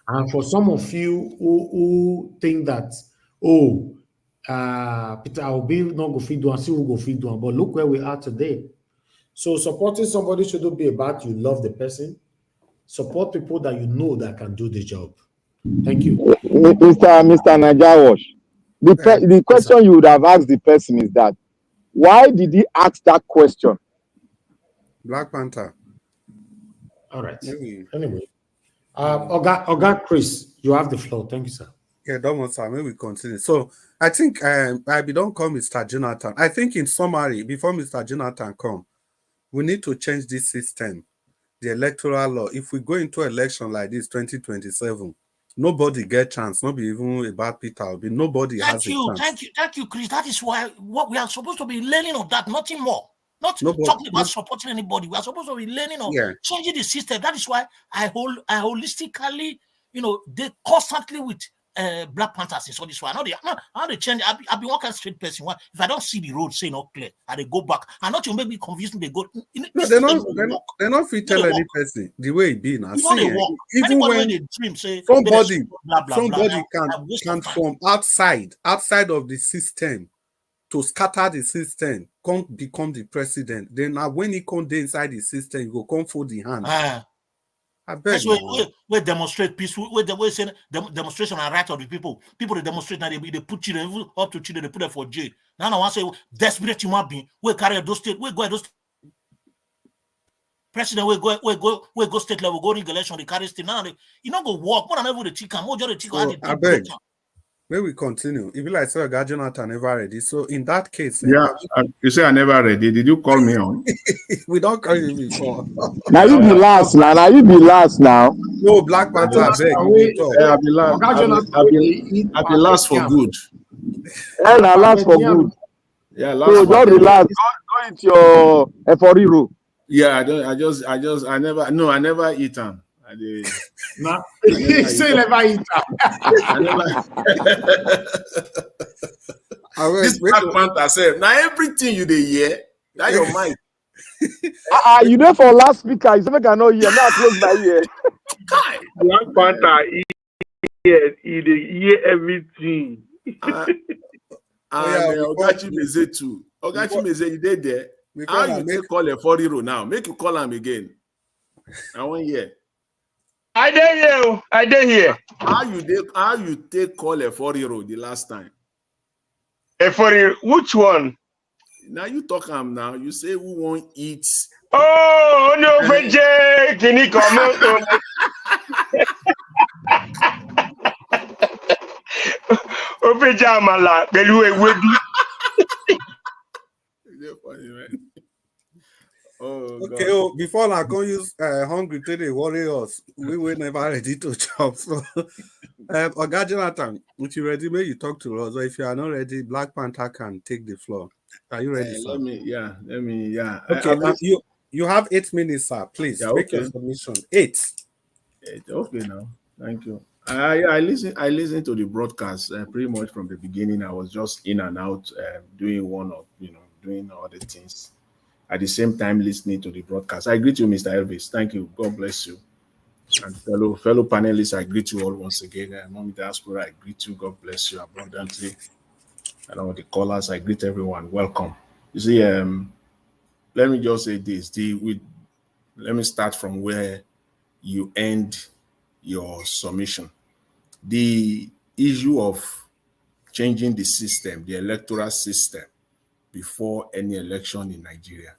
And for some of you who think that, Peter Obi not go feed one, see who go feed one. But look where we are today. So supporting somebody shouldn't be about you love the person. Support people that you know that can do the job. Thank you. Mr. Najawash, the question you would have asked the person is that, why did he ask that question? Black Panther. All right. Anyway, Oga Chris, you have the floor. Thank you, sir. Yeah, don't want to. Maybe we continue. So I think I don't call Mr. Jonathan. I think in summary, before Mr. Jonathan come, we need to change this system, the electoral law. If we go into election like this, 2027, nobody get chance. Not be even about Peter Obi. Nobody has a chance. Thank you, Chris. That is why what we are supposed to be learning of that, nothing more. Not talking about supporting anybody. We are supposed to be learning of changing the system. That is why I holistically, they constantly with Black Panthers is all this one. How they change. I've been walking straight person. If I don't see the road say not clear, they go back. And not to make me confused. They go. No, they're not free tell any person the way it be now. Even when they dream, say somebody can from outside of the system to scatter the system, can't become the president. Then now when he come inside the system, he go come for the hand. I beg we demonstrate peaceful. We say demonstration and right of the people. People they demonstrate now. They put children up to children. They put them for jail. Now I want to say desperate human being. We carry those state. We go those president. We go state level. Go ring election. They carry state. Now you not go work. More than ever the chicken. More just the chicken. I beg. May we continue? If you like, say, Jonathan never ready. So in that case, you say I never ready. Did you call me on? We don't call you before. Now you be last now. Now you be last now. No, Black Panther, I beg. I'll be last for good. Now last for good. Yeah, last. So just relax. Go into your F4 Yeah, I never eat them. Now, say never eat. This Black Panther said, now everything you dey hear, that your mind. You there for last speaker? You make I know here. Now close my ear. Black Panther, he hear everything. Ogachi Meze too. Ogachi Meze, you dey there? How you take call a 40 now? Make you call him again. I want hear. I did hear. How you take call a 40 the last time? A 40, which one? Now you talk now. You say who won't eat. Oh no, VJ, can you come? Oh, VJ, Amala, funny, man. Oh, okay. God. Before I can use hungry to the warriors, we were never ready to chop. So, Oga Jonathan, if you're ready, may you talk to us. Or if you are not ready, Black Panther can take the floor. Are you ready, sir? Let me. Okay, you have 8 minutes, sir. Please make your submission. 8. Okay, now. Thank you. I listened to the broadcast pretty much from the beginning. I was just in and out, doing doing other things. At the same time, listening to the broadcast. I greet you, Mr. Elvis. Thank you. God bless you. And fellow panelists, I greet you all once again. Mommy Diaspora, I greet you. God bless you abundantly. And all the callers, I greet everyone. Welcome. You see, let me just say this. Let me start from where you end your submission. The issue of changing the system, the electoral system, before any election in Nigeria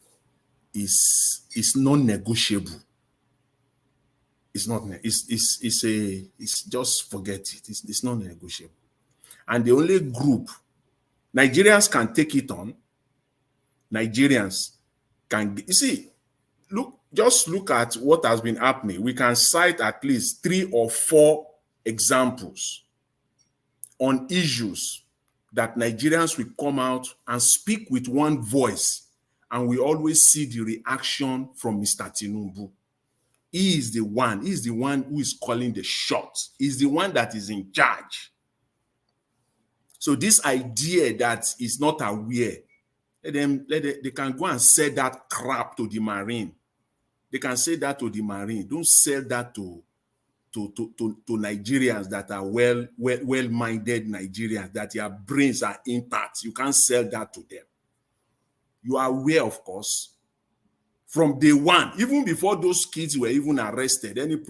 is non-negotiable. It's not. It's just forget it. It's not negotiable. And the only group Nigerians can take it on. Nigerians can. You see, just look at what has been happening. We can cite at least 3 or 4 examples on issues that Nigerians will come out and speak with one voice, and we always see the reaction from Mr. Tinubu. He is the one who is calling the shots. He's the one that is in charge. So this idea that is not aware, they can go and sell that crap to the Marine. They can say that to the Marine. Don't sell that to Nigerians that are well-minded Nigerians, that their brains are intact. You can't sell that to them. You are aware, of course, from day one, even before those kids were even arrested, any of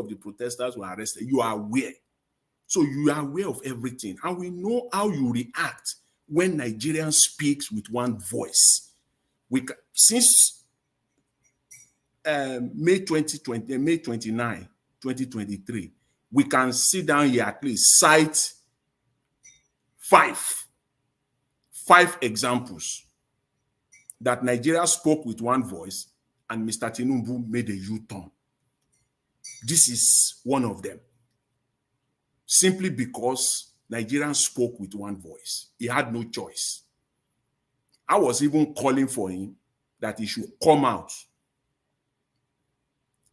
the protesters were arrested, you are aware. So you are aware of everything. And we know how you react when Nigerians speaks with one voice. Since May 29, 2023, we can sit down here at least cite five examples that Nigeria spoke with one voice and Mr. Tinubu made a U-turn. This is one of them. Simply because Nigerians spoke with one voice. He had no choice. I was even calling for him that he should come out.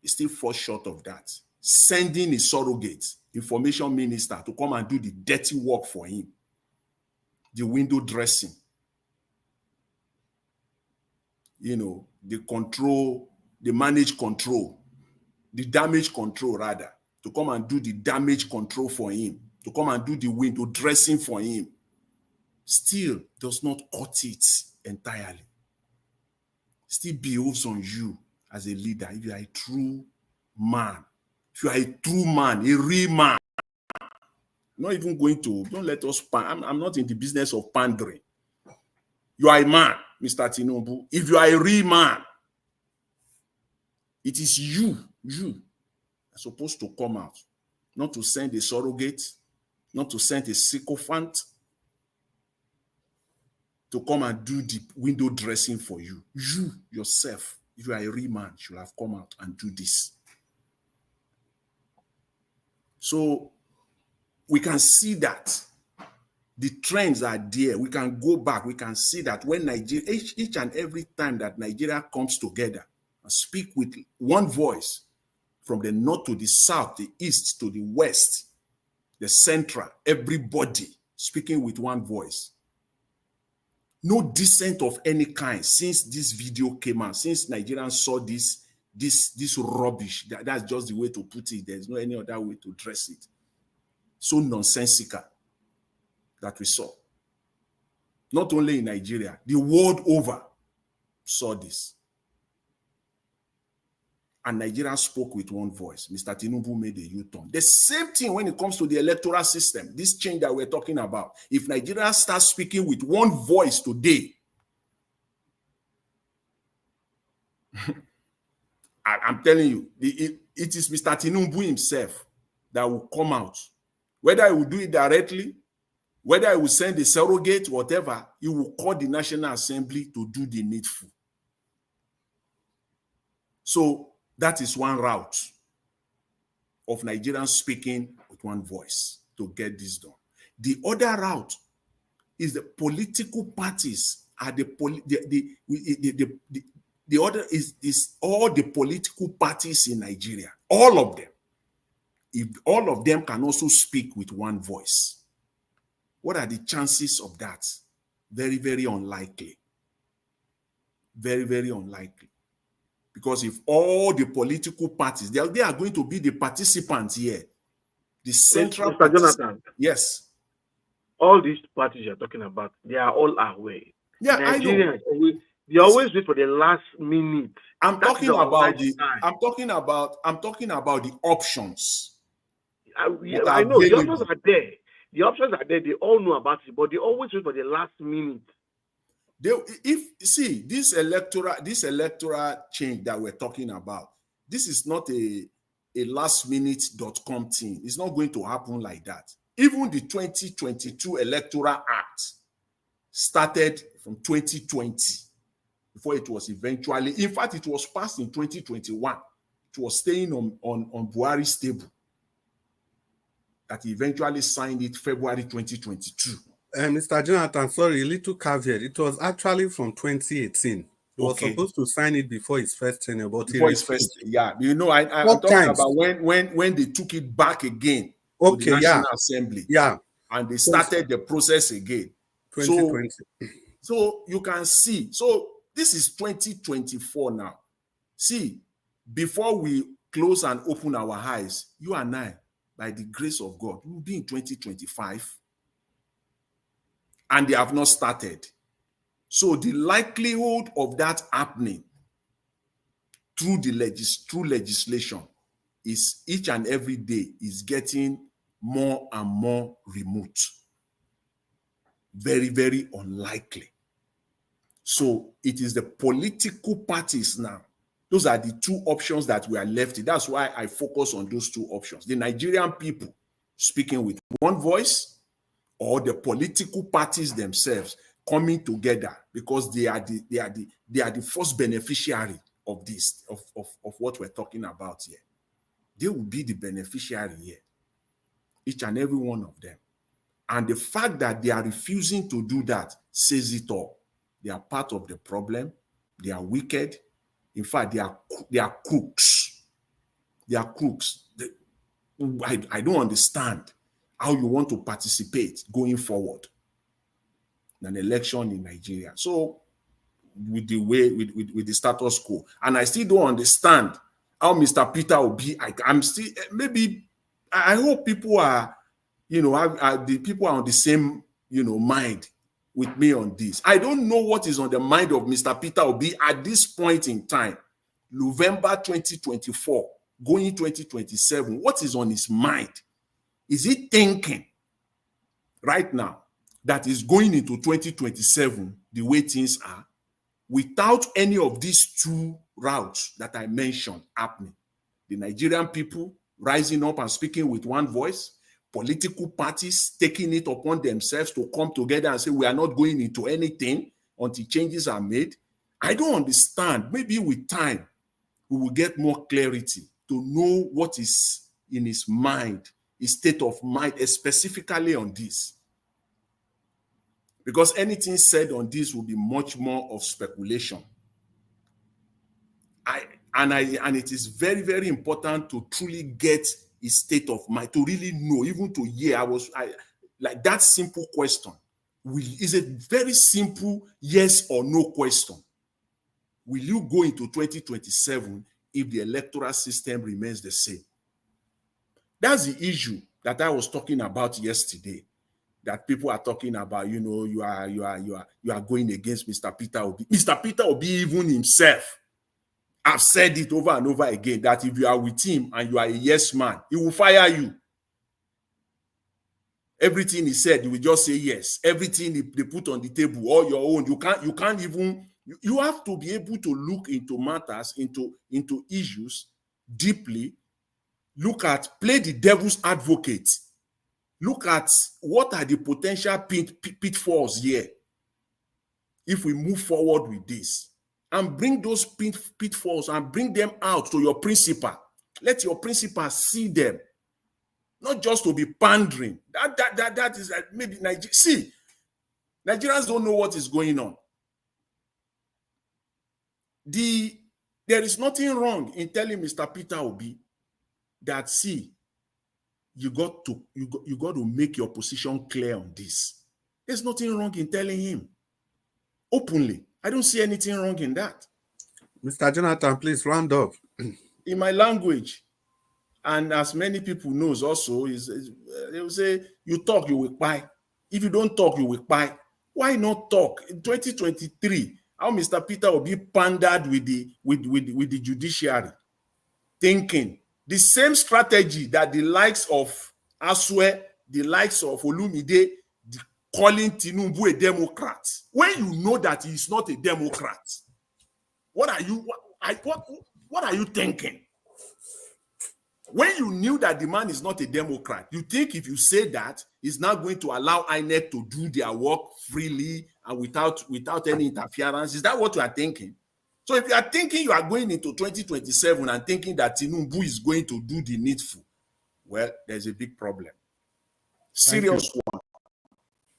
He still falls short of that. Sending a surrogate, information minister, to come and do the dirty work for him. The window dressing. The control, the manage control, the damage control rather, to come and do the damage control for him, to come and do the window dressing for him, still does not cut it entirely. Still behoves on you as a leader. If you are a true man, a real man, not even going to, don't let us, I'm not in the business of pandering. You are a man, Mr. Tinubu. If you are a real man, it is you are supposed to come out, not to send a surrogate, not to send a sycophant to come and do the window dressing for you. You yourself, if you are a real man, should have come out and do this. So we can see that the trends are there. We can go back. We can see that when Nigeria, each and every time that Nigeria comes together and speak with one voice, from the north to the south, the east to the west, the central, everybody speaking with one voice. No dissent of any kind since this video came out, since Nigerians saw this rubbish. That's just the way to put it. There's no any other way to dress it. So nonsensical that we saw. Not only in Nigeria, the world over saw this. And Nigeria spoke with one voice. Mr. Tinubu made a U-turn. The same thing when it comes to the electoral system, this change that we're talking about. If Nigeria starts speaking with one voice today, I'm telling you, it is Mr. Tinubu himself that will come out. Whether he will do it directly, whether he will send a surrogate, whatever, he will call the National Assembly to do the needful. So that is one route of Nigerians speaking with one voice to get this done. The other route is the political parties are the other is all the political parties in Nigeria, all of them. If all of them can also speak with one voice, what are the chances of that? Very, very unlikely. Very, very unlikely. Because if all the political parties, they are going to be the participants here. The central Mr. Jonathan. Yes. All these parties you're talking about, they are all aware. Yeah, Nigerians, I know. They always wait for the last minute. I'm talking about the options. I know the options are there. The options are there. They all know about it, but they always wait for the last minute. This electoral change that we're talking about, this is not a last-minute.com thing. It's not going to happen like that. Even the 2022 Electoral Act started from 2020 before it was eventually, in fact, it was passed in 2021. It was staying on Buhari's table that he eventually signed it February 2022. Mr. Jonathan, sorry, a little caveat. It was actually from 2018. He was supposed to sign it before his first tenure, but before his first, I'm talking about when they took it back again to the National Assembly. Yeah. And they started the process again. 2020. So you can see. So this is 2024 now. See, before we close and open our eyes, you and I, by the grace of God, will be in 2025. And they have not started. So the likelihood of that happening through legislation is each and every day is getting more and more remote. Very, very unlikely. So it is the political parties now. Those are the two options that we are left with. That's why I focus on those two options. The Nigerian people speaking with one voice, or the political parties themselves coming together, because they are the first beneficiary of this, of what we're talking about here. They will be the beneficiary here, each and every one of them. And the fact that they are refusing to do that says it all. They are part of the problem. They are wicked. In fact, they are crooks. They are crooks. I don't understand how you want to participate going forward in an election in Nigeria. So with the status quo. And I still don't understand how Mr. Peter Obi, I hope people are, the people are on the same, mind with me on this. I don't know what is on the mind of Mr. Peter Obi at this point in time, November 2024, going 2027. What is on his mind? Is he thinking right now that is going into 2027 the way things are, without any of these two routes that I mentioned happening? The Nigerian people rising up and speaking with one voice, political parties taking it upon themselves to come together and say, we are not going into anything until changes are made. I don't understand. Maybe with time, we will get more clarity to know what is in his mind, his state of mind, specifically on this. Because anything said on this will be much more of speculation. And it is very, very important to truly get his state of mind, to really know, even to hear. Like that simple question is a very simple yes or no question. Will you go into 2027 if the electoral system remains the same? That's the issue that I was talking about yesterday. That people are talking about, you are going against Mr. Peter Obi. Mr. Peter Obi, even himself, I've said it over and over again, that if you are with him and you are a yes man, he will fire you. Everything he said, you will just say yes. Everything they put on the table, all your own, you can't even, you have to be able to look into matters, into issues deeply, play the devil's advocate. Look at what are the potential pitfalls here if we move forward with this, and bring those pitfalls and bring them out to your principal. Let your principal see them, not just to be pandering. That is maybe Nigeria. See, Nigerians don't know what is going on. There is nothing wrong in telling Mr. Peter Obi that, see, you got to make your position clear on this. There's nothing wrong in telling him openly. I don't see anything wrong in that. Mr. Jonathan, please round up. In my language, and as many people knows also, they will say, you talk, you will buy. If you don't talk, you will buy. Why not talk? In 2023, how Mr. Peter will be pandered with the judiciary, thinking The same strategy that the likes of Aswe, the likes of Olumide, calling Tinubu a Democrat. When you know that he is not a Democrat, what are you thinking? When you knew that the man is not a Democrat, you think if you say that, he's not going to allow INEC to do their work freely and without any interference? Is that what you are thinking? So if you are thinking you are going into 2027 and thinking that Tinubu is going to do the needful, well, there's a big problem. Serious one.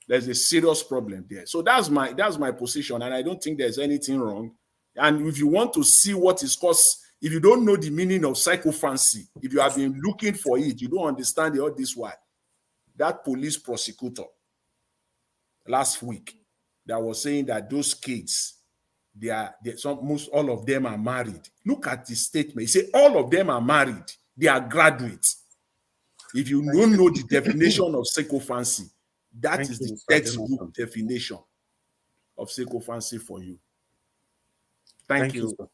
There's a serious problem there. So that's my position, and I don't think there's anything wrong. And if you want to see what is caused, if you don't know the meaning of psychophancy, if you have been looking for it, you don't understand all this why. That police prosecutor last week that was saying that those kids, most all of them are married. Look at the statement. He said all of them are married. They are graduates. If you don't know the definition of sycophancy, that is the textbook definition of sycophancy for you. Thank you. Sir.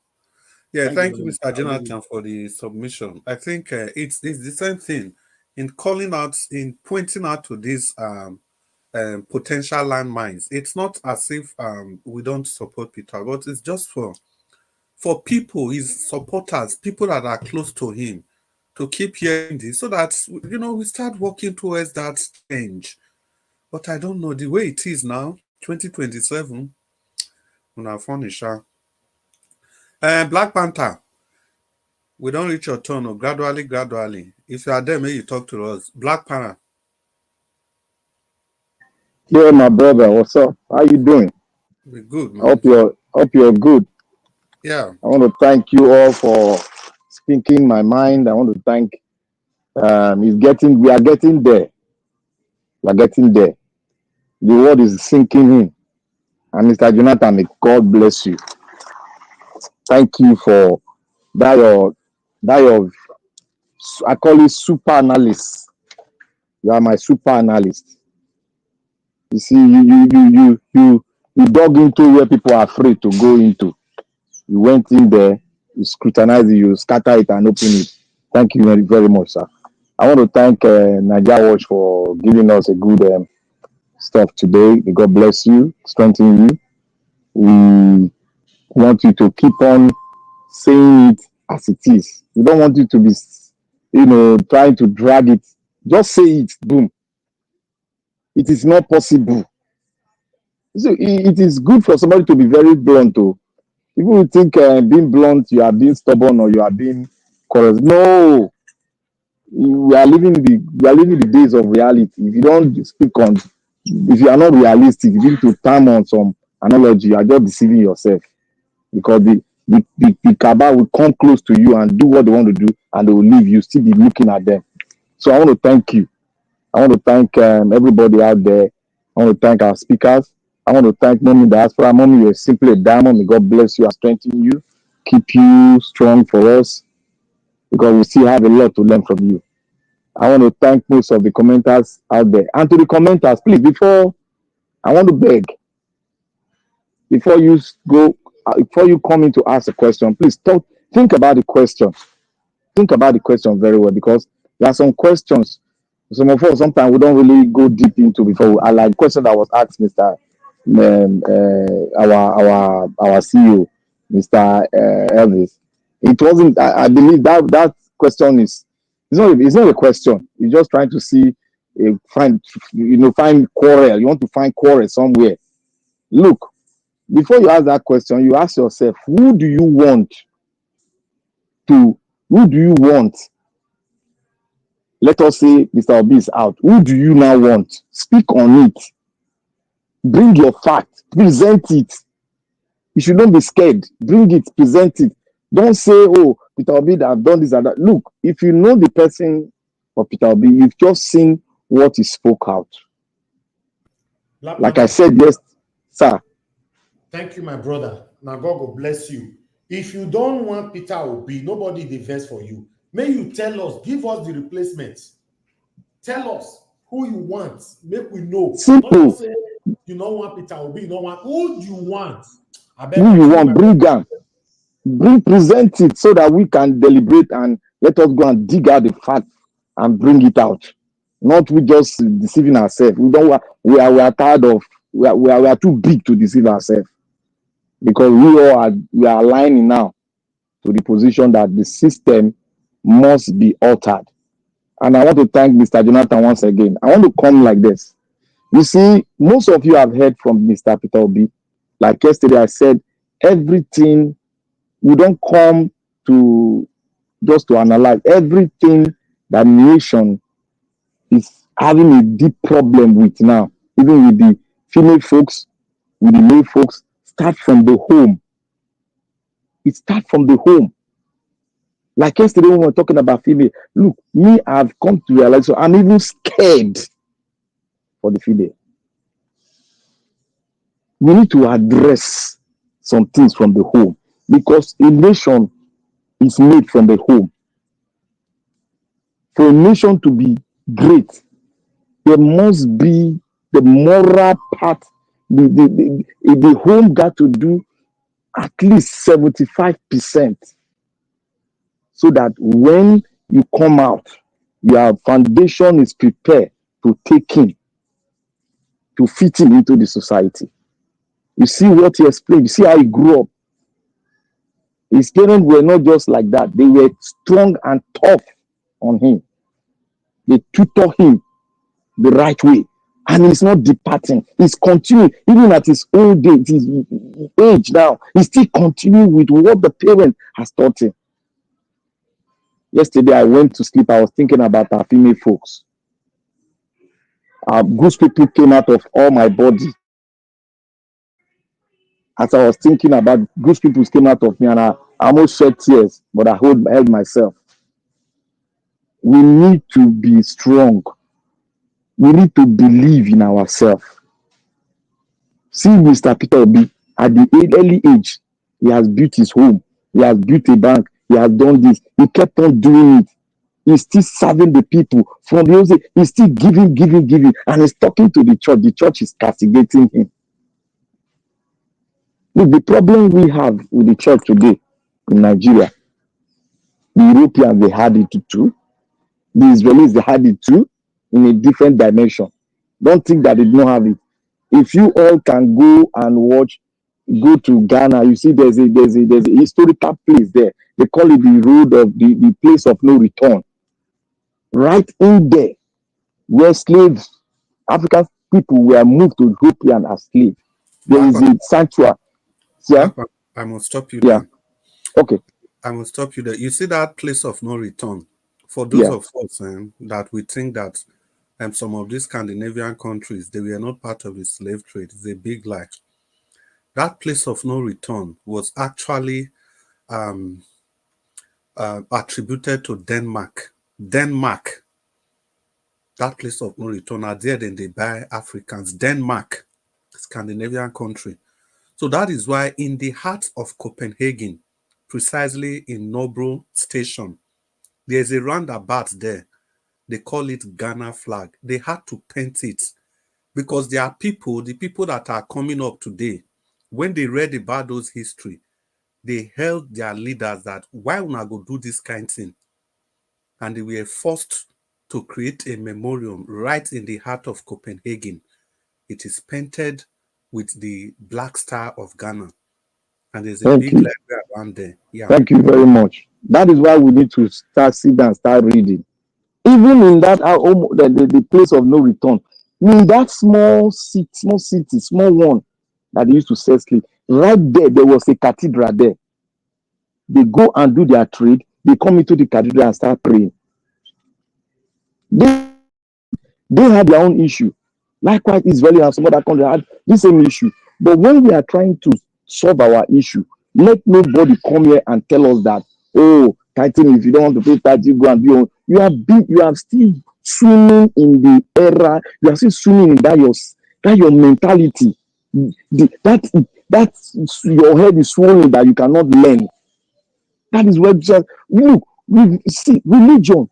Yeah, thank you, Mr. Jonathan, for the submission. I think it's the same thing in calling out, in pointing out to these potential landmines. It's not as if we don't support Peter, but it's just for people, his supporters, people that are close to him, to keep hearing this, so that we start working towards that change. But I don't know the way it is now, 2027. Una furniture. Black Panther, we don't reach your turn. Gradually. If you are there, maybe you talk to us. Black Panther. Yeah, my brother, what's up? How you doing? We're good, man. Hope you're good. Yeah. I want to thank you all for speaking my mind. I want to thank. We are getting there. We are getting there. The word is sinking in. And Mr. Jonathan, may God bless you. Thank you for that. I call it super analyst. You are my super analyst. You see, you dug into where people are afraid to go into. You went in there, you scrutinized it, you scatter it and open it. Thank you very, very much, sir. I want to thank Nigeria Watch for giving us a good stuff today. May God bless you, strengthen you. We want you to keep on saying it as it is. We don't want you to be, trying to drag it. Just say it, boom. It is not possible. So it is good for somebody to be very blunt. People will think being blunt, you are being stubborn or you are being correct. No, we are living the days of reality. If you don't speak on, if you are not realistic, if you need to turn on some analogy, you are just deceiving yourself. Because the cabal will come close to you and do what they want to do, and they will leave you. Still be looking at them. So I want to thank you. I want to thank everybody out there. I want to thank our speakers. I want to thank Mommy Diaspora. Mommy, you're simply a diamond. May God bless you and strengthen you. Keep you strong for us, because we still have a lot to learn from you. I want to thank most of the commenters out there. And to the commenters, please, I want to beg, before you come in to ask a question, please think about the question. Think about the question very well, because there are some questions, some of us, sometimes we don't really go deep into before. I like the question that was asked Mr. Our CEO, Mr. Elvis. It wasn't. I believe that question is. It's not a question. You're just trying to find quarrel. You want to find quarrel somewhere. Look, before you ask that question, you ask yourself, who do you want? Let us say Mr. Obi is out. Who do you now want? Speak on it. Bring your fact. Present it. You should not be scared. Bring it. Present it. Don't say, oh, Peter Obi, I've done this and that. Look, if you know the person of Peter Obi, you've just seen what he spoke out. Like I said, yes, sir. Thank you, my brother. Now God will bless you. If you don't want Peter Obi, nobody defends for you. May you tell us, give us the replacements. Tell us who you want. Make we know. Simple. Don't say you don't want Peter Obi. You don't want who you want. Who you want? Bring them. Present it so that we can deliberate and Let us go and dig out the fact and bring it out. Not we just deceiving ourselves. We are tired of we are too big to deceive ourselves, because we are aligning now to the position that the system must be altered. And I want to thank Mr. Jonathan once again. I want to come like this. You see, most of you have heard from Mr. Peter Obi. Like yesterday, I said everything. We don't come to just to analyze everything that nation is having a deep problem with now, even with the female folks, with the male folks. Start from the home. It starts from the home. Like yesterday when we were talking about female, look, me, I've come to realize, so I'm even scared for the female. We need to address some things from the home, because a nation is made from the home. For a nation to be great, there must be the moral part. The home got to do at least 75%, so that when you come out, your foundation is prepared to take him, to fit him into the society. You see what he explained. You see how he grew up. His parents were not just like that. They were strong and tough on him. They tutor him the right way. And he's not departing. He's continuing. Even at his old age, his age now, he's still continuing with what the parent has taught him. Yesterday, I went to sleep. I was thinking about our female folks. Goose people came out of all my body. As I was thinking about goose people came out of me, and I almost shed tears, but I held myself. We need to be strong. We need to believe in ourselves. See Mr. Peter Obi, at the early age, he has built his home. He has built a bank. He has done this. He kept on doing it. He's still serving the people. From the old, he's still giving, and he's talking to the church. The church is castigating him. Look, the problem we have with the church today in Nigeria, the Europeans, they had it too. The Israelis, they had it too, in a different dimension. Don't think that they don't have it. If you all can go and go to Ghana, you see there's a historical place there. They call it the road of the place of no return. Right in there, where slaves, African people were moved to European as slaves. There is a sanctuary. Yeah? I must stop you Yeah. there. Okay. I must stop you there. You see that place of no return? For those of us that we think that some of these Scandinavian countries, they were not part of the slave trade. It's a big lie. That place of no return was actually attributed to Denmark. Denmark. That place of no return are there, then they buy Africans. Denmark, Scandinavian country. So that is why in the heart of Copenhagen, precisely in Nobro Station, there's a roundabout there. They call it Ghana flag. They had to paint it because there are people, the people that are coming up today, when they read about those history, they held their leaders that why would I go do this kind of thing? And they were forced to create a memorial right in the heart of Copenhagen. It is painted with the black star of Ghana. And there's a big library around there. Yeah. Thank you very much. That is why we need to sit down and start reading. Even in that the place of no return, in that small city, small one that they used to sell sleep, right there was a cathedral there. They go and do their trade. They come into the cathedral and start praying. They have their own issue. Likewise, Israeli and some other countries had the same issue. But when we are trying to solve our issue, let nobody come here and tell us that, oh, Titan, if you don't want to pay tax, you go and be on. You are still swimming in the era. You are still swimming in that your mentality. That's your head is swollen that you cannot learn. That is what just look. See, religion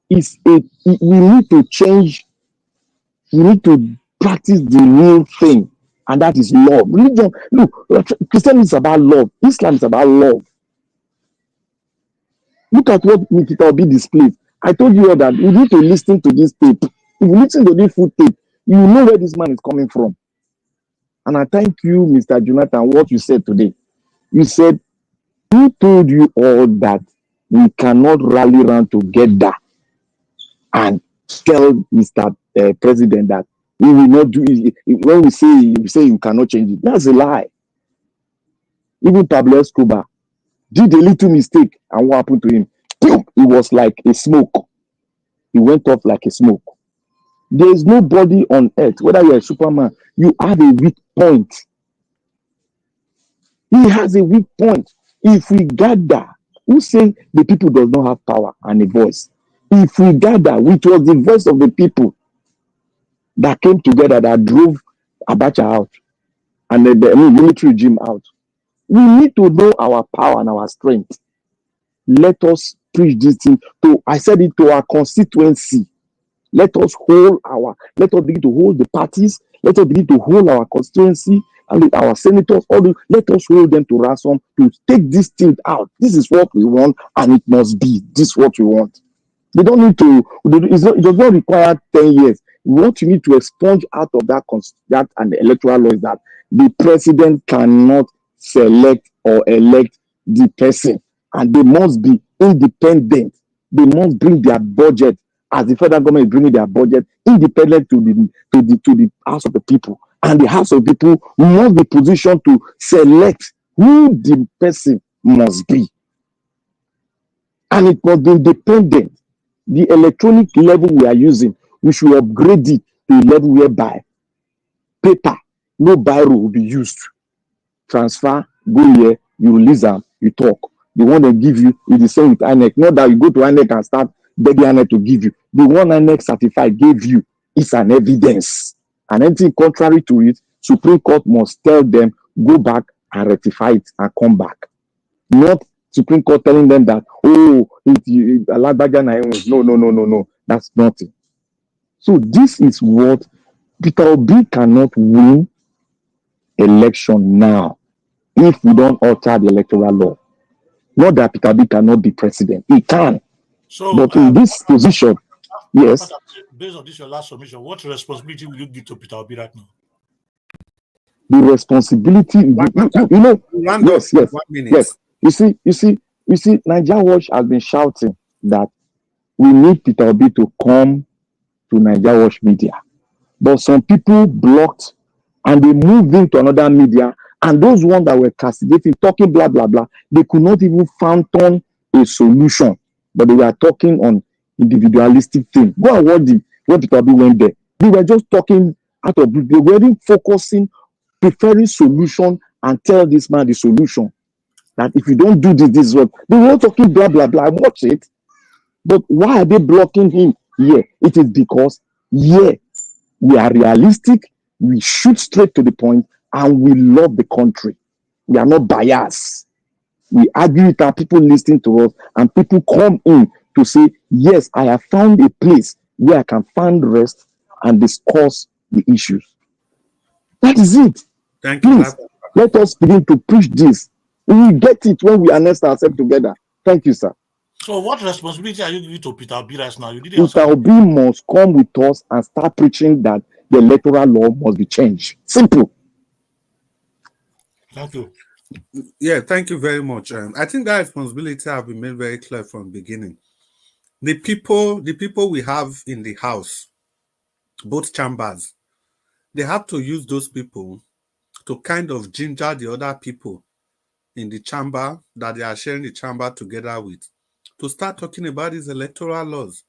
is we need to change. We need to practice the real thing, and that is love. Religion, look, Christianity is about love. Islam is about love. Look at what Nikita Obi displayed. I told you all that you need to listen to this tape. If you listen to this full tape, you know where this man is coming from. And I thank you, Mr. Jonathan, what you said today. You said, who told you all that we cannot rally around together and tell Mr. President that we will not do it. When we say you cannot change it, that's a lie. Even Pablo Escobar did a little mistake, and what happened to him? It was like a smoke. He went off like a smoke. There is nobody on earth, whether you're a Superman, you have a weak point. He has a weak point. If we gather, who say the people does not have power and a voice? If we gather, which was the voice of the people that came together, that drove Abacha out and the military regime out, we need to know our power and our strength. Let us preach this thing to, I said it, to our constituency. Let us begin to hold the parties. Let us begin to hold our constituency and our senators. Let us hold them to ransom to take this thing out. This is what we want, and it must be. This is what we want. They don't need to. It does not require 10 years. What you need to expunge out of that and the electoral law is that the president cannot select or elect the person, and they must be independent. They must bring their budget, as the federal government is bringing their budget, independent to the House of the People, and the House of the People must be positioned to select who the person must be, and it must be independent. The electronic level we are using, we should upgrade it to a level whereby paper, no biro will be used. Transfer, go here, you release them, you talk. The one they give you is the same with INEC. Not that you go to INEC and start begging INEC to give you. The one INEC certified gave you is an evidence. And anything contrary to it, Supreme Court must tell them, go back and rectify it and come back. Not Supreme Court telling them that, no, that's nothing. So this is what Peter Obi cannot win election now if we don't alter the electoral law. Not that Peter Obi cannot be president. He can. So, but in this position, yes. Based on this, your last submission, what responsibility will you give to Peter Obi right now? The responsibility, yes. You see, Nigeria Watch has been shouting that we need Peter Obi to come to Nigeria Watch media. But some people blocked and they moved into another media, and those ones that were castigating, talking blah, blah, blah, they could not even fathom a solution, but they were talking on individualistic things. Go and watch when Peter Obi went there. They were just talking out of, they weren't focusing, preferring solution and tell this man the solution. That if you don't do this is what, they were talking blah, blah, blah. Watch it. But why are they blocking him? Yeah, it is because, we are realistic, we shoot straight to the point, and we love the country. We are not biased. We argue with our people listening to us, and people come in to say, yes, I have found a place where I can find rest and discuss the issues. That is it. Please, let us begin to preach this. We will get it when we harness ourselves together. Thank you, sir. So what responsibility are you giving to Peter Obi right now? Peter Obi must come with us and start preaching that the electoral law must be changed. Simple. Thank you. Yeah, thank you very much. I think that responsibility have been made very clear from the beginning. The people we have in the house, both chambers, they have to use those people to kind of ginger the other people in the chamber that they are sharing the chamber together with to start talking about these electoral laws.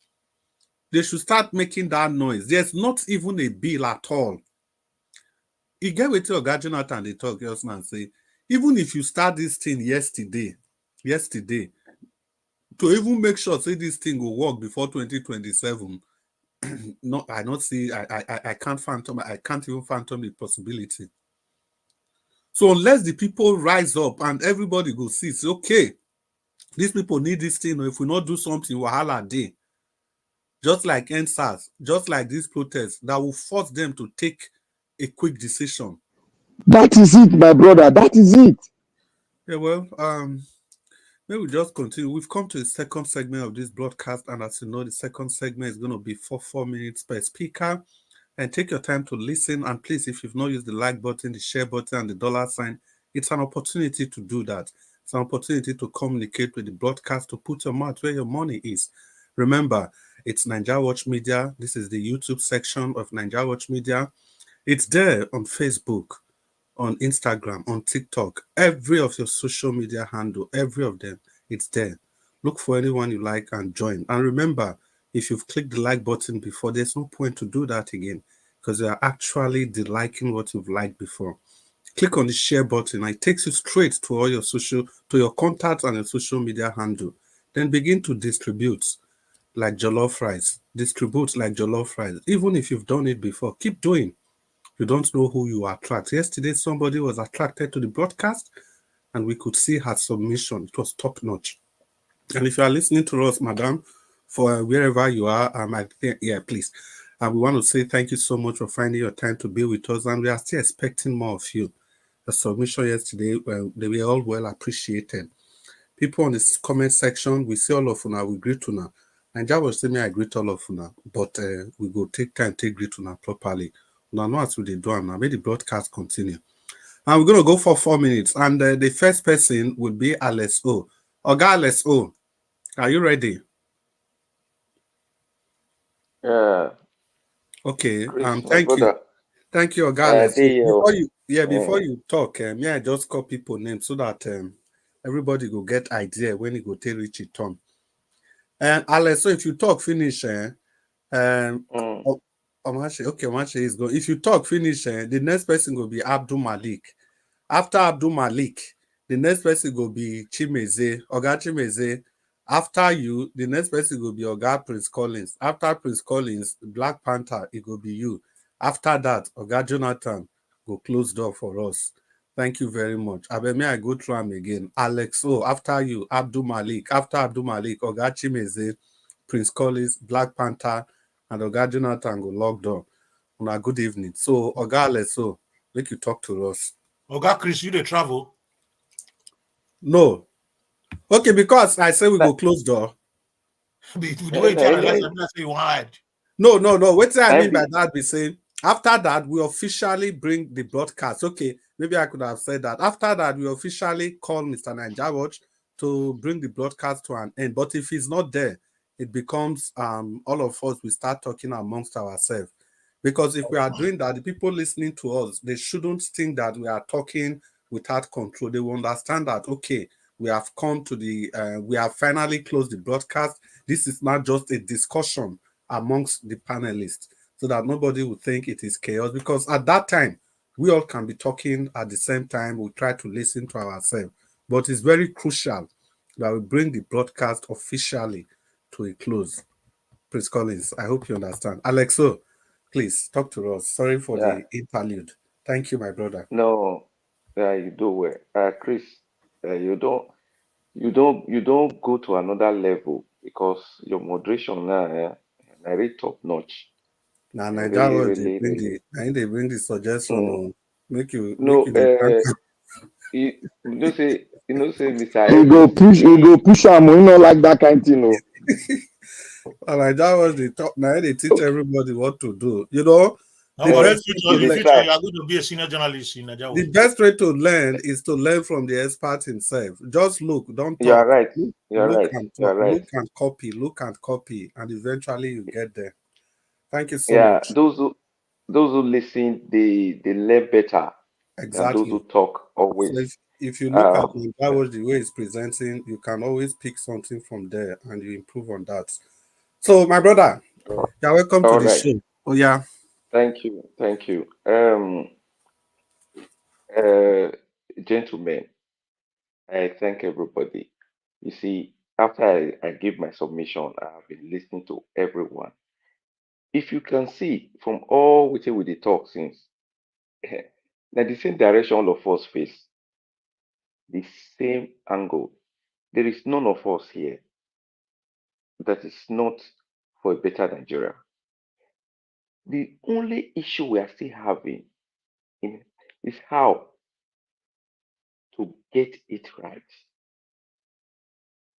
They should start making that noise. There's not even a bill at all. You get with your guy Jonathan, they talk just now and say, even if you start this thing yesterday, to even make sure say this thing will work before 2027, no, I not see, I can't even phantom the possibility. So unless the people rise up and everybody go see, say, okay, these people need this thing, or if we not do something, wahala day. Just like NSAS, just like these protests, that will force them to take a quick decision. That is it, my brother. That is it. Yeah, well, Maybe we just continue. We've come to the second segment of this broadcast, and as you know, the second segment is going to be for 4 minutes per speaker. And take your time to listen. And please, if you've not used the like button, the share button, and the dollar sign, it's an opportunity to do that. It's an opportunity to communicate with the broadcast, to put your mouth where your money is. Remember, it's Nigeria Watch Media. This is the YouTube section of Nigeria Watch Media. It's there on Facebook, on Instagram, on TikTok, every of your social media handle, every of them, it's there. Look for anyone you like and join. And remember, if you've clicked the like button before, there's no point to do that again because you are actually liking what you've liked before. Click on the share button and it takes you straight to all your to your contacts and your social media handle. Then begin to distribute like jollof rice. Distribute like jollof rice. Even if you've done it before, keep doing. You don't know who you attract. Yesterday, somebody was attracted to the broadcast and we could see her submission. It was top notch. And if you are listening to us, madam, for wherever you are, I think, yeah, please. And we want to say thank you so much for finding your time to be with us. And we are still expecting more of you. The submission yesterday, they were all well appreciated. People on this comment section, we see all of you now, we greet you now. And that was saying I greet all of you now, but we go take time to greet you now properly. Now, know as we do now, may the broadcast continue. And we're going to go for 4 minutes. And the first person would be Alex O. Oga Alex O, are you ready? Yeah. Okay. Chris, my Thank you. brother. Thank you, Oga Alex O. Before uh, you talk, just call people names so that everybody go get idea when you go take reach it turn. And Alex, so if you talk finish, Omache is going. If you talk finish, the next person will be Abdul Malik. After Abdul Malik, the next person will be Chimeze, Oga Chimeze. After you, the next person will be Oga Prince Collins. After Prince Collins, Black Panther, it will be you. After that, Oga Jonathan go close door for us. Thank you very much. May I go through them again? Alex O, after you, Abdul Malik. After Abdul Malik, Oga Chimeze, Prince Collins, Black Panther, and Oga Jonathan go lock door. Una good evening. So, Oga Alex O, make you talk to us. Oga Chris, you dey travel? No. Okay, because I say we go close door. The way you tell us, I say you hide. No. What I mean by that, we say after that, we officially bring the broadcast. Okay, maybe I could have said that. After that, we officially call Mr. Nigeria Watch to bring the broadcast to an end. But if he's not there, it becomes all of us, we start talking amongst ourselves. Because if we are doing that, the people listening to us, they shouldn't think that we are talking without control. They will understand that, okay, we have come to we have finally closed the broadcast. This is not just a discussion amongst the panelists, so that nobody will think it is chaos. Because at that time, we all can be talking at the same time. We try to listen to ourselves. But it's very crucial that we bring the broadcast officially to a close. Prince Collins, I hope you understand. Alexo, please talk to us. Sorry for the interlude. Thank you, my brother. No, you do well. Chris, you don't go to another level because your moderation now, very top notch. Now, Really, they really. bring the suggestion or make you No, the Mr. He go push am. We not like that kind of thing, no. And that was the top. Now they teach everybody what to do. You know, in the future, you are going to be a senior journalist in Nigeria. The best way to learn is to learn from the expert himself. Just look, don't talk. You are right. Look and talk. Look and copy, and eventually you get there. Thank you so much. Those who listen, they learn better than those who talk always. So if you look at that was the way it's presenting, you can always pick something from there and you improve on that. So, my brother, you're welcome to the show. Oh yeah. Thank you. Gentlemen, I thank everybody. You see, after I give my submission, I have been listening to everyone. If you can see from all which we talk since, now the same direction all of us face, the same angle. There is none of us here that is not for a better Nigeria. The only issue we are still having is how to get it right.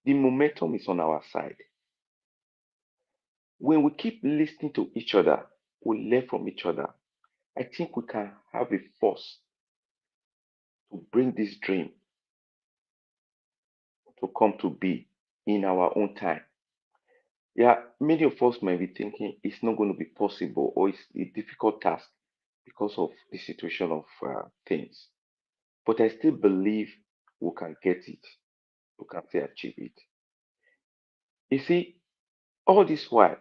The momentum is on our side. When we keep listening to each other, we learn from each other. I think we can have a force to bring this dream to come to be in our own time. Yeah, many of us might be thinking it's not going to be possible or it's a difficult task because of the situation of things. But I still believe we can get it. We can still achieve it. You see, all this while,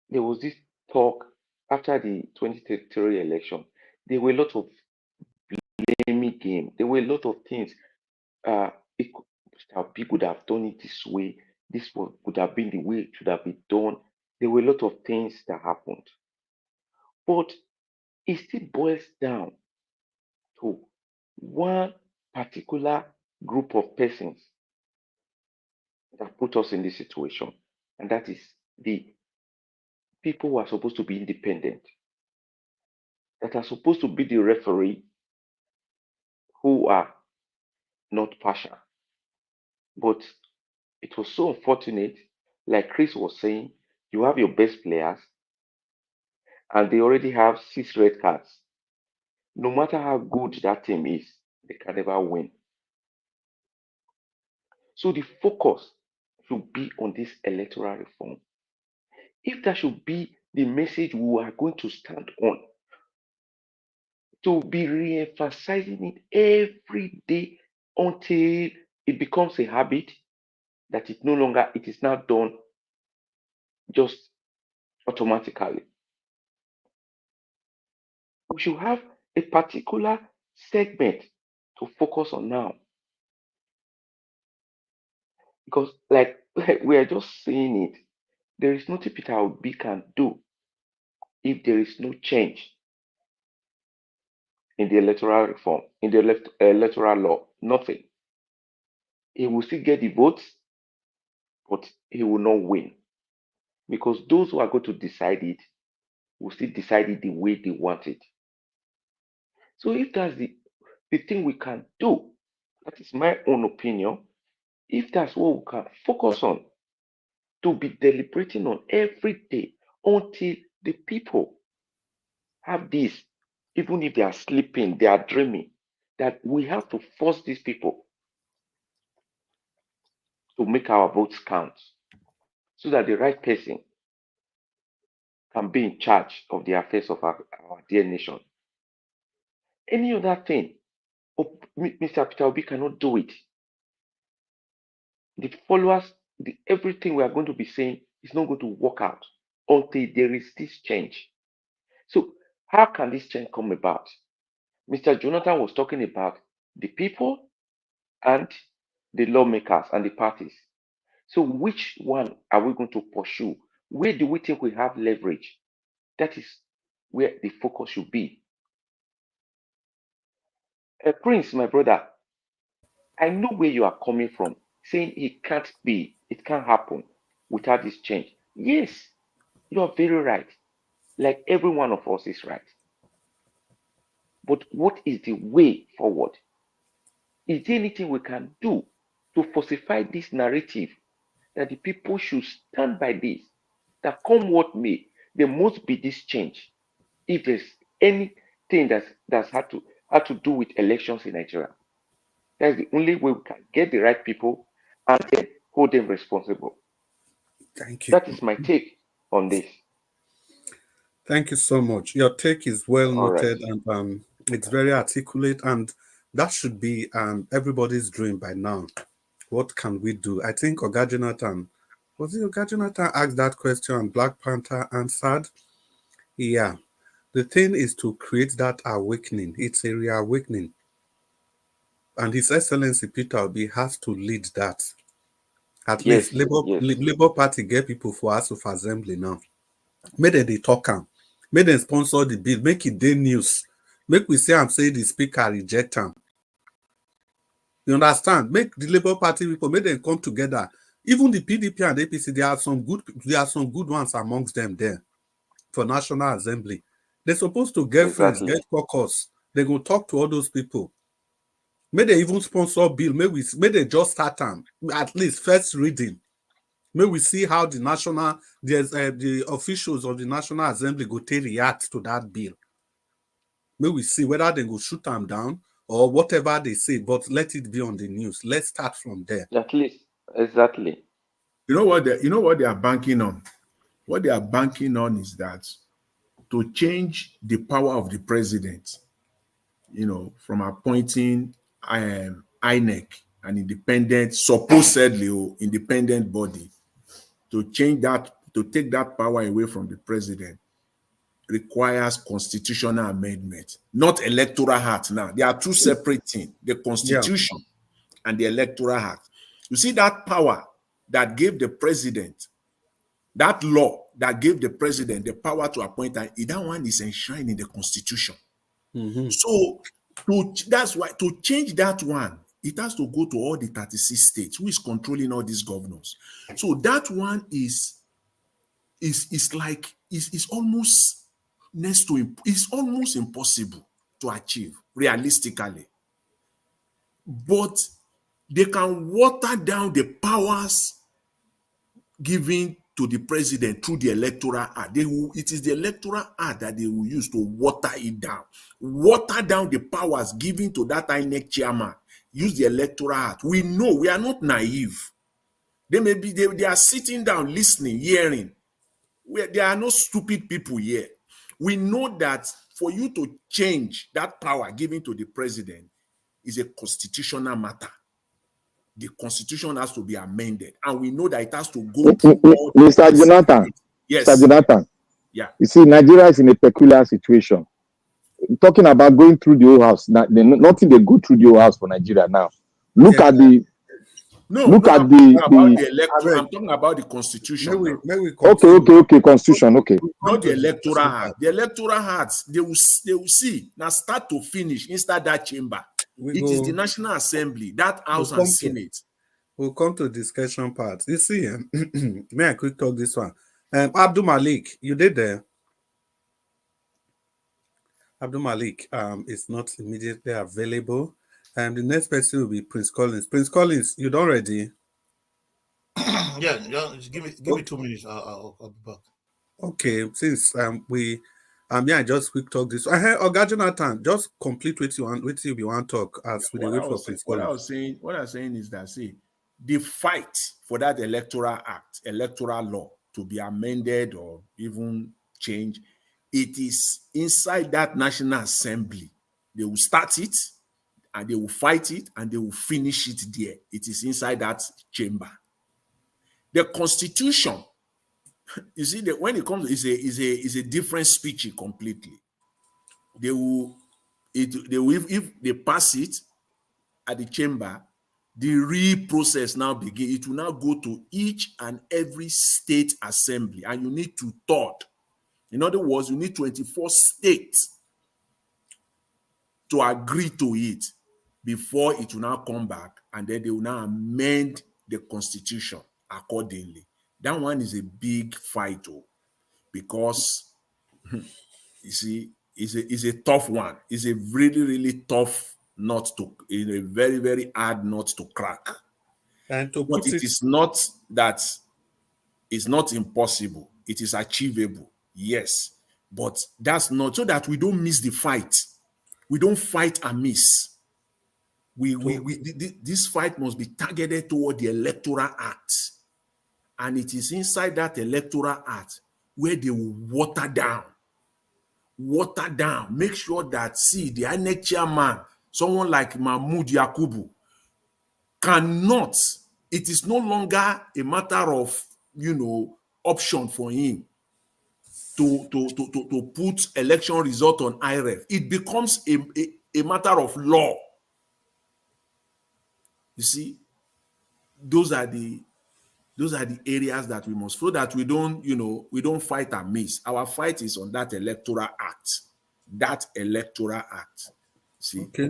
there was this talk after the 2023 election. There were a lot of blaming game. There were a lot of things. It could, Mr. Obi could have done it this way. This would have been the way it should have been done. There were a lot of things that happened. But it still boils down to one particular group of persons that put us in this situation, and that is the people who are supposed to be independent, that are supposed to be the referee, who are not partial. But it was so unfortunate, like Chris was saying, you have your best players, and they already have 6 red cards. No matter how good that team is, they can never win. So the focus should be on this electoral reform. If that should be the message we are going to stand on, to be re-emphasizing it every day until it becomes a habit, that it is now done just automatically. We should have a particular segment to focus on now. Because like we are just saying it, there is nothing Peter Obi can do if there is no change in the electoral reform, in the electoral law. Nothing. He will still get the votes, but he will not win. Because those who are going to decide it will still decide it the way they want it. So if that's the thing we can do, that is my own opinion, if that's what we can focus on, to be deliberating on every day until the people have this, even if they are sleeping, they are dreaming, that we have to force these people to make our votes count so that the right person can be in charge of the affairs of our dear nation. Any other thing, Mr. Peter Obi cannot do it. The followers, everything we are going to be saying is not going to work out until there is this change. So how can this change come about? Mr. Jonathan was talking about the people and the lawmakers and the parties. So which one are we going to pursue? Where do we think we have leverage? That is where the focus should be. Prince, my brother, I know where you are coming from, saying it can't happen without this change. Yes, you are very right. Like every one of us is right. But what is the way forward? Is there anything we can do to falsify this narrative that the people should stand by this, that come what may, there must be this change? If there's anything that's had to do with elections in Nigeria, that's the only way we can get the right people and then hold them responsible. Thank you. That is my take on this. Thank you so much. Your take is well noted, Right. and it's very articulate, and that should be everybody's dream by now. What can we do? I think Oga Jonathan, was it Oga Jonathan asked that question and Black Panther answered? Yeah. The thing is to create that awakening. It's a reawakening. And His Excellency Peter Obi has to lead that. At least Labour Party get people for House of Assembly now. Make them they talk am. Make them sponsor the bill. Make it day news. Make we say I'm saying the speaker reject am. You understand? Make the Labour Party people, make them come together. Even the PDP and APC, there are some good ones amongst them there for National Assembly. They're supposed to get friends, get caucus. They go talk to all those people. May they even sponsor bill. May they just start them at least first reading. May we see how the officials of the National Assembly go to react to that bill. May we see whether they go shoot them down or whatever they say, but let it be on the news. Let's start from there. At least, exactly. You know what they are banking on? What they are banking on is that to change the power of the president, from appointing INEC, an independent, supposedly independent body, to change that, to take that power away from the president, requires constitutional amendment, not electoral act. Now, they are two separate things: the constitution and the electoral act. You see, that power that gave the president, that law that gave the president the power to appoint, that one is enshrined in the constitution. So that's why to change that one, it has to go to all the 36 states who is controlling all these governors. So that one is almost it's almost impossible to achieve realistically. But they can water down the powers given to the president through the electoral act. It is the electoral act that they will use to water it down. Water down the powers given to that INEC chairman. Use the electoral act. We know, we are not naive. They are sitting down, listening, hearing. There are no stupid people here. We know that for you to change that power given to the president is a constitutional matter. The constitution has to be amended, and we know that it has to go through all Mr. Jonathan. Yes. Mr. Jonathan. Yeah. You see, Nigeria is in a peculiar situation. Talking about going through the whole house, nothing they go through the whole house for Nigeria now. Look at the. I'm talking about the constitution. Okay, constitution. Okay. Not the electoral act. The electoral act, they will see now start to finish inside that chamber. It is the National Assembly, that House and Senate. We'll come to discussion part. You see, may I quick talk this one? Abdul Malik, you did there. Abdul Malik is not immediately available. And the next person will be Prince Collins. Prince Collins, you done ready? Yeah, give me 2 minutes. I'll be back. Okay, since I just quick talk this. I heard Oga Jonathan, just complete what you want to talk as we wait for Prince Collins. What I'm saying is that the fight for that electoral law to be amended or even changed, it is inside that National Assembly. They will start it and they will fight it and they will finish it there. It is inside that chamber. The Constitution, you see, that when it comes, is a different speech completely. If they pass it at the chamber, the process now begin. It will now go to each and every state assembly, and you need 2/3. In other words, you need 24 states to agree to it before it will now come back, and then they will now amend the constitution accordingly. That one is a big fight, because you see, it's a tough one. It's a really, really tough nut it's a very, very hard nut to crack. And to but put it is not that it's not impossible. It is achievable, yes. But that's not so that we don't miss the fight. We don't fight amiss. This fight must be targeted toward the Electoral Act. And it is inside that Electoral Act where they will water down, make sure that, the INEC chairman, someone like Mahmoud Yakubu, cannot, it is no longer a matter of, option for him to put election result on IREF. It becomes a matter of law. You see, those are the areas that we must, so that we don't fight and miss. Our fight is on that Electoral Act. See. Okay,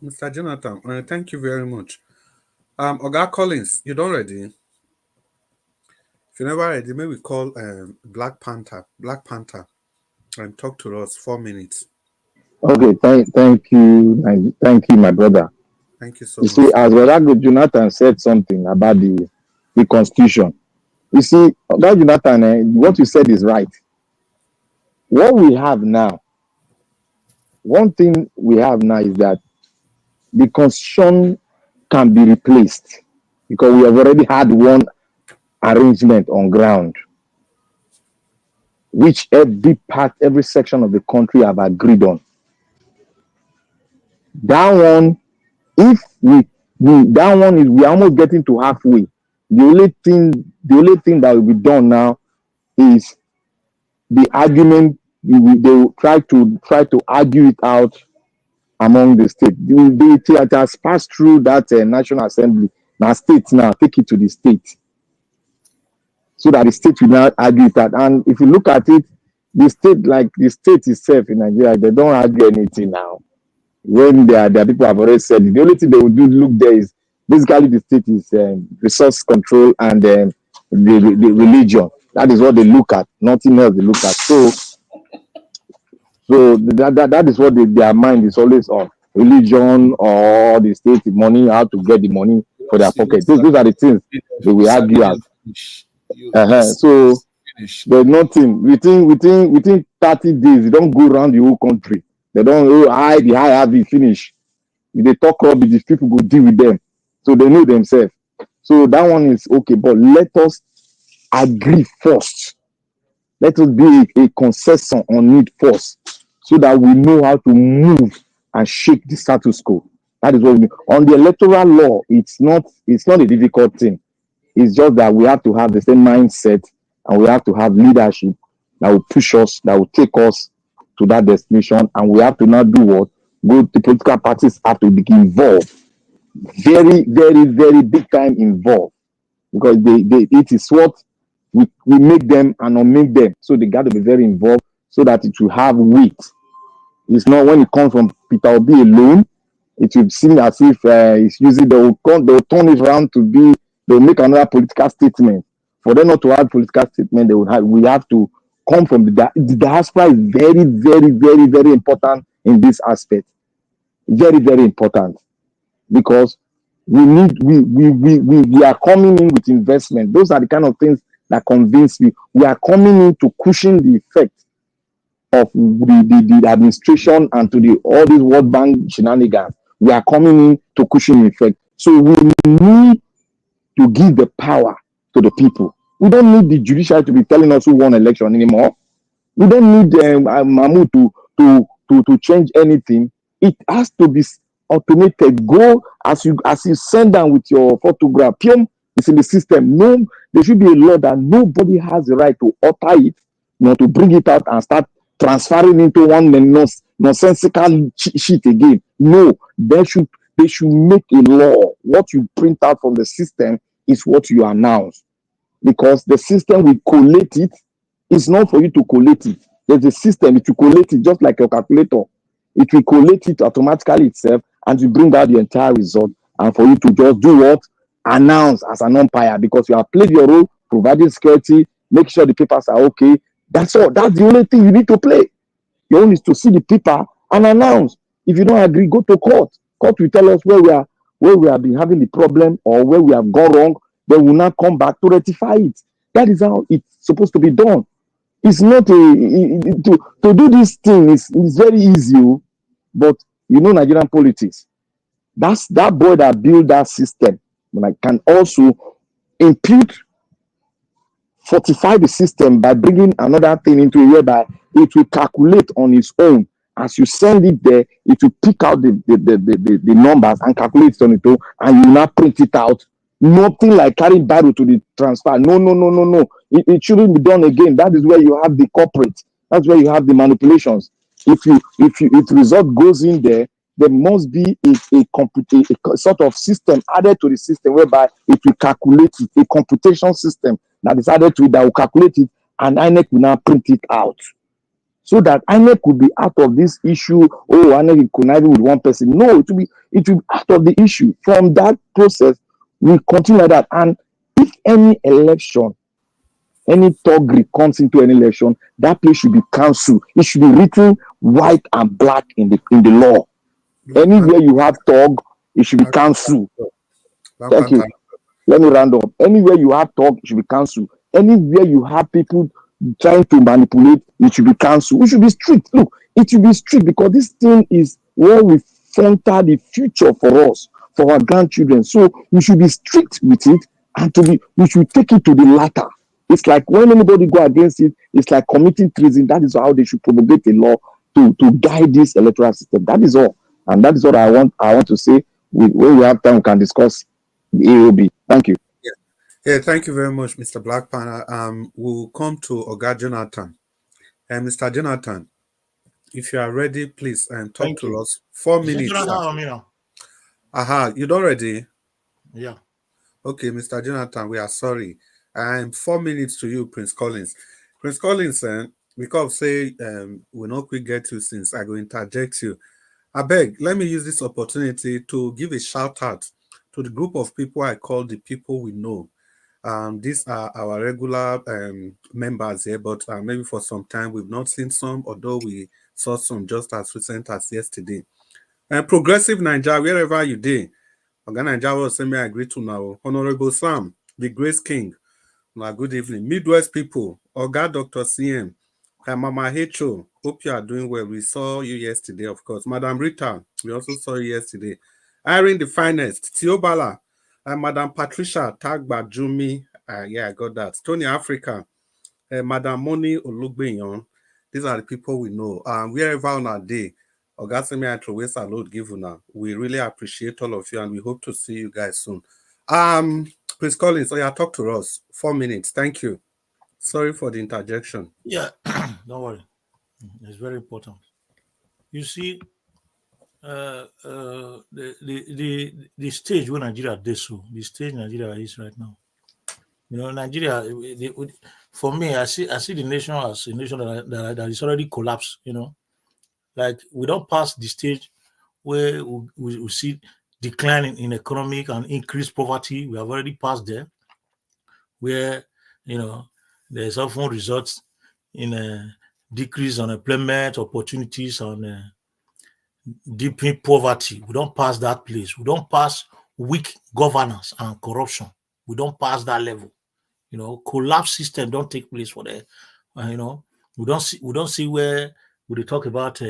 Mr. Jonathan, thank you very much. Oga Collins, you done ready? If you're never ready, maybe we call Black Panther, and talk to us 4 minutes. Okay, thank you, my brother. Thank you so You much, see, sir. as Brother Jonathan said something about the constitution. You see, Brother Jonathan, what you said is right. What we have now, one thing we have now is that the constitution can be replaced because we have already had one arrangement on ground, which every part, every section of the country have agreed on. That one, if that one is, we're almost getting to halfway. The only thing that will be done now is the argument. They will try to argue it out among the state. It has passed through that National Assembly. Now states now take it to the state, so that the state will not argue that. And if you look at it, the state itself in Nigeria, they don't argue anything now. When their people have already said it, the only thing they will do look there is basically the state is resource control and the religion. That is what they look at. Nothing else they look at. So that is what their mind is always on: religion or the state, the money, how to get the money for their pocket. Those are the things they will argue as. So there's nothing within 30 days. They don't go around the whole country. They don't hide the high have it finish. If they talk rubbish, these people go deal with them. So they know themselves. So that one is okay, but let us agree first. Let us be a consensus on it first, so that we know how to move and shake the status quo. That is what we mean. On the electoral law, it's not a difficult thing. It's just that we have to have the same mindset, and we have to have leadership that will push us, that will take us to that destination. And we have to now do what? The political parties have to be involved. Very, very, very big time involved. Because it is what we make them and unmake them. So they got to be very involved so that it will have weight. It's not when it comes from Peter Obi alone, it will seem as if it's using, they'll turn it around to be, they'll make another political statement. For them not to have political statement, we have to come from the diaspora is very, very, very, very important in this aspect. Very, very important. Because we are coming in with investment. Those are the kind of things that convince me. We are coming in to cushion the effect of the administration and to all these World Bank shenanigans. We are coming in to cushion the effect. So we need to give the power to the people. We don't need the judiciary to be telling us who won election anymore. We don't need Mahmoud to change anything. It has to be automated. Go as you send down with your photograph. It's in the system. No, there should be a law that nobody has the right to alter it, to bring it out and start transferring into one nonsensical sheet again. No, they should make a law. What you print out from the system is what you announce, because the system will collate it. It's not for you to collate it. There's a system, it will collate it just like your calculator. It will collate it automatically itself and you bring out the entire result. And for you to just do what? Announce as an umpire, because you have played your role, providing security, make sure the papers are okay. That's all. That's the only thing you need to play. Your own is to see the paper and announce. If you don't agree, go to court. Court will tell us where we have been having the problem or where we have gone wrong. Then we'll now come back to rectify it. That is how it's supposed to be done. It's not to do this thing is very easy, but Nigerian politics. That's that boy that built that system. Can also fortify the system by bringing another thing into it, whereby it will calculate on its own. As you send it there, it will pick out the numbers and calculate it on its own, and you now print it out. Nothing like carrying barrel to the transfer. No. It shouldn't be done again. That is where you have the corporate. That's where you have the manipulations. If the result goes in there, there must be a sort of system added to the system whereby it will calculate it, a computation system that is added to it that will calculate it, and INEC will now print it out. So that INEC could be out of this issue. Oh, INEC is conniving with one person. No, it will be out of the issue. From that process, we continue like that. And if any election, any thuggery comes into an election, that place should be cancelled. It should be written white and black in the law. Anywhere you have thug, it should be cancelled. Thank you. Panther. Let me round up. Anywhere you have talk, it should be cancelled. Anywhere you have people trying to manipulate, it should be cancelled. We should be strict. Look, it should be strict because this thing is where we frontal the future for us, for our grandchildren. So we should be strict with it, and we should take it to the latter. It's like when anybody go against it, it's like committing treason. That is how they should promulgate a law to guide this electoral system. That is all, and that is what I want to say. When we have time, we can discuss the AOB. Thank you. Yeah, thank you very much, Mr. Black Panther. We'll come to Oga Jonathan. Mr. Jonathan, if you are ready, please talk to us. 4 minutes. Aha, you don't ready? Yeah. Okay, Mr. Jonathan, we are sorry. 4 minutes to you, Prince Collins. Prince Collins, because say we not quick get you since I go interject you. I beg, let me use this opportunity to give a shout out to the group of people I call the people we know. These are our regular members here, but maybe for some time we've not seen some, although we saw some just as recent as yesterday. Progressive Nigeria, wherever you did, Oga Nigeria will send me agree to now. Honorable Sam, the Grace King, now good evening. Midwest people, Oga Dr. CM, Mama Hecho, hope you are doing well. We saw you yesterday, of course. Madam Rita, we also saw you yesterday. Irene the Finest, Tiobala, Madam Patricia Tagba Jumi, yeah, I got that. Tony Africa, Madam Moni Olugbenyon. These are the people we know. Wherever on our day, Ogasemi I throw salute give you now. We really appreciate all of you and we hope to see you guys soon. Prince Collins, yeah, talk to us. 4 minutes. Thank you. Sorry for the interjection. Yeah, don't worry. It's very important. You see, the stage where Nigeria did so, the stage Nigeria is right now. You know, Nigeria. For me, I see the nation as a nation that is already collapsed. You know, like we don't pass the stage where we see decline in economic and increased poverty. We have already passed there, where there's often results in a decrease on unemployment opportunities and deepening poverty. We don't pass that place. We don't pass weak governance and corruption. We don't pass that level. Collapse system don't take place for there. We don't see where we talk about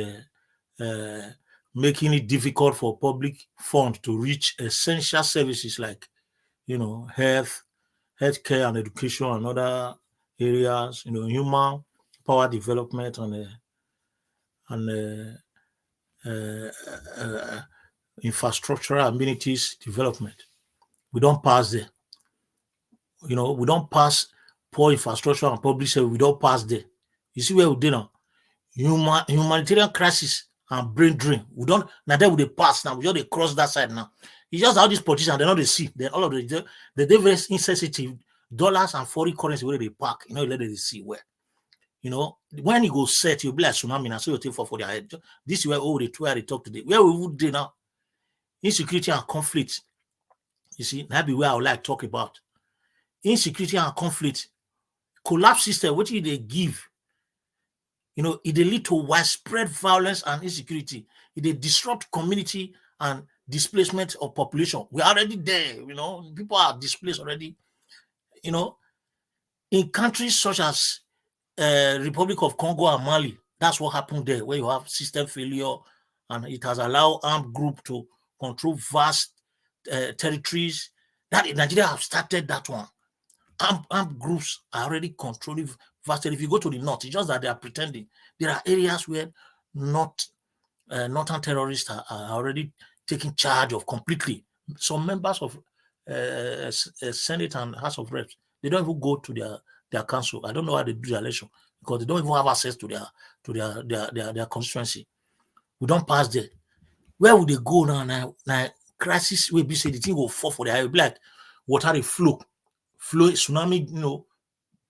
making it difficult for public funds to reach essential services like healthcare and education and other areas, human power development and infrastructural amenities development. We don't pass there. We don't pass poor infrastructure and public service. We don't pass there. You see where we did now? Humanitarian crisis and brain drain. We don't now that we pass now. We just cross that side now. It's just how these politicians, they're not they see. Then all of the they're very insensitive. Dollars and foreign currency where they park, let them see where. When you go set, you'll be like tsunami now, so you take for their head. This is where they talk today. Where we would do now? Insecurity and conflict. You see, that be where I would like to talk about. Insecurity and conflict. Collapse system, what they give. It lead to widespread violence and insecurity. It disrupt community and displacement of population. We're already there, people are displaced already. In countries such as Republic of Congo and Mali, that's what happened there, where you have system failure and it has allowed armed group to control vast territories. That Nigeria have started that one. Armed groups are already controlling vast. If you go to the north, it's just that they are pretending. There are areas where northern terrorists are already taking charge of completely. Some members of Senate and House of Reps, they don't even go to their council. I don't know how they do the election because they don't even have access to their constituency. We don't pass there. Where would they go now? Now crisis will be say the thing will fall for their head. Like water they flow, tsunami,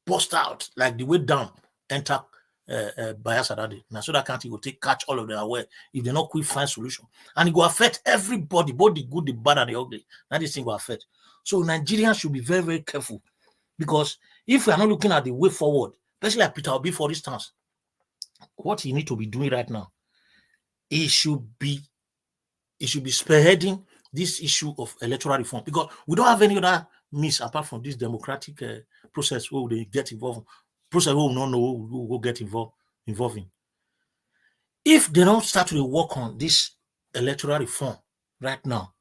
burst out like the way down enter Bayelsa that day. Now so that country will catch all of them away if they not quick find solution, and it will affect everybody, both the good, the bad, and the ugly. Now this thing will affect. So Nigerians should be very, very careful, because if we are not looking at the way forward, especially like Peter Obi, for instance, what he need to be doing right now, he should be spearheading this issue of electoral reform, because we don't have any other means apart from this democratic process where they get involved, process where we don't know who will get involved in. If they don't start to work on this electoral reform right now,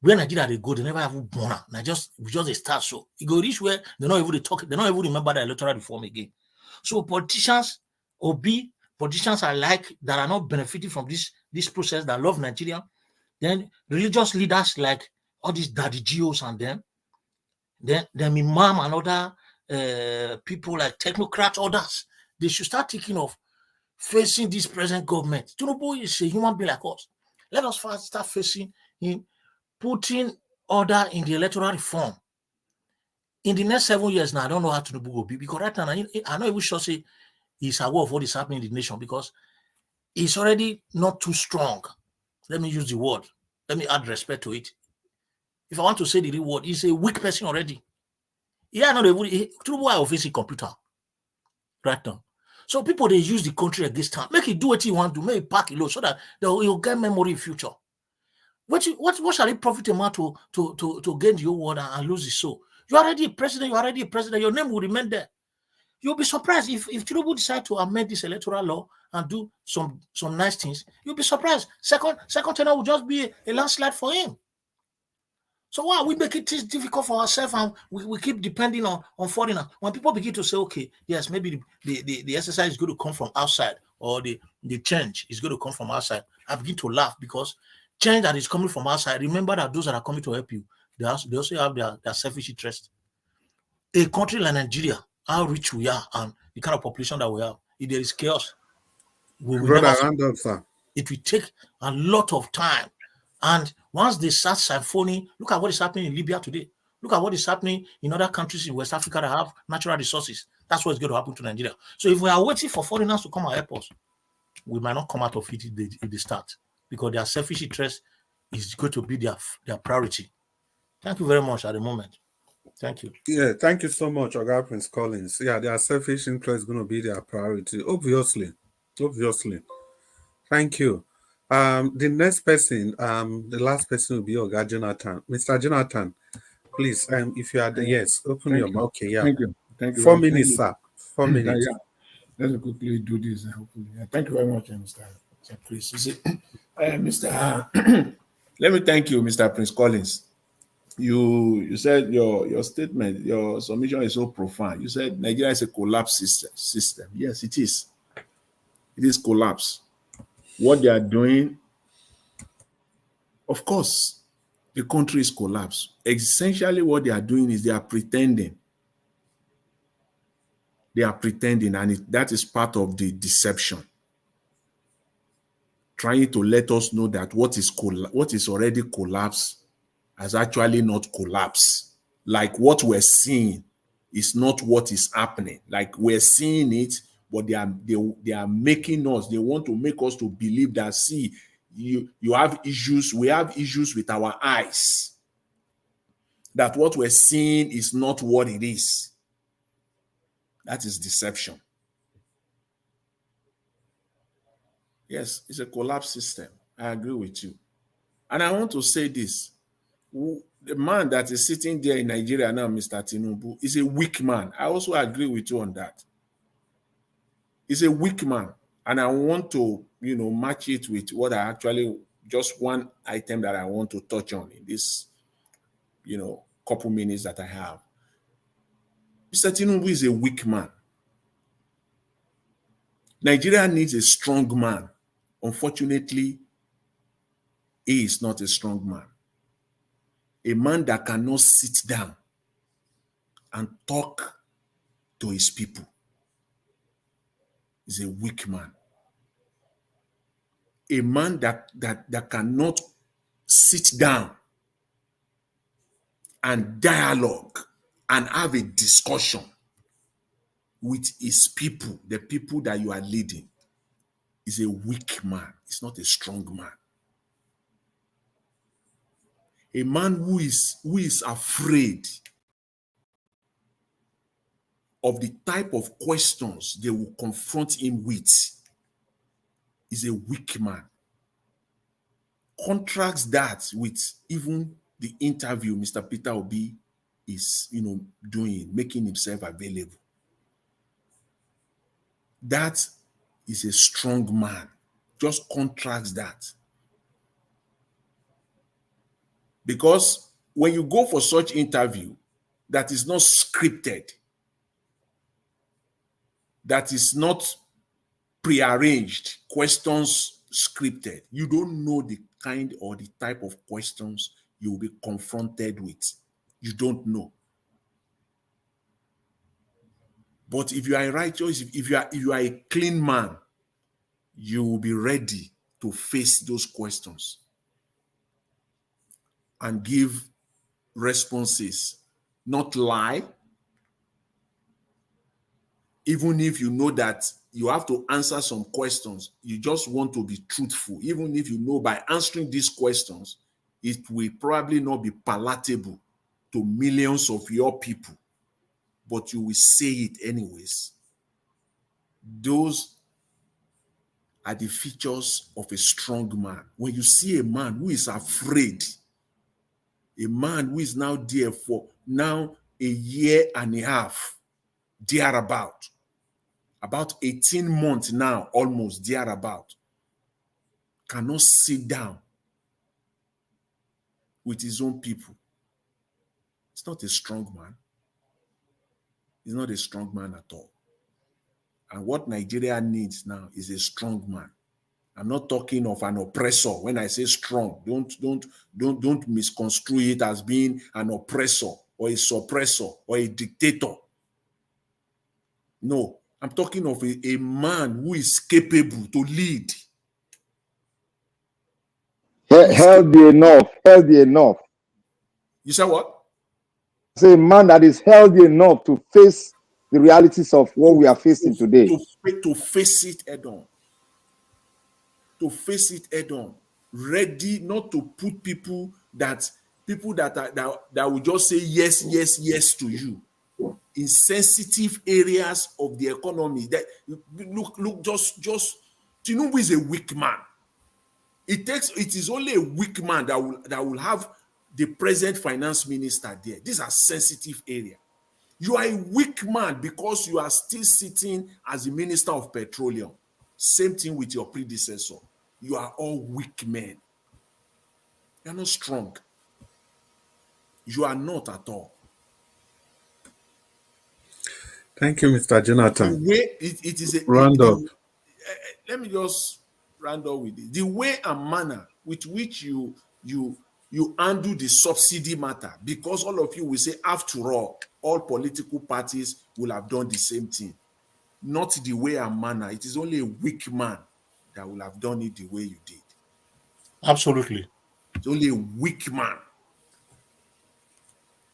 where Nigeria they go, they never have born. Now just a start. So it go reach where they're not even talk, they don't even remember the electoral reform again. So politicians are like that are not benefiting from this process, that love Nigeria. Then religious leaders like all these daddy geos and them, then imam and other people like technocrats, others, they should start thinking of facing this present government. Tinubu is a human being like us. Let us first start facing him, putting order in the electoral reform. In the next 7 years now, I don't know how Tinubu will be, because right now, I'm not even sure say he's aware of what is happening in the nation, because he's already not too strong. Let me use the word. Let me add respect to it. If I want to say the real word, he's a weak person already. Yeah, not even Tinubu are facing computer right now. So people, they use the country at this time. Make it do what he want to, make it pack it low, so that he'll get memory in future. What shall it profit a man to gain the whole world and lose his soul? You're already a president. Your name will remain there. You'll be surprised if Tinubu decide to amend this electoral law and do some nice things. You'll be surprised. Second tenure will just be a landslide for him. So why we make it difficult for ourselves, and we keep depending on foreigners? When people begin to say, okay, yes, maybe the exercise is going to come from outside, or the change is going to come from outside, I begin to laugh, because change that is coming from outside, remember that those that are coming to help you, they also have their selfish interest. A country like Nigeria, how rich we are and the kind of population that we have, if there is chaos, we will Brother, never. round up, sir. It will take a lot of time. And once they start siphoning, look at what is happening in Libya today. Look at what is happening in other countries in West Africa that have natural resources. That's what's going to happen to Nigeria. So if we are waiting for foreigners to come and help us, we might not come out of it if they start, because their selfish interest is going to be their priority. Thank you very much at the moment. Thank you. Yeah, thank you so much, Oga Prince Collins. Yeah, their selfish interest is going to be their priority, obviously. Thank you. The next person, the last person will be Oga Jonathan. Mr. Jonathan, please, if you are the yes, open your mouth. Okay, yeah. Thank you. 4 minutes, sir. 4 minutes. Yeah. Let me quickly do this. Hopefully. Thank you very much, Mr. Chris. You see, let me thank you, Mr. Prince Collins. You said your statement, your submission is so profound. You said Nigeria is a collapse system. Yes, it is. It is collapse. What they are doing, of course, the country is collapsed. Essentially, what they are doing is they are pretending. They are pretending, and that is part of the deception. Trying to let us know that what is already collapsed has actually not collapsed. Like what we're seeing is not what is happening. Like we're seeing it, but they are making us. They want to make us to believe that, see, you have issues. We have issues with our eyes. That what we're seeing is not what it is. That is deception. Yes, it's a collapse system. I agree with you. And I want to say this. The man that is sitting there in Nigeria now, Mr. Tinubu, is a weak man. I also agree with you on that. He's a weak man. And I want to, match it with what I actually, just one item that I want to touch on in this, couple minutes that I have. Mr. Tinubu is a weak man. Nigeria needs a strong man. Unfortunately, he is not a strong man. A man that cannot sit down and talk to his people is a weak man. A man that cannot sit down and dialogue and have a discussion with his people, the people that you are leading, is a weak man. He's not a strong man. A man who is afraid of the type of questions they will confront him with is a weak man. contracts that with even the interview Mr. Peter Obi is, doing, making himself available. That is a strong man. Just contracts that. Because when you go for such interview that is not scripted, that is not prearranged, questions scripted, you don't know the kind or the type of questions you will be confronted with. You don't know. But if you are righteous, if you are a clean man, you will be ready to face those questions and give responses, not lie. Even if you know that you have to answer some questions, you just want to be truthful. Even if you know by answering these questions, it will probably not be palatable to millions of your people, but you will say it anyways. Those are the features of a strong man. When you see a man who is afraid, a man who is now there for now a year and a half, thereabout, about 18 months now, almost thereabout, cannot sit down with his own people. It's not a strong man. He's not a strong man at all. And what Nigeria needs now is a strong man. I'm not talking of an oppressor. When I say strong, don't misconstrue it as being an oppressor or a suppressor or a dictator. No, I'm talking of a man who is capable to lead. Healthy enough. You say what? Say a man that is healthy enough to face the realities of what we are facing today. To face it head on. To face it head on. Ready not to put people that will just say yes to you in sensitive areas of the economy. That look, just Tinubu is a weak man. It is only a weak man that will have the present finance minister there. These are sensitive areas. You are a weak man because you are still sitting as the Minister of Petroleum. Same thing with your predecessor. You are all weak men. You are not strong. You are not at all. Thank you, Mr. Jonathan. The way it is round up. Let me just round up with it. The way and manner with which you undo the subsidy matter, because all of you will say, after all political parties will have done the same thing. Not the way and manner. It is only a weak man that will have done it the way you did. Absolutely. It's only a weak man.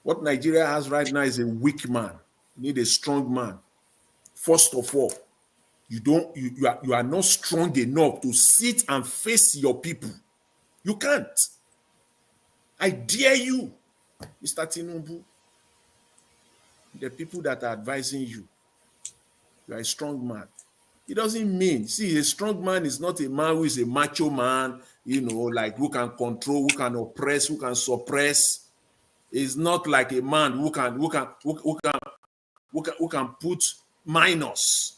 What Nigeria has right now is a weak man. You need a strong man. First of all, you are not strong enough to sit and face your people. You can't. I dare you, Mr. Tinubu, the people that are advising you. You are a strong man. It doesn't mean, see, a strong man is not a man who is a macho man, like who can control, who can oppress, who can suppress. It's not like a man who can put minors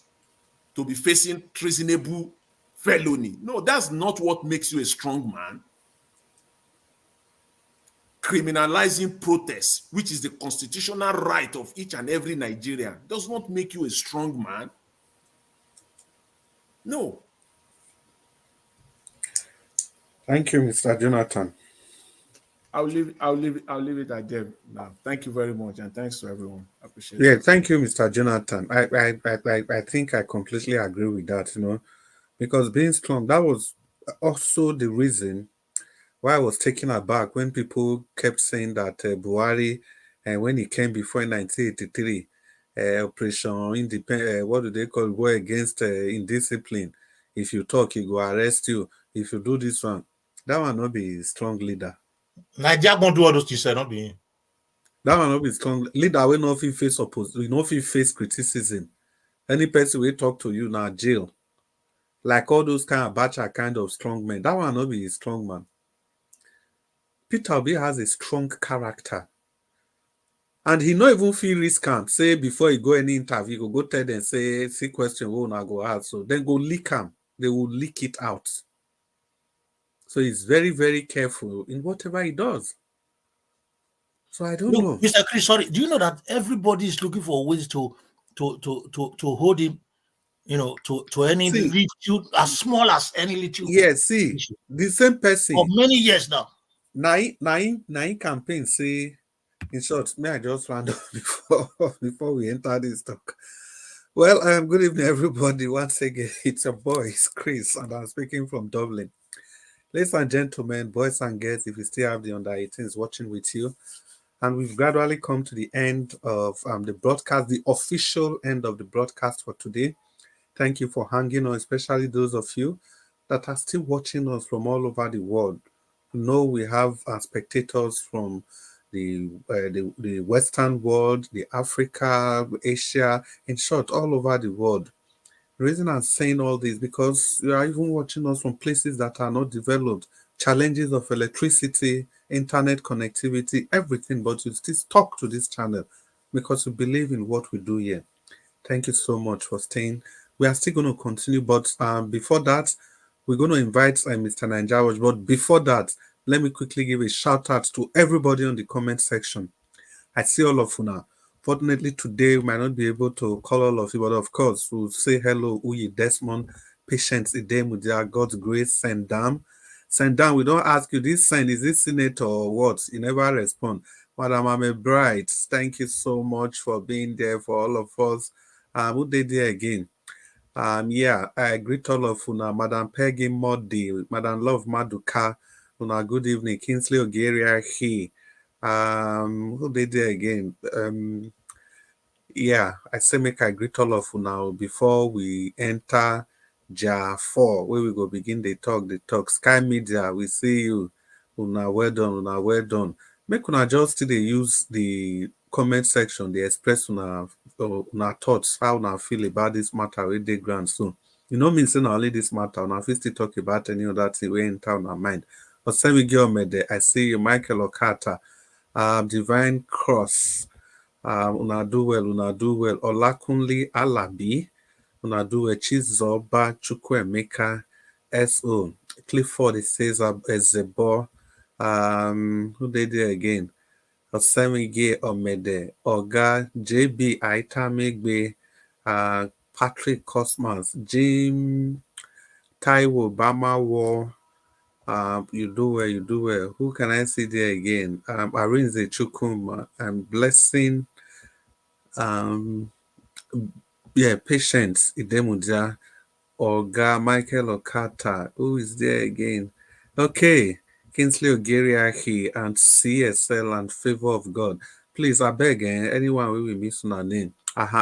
to be facing treasonable felony. No, that's not what makes you a strong man. Criminalizing protest, which is the constitutional right of each and every Nigerian, does not make you a strong man. No. Thank you, Mr. Jonathan. I'll leave it at them now. Thank you very much, and thanks to everyone. I appreciate it. Yeah, thank you, Mr. Jonathan. I think I completely agree with that, because being strong, that was also the reason why I was taken aback when people kept saying that Buhari, and when he came before in 1983, Operation Independent, what do they call it? War against indiscipline. If you talk, he go arrest you. If you do this one, that one not be a strong leader. Nigeria won't do all those things, not be. That one not be strong leader. Will not face opposition. Will not face criticism. Any person will talk to you now jail. Like all those kind of batcha kind of strong men. That one not be a strong man. Peter Obi has a strong character. And he not even feel risk am. Say before he go any interview, go tell them, say, see question, we will go ask. So then go leak am. They will leak it out. So he's very, very careful in whatever he does. So I don't know. Mr. Chris, sorry, do you know that everybody is looking for ways to hold him, to any little, as small as any little. Yes, see, issue. the same person For many years now. Nine campaign say, in short, may I just round up before we enter this talk. Well, good evening, everybody. Once again, it's your boy, it's Chris, and I'm speaking from Dublin. Ladies and gentlemen, boys and girls, if you still have the under 18s watching with you, and we've gradually come to the end of the broadcast, the official end of the broadcast for today. Thank you for hanging on, especially those of you that are still watching us from all over the world. You know, we have spectators from the Western world, the Africa, Asia, in short, all over the world. The reason I'm saying all this because you are even watching us from places that are not developed, challenges of electricity, internet connectivity, everything, but you still talk to this channel because you believe in what we do here. Thank you so much for staying. We are still going to continue, but before that, we're going to invite Mr. Nigerians. But before that, let me quickly give a shout out to everybody on the comment section. I see all of you now. Fortunately, today we might not be able to call all of you, but of course, we'll say hello, Uyi Desmond, Patience Idemudia, God's grace, Sendam. Sendam, we don't ask you this send, is this senator or what? You never respond. Madam Ame Bright, thank you so much for being there for all of us. Who did there again? Yeah, I greet all of you now. Madam Peggy Modi, Madam Love Maduka, una good evening. Kingsley Ogeria he. Who did there again? Yeah, I say make I greet all of you now before we enter JAR 4, where we go begin the talk. Sky Media, we see you. Una well done. Make una just still use the comment section, they express una thoughts, how una feel about this matter with the ground. So you know mean saying only this matter, una fit still talk about any other thing wey enter una mind. But send me girl mede, I see you, Michael Okata, Divine Cross. Una do well. Olakunle Alabi, una do well. Chizoba Chukwemeka, S.O. Clifford, it says Ezebo. Who did there again? Osemige Omede, Oga, JB Aitamegbe, Patrick Cosmas, Jim, Taiwo Bama War. You do well. Who can I see there again? Arinze Chukwuma, Blessing. Patience Idemuja, Oga Michael Okata. Who is there again? Okay, Kingsley Ogeriahi and CSL and Favor of God. Please, I beg anyone we will miss on name.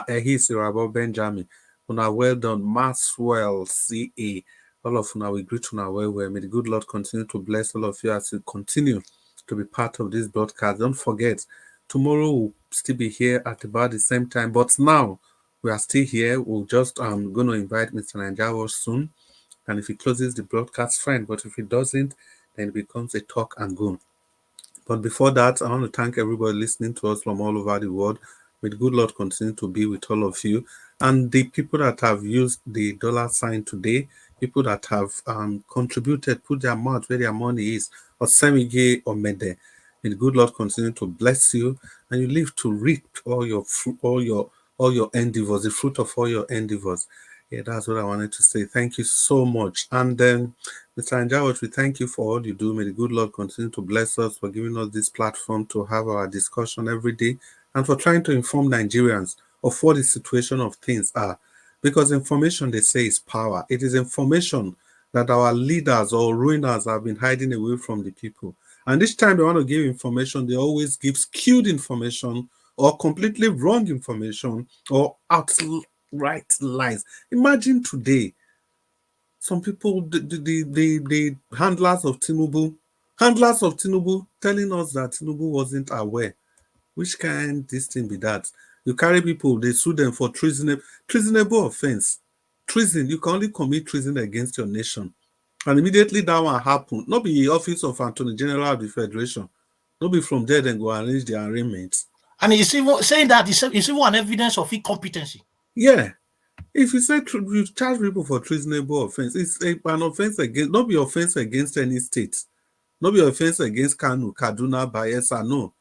He's Rabo Benjamin. Una well done, Maxwell CA. All of una we greet una well. May the good Lord continue to bless all of you as you continue to be part of this broadcast. Don't forget, tomorrow we'll still be here at about the same time, but now we are still here. We'll just going to invite Mr. Nanjawo soon, and if he closes the broadcast, fine. But if he doesn't, then it becomes a talk and go. But before that, I want to thank everybody listening to us from all over the world. May the good Lord continue to be with all of you, and the people that have used the dollar sign today, people that have contributed, put their mouth where their money is, or Semige or Mede. May the good Lord continue to bless you, and you live to reap all your endeavors, the fruit of all your endeavors. Yeah, that's what I wanted to say. Thank you so much. And then, Mr. Anjawat, we thank you for all you do. May the good Lord continue to bless us for giving us this platform to have our discussion every day and for trying to inform Nigerians of what the situation of things are. Because information, they say, is power. It is information that our leaders or ruiners have been hiding away from the people. And each time they want to give information, they always give skewed information or completely wrong information or outright lies. Imagine today, some people, the handlers of Tinubu telling us that Tinubu wasn't aware. Which kind this thing be that? You carry people, they sue them for treasonable offense. Treason, you can only commit treason against your nation. And immediately that one happened. Not be office of Attorney General of the Federation. Not be from there then go arrange the arraignments. And he's even saying that it's even an evidence of incompetency. Yeah. If you say you charge people for treasonable offense, it's an offense against, not be offense against any state, not be offense against Kanu, Kaduna, Bayelsa, no.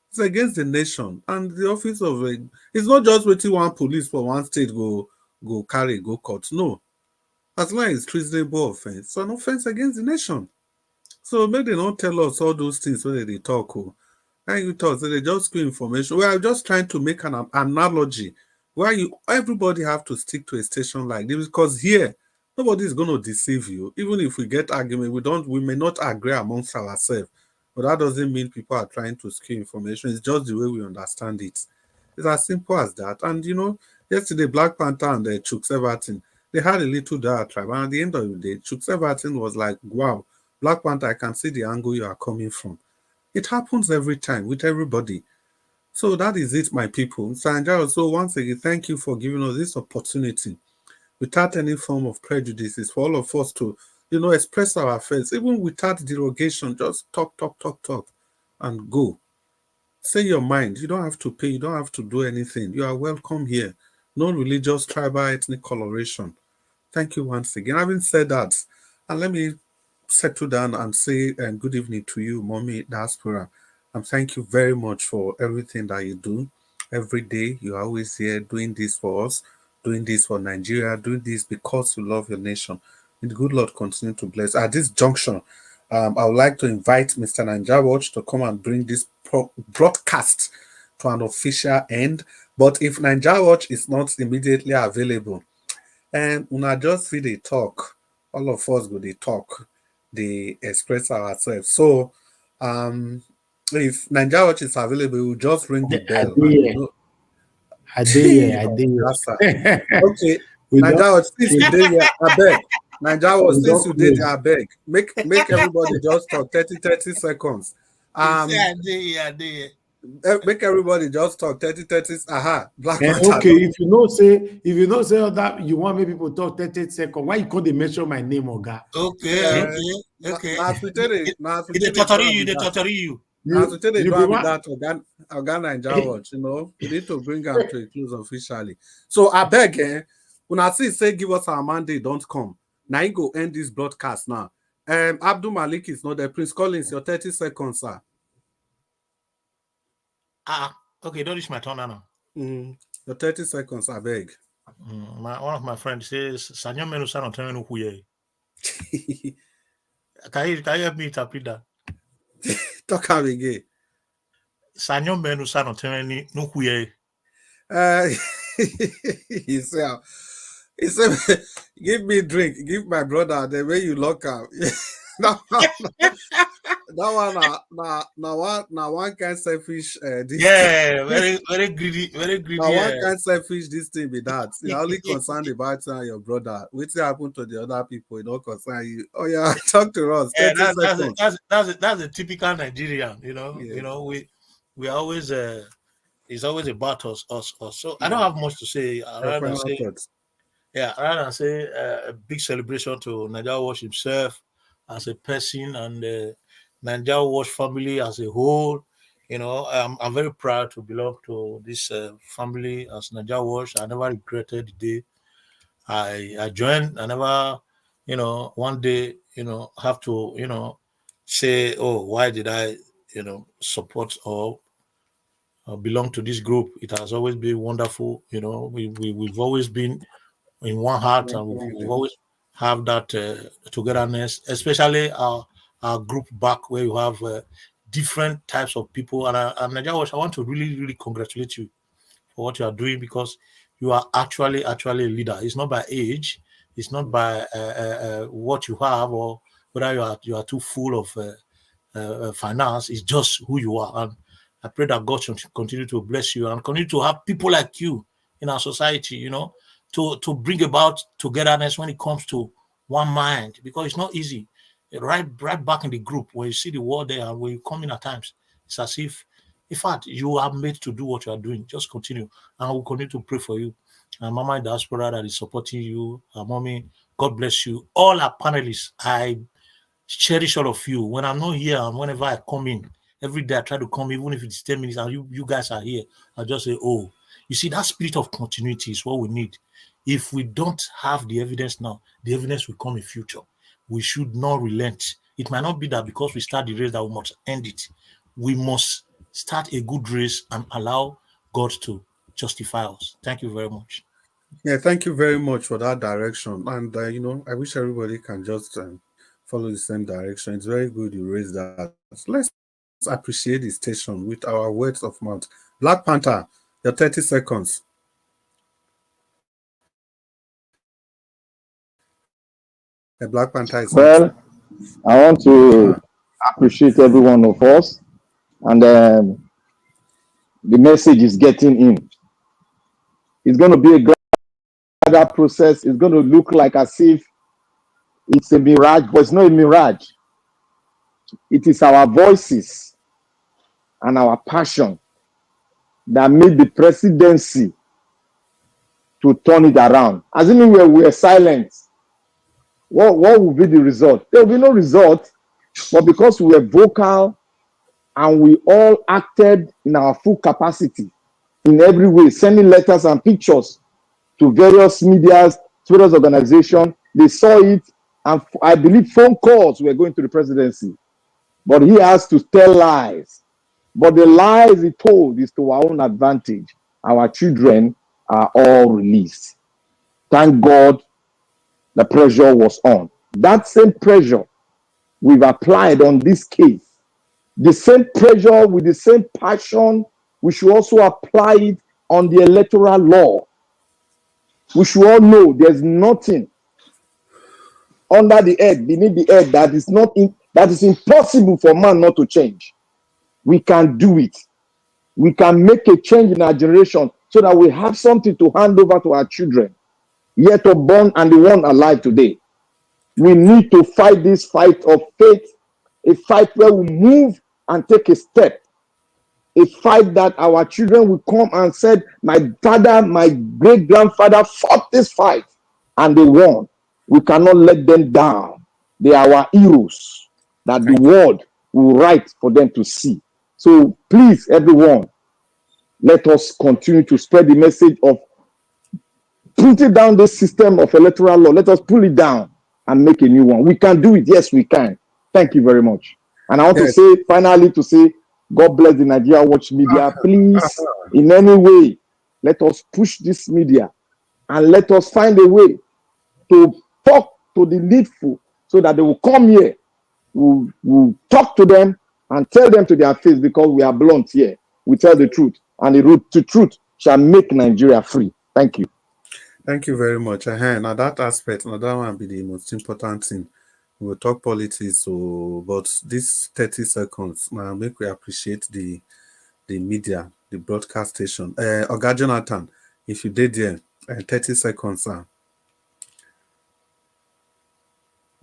It's against the nation. And the office of it's not just waiting one police for one state go carry, go court. No. As long as it's treasonable offense, it's an offense against the nation. So maybe they don't tell us all those things when they talk. And you talk, so they just give information. We are just trying to make an analogy where everybody have to stick to a station like this, because here nobody is going to deceive you. Even if we get argument, we may not agree amongst ourselves, but that doesn't mean people are trying to skew information. It's just the way we understand it. It's as simple as that. And yesterday Black Panther and Chuks Everton, they had a little diatribe, and at the end of the day, Chuks Everton was like, "Wow, Black Panther, I can see the angle you are coming from." It happens every time with everybody. So that is it, my people. Sanjay, so once again, thank you for giving us this opportunity without any form of prejudices for all of us to, express our affairs, even without derogation. Just talk, and go. Say your mind. You don't have to pay. You don't have to do anything. You are welcome here. No religious, tribal, ethnic coloration. Thank you once again. Having said that, and let me settle down and say good evening to you, Mommy Diaspora. And thank you very much for everything that you do. Every day, you're always here doing this for us, doing this for Nigeria, doing this because you love your nation. And the good Lord continue to bless. At this junction, I would like to invite Mr. Ninja Watch to come and bring this broadcast to an official end. But if Ninja Watch is not immediately available, and una just see the talk, all of us go they talk, they express ourselves. So if Ninja Watch is available, we'll just ring the bell. I did. Okay, Ninja Watch, since you did here, I beg. Ninja Watch, since you did here, I beg. Make everybody just talk 30 seconds. Make everybody just talk 30. Aha, Black Panther. Okay, if you know say that you want me people talk 30 seconds, why you can't mention my name, Oga? Okay. Now to tell you, Oga Ninja Watch, we need to bring them to a close officially. So I beg, when I say give us our mandate, don't come. Now you go end this broadcast now. Abdul Malik is not there. Prince Collins, your 30 seconds, sir. Okay, don't reach my turn now. Your 30 seconds, I beg. One of my friends says, Sanyo menu san on who ye. Can you help me interpret that? Talk out again. Sanyo menu san on no who ye. He said, give me drink, give my brother the way you lock up. That one, one kind selfish. Very greedy. Now one kind selfish. This thing be that. You're only concerned about you and your brother. What's happen to the other people? You don't concern you. Oh yeah, talk to us. That's a typical Nigerian. We are always. It's always about us. So I don't have much to say. Rather than say a big celebration to Nigeria Watch himself as a person and Nigeria Watch family as a whole. I'm very proud to belong to this family as Nigeria Watch. I never regretted the day I joined. I never, one day, have to, say, oh, why did I, support or belong to this group. It has always been wonderful. We've always been in one heart, and we've always have that togetherness, especially our group back where you have different types of people. And Nigeria Watch, I want to really, really congratulate you for what you are doing, because you are actually a leader. It's not by age, it's not by what you have or whether you are too full of finance. It's just who you are. And I pray that God should continue to bless you and continue to have people like you in our society, to bring about togetherness when it comes to one mind, because it's not easy. Right back in the group where you see the world there and when you come in at times, it's as if, in fact, you are made to do what you are doing. Just continue, and I will continue to pray for you. And Mama Diaspora that is supporting you, our mommy God bless you. All our panelists, I cherish all of you. When I'm not here and whenever I come in, every day I try to come, even if it's 10 minutes and you guys are here, I just say, oh, you see, that spirit of continuity is what we need. If we don't have the evidence now, the evidence will come in future. We should not relent. It might not be that because we start the race that we must end it. We must start a good race and allow God to justify us. Thank you very much. Yeah, thank you very much for that direction. And, I wish everybody can just follow the same direction. It's very good you raised that. Let's appreciate the station with our words of mouth. Black Panther, your 30 seconds. The Black Panther is Well, I want to appreciate every one of us, and the message is getting in. It's going to be a gradual process. It's going to look like as if it's a mirage, but it's not a mirage. It is our voices and our passion that made the presidency to turn it around. Assuming we were silent, what will be the result? There will be no result, but because we were vocal and we all acted in our full capacity in every way, sending letters and pictures to various medias, various organizations, they saw it, and I believe phone calls were going to the presidency. But he has to tell lies. But the lies he told is to our own advantage. Our children are all released. Thank God the pressure was on. That same pressure we've applied on this case. The same pressure with the same passion, we should also apply it on the electoral law. We should all know there's nothing under the earth, beneath the earth, that is impossible for man not to change. We can do it. We can make a change in our generation so that we have something to hand over to our children, yet unborn and the one alive today. We need to fight this fight of faith, a fight where we move and take a step, a fight that our children will come and say, my father, my great-grandfather fought this fight and they won. We cannot let them down. They are our heroes that the world will write for them to see. So please, everyone, let us continue to spread the message of putting down this system of electoral law. Let us pull it down and make a new one. We can do it. Yes, we can. Thank you very much. And I want to say, finally, God bless the Nigeria Watch media. Please, in any way, let us push this media and let us find a way to talk to the needful so that they will come here. We'll talk to them and tell them to their face, because we are blunt here. We tell the truth, and the truth shall make Nigeria free. Thank you. Thank you very much. Now that aspect, now that one be the most important thing. We'll talk politics, but this 30 seconds, now make we appreciate the media, the broadcast station. Oga Jonathan, if you did there, 30 seconds,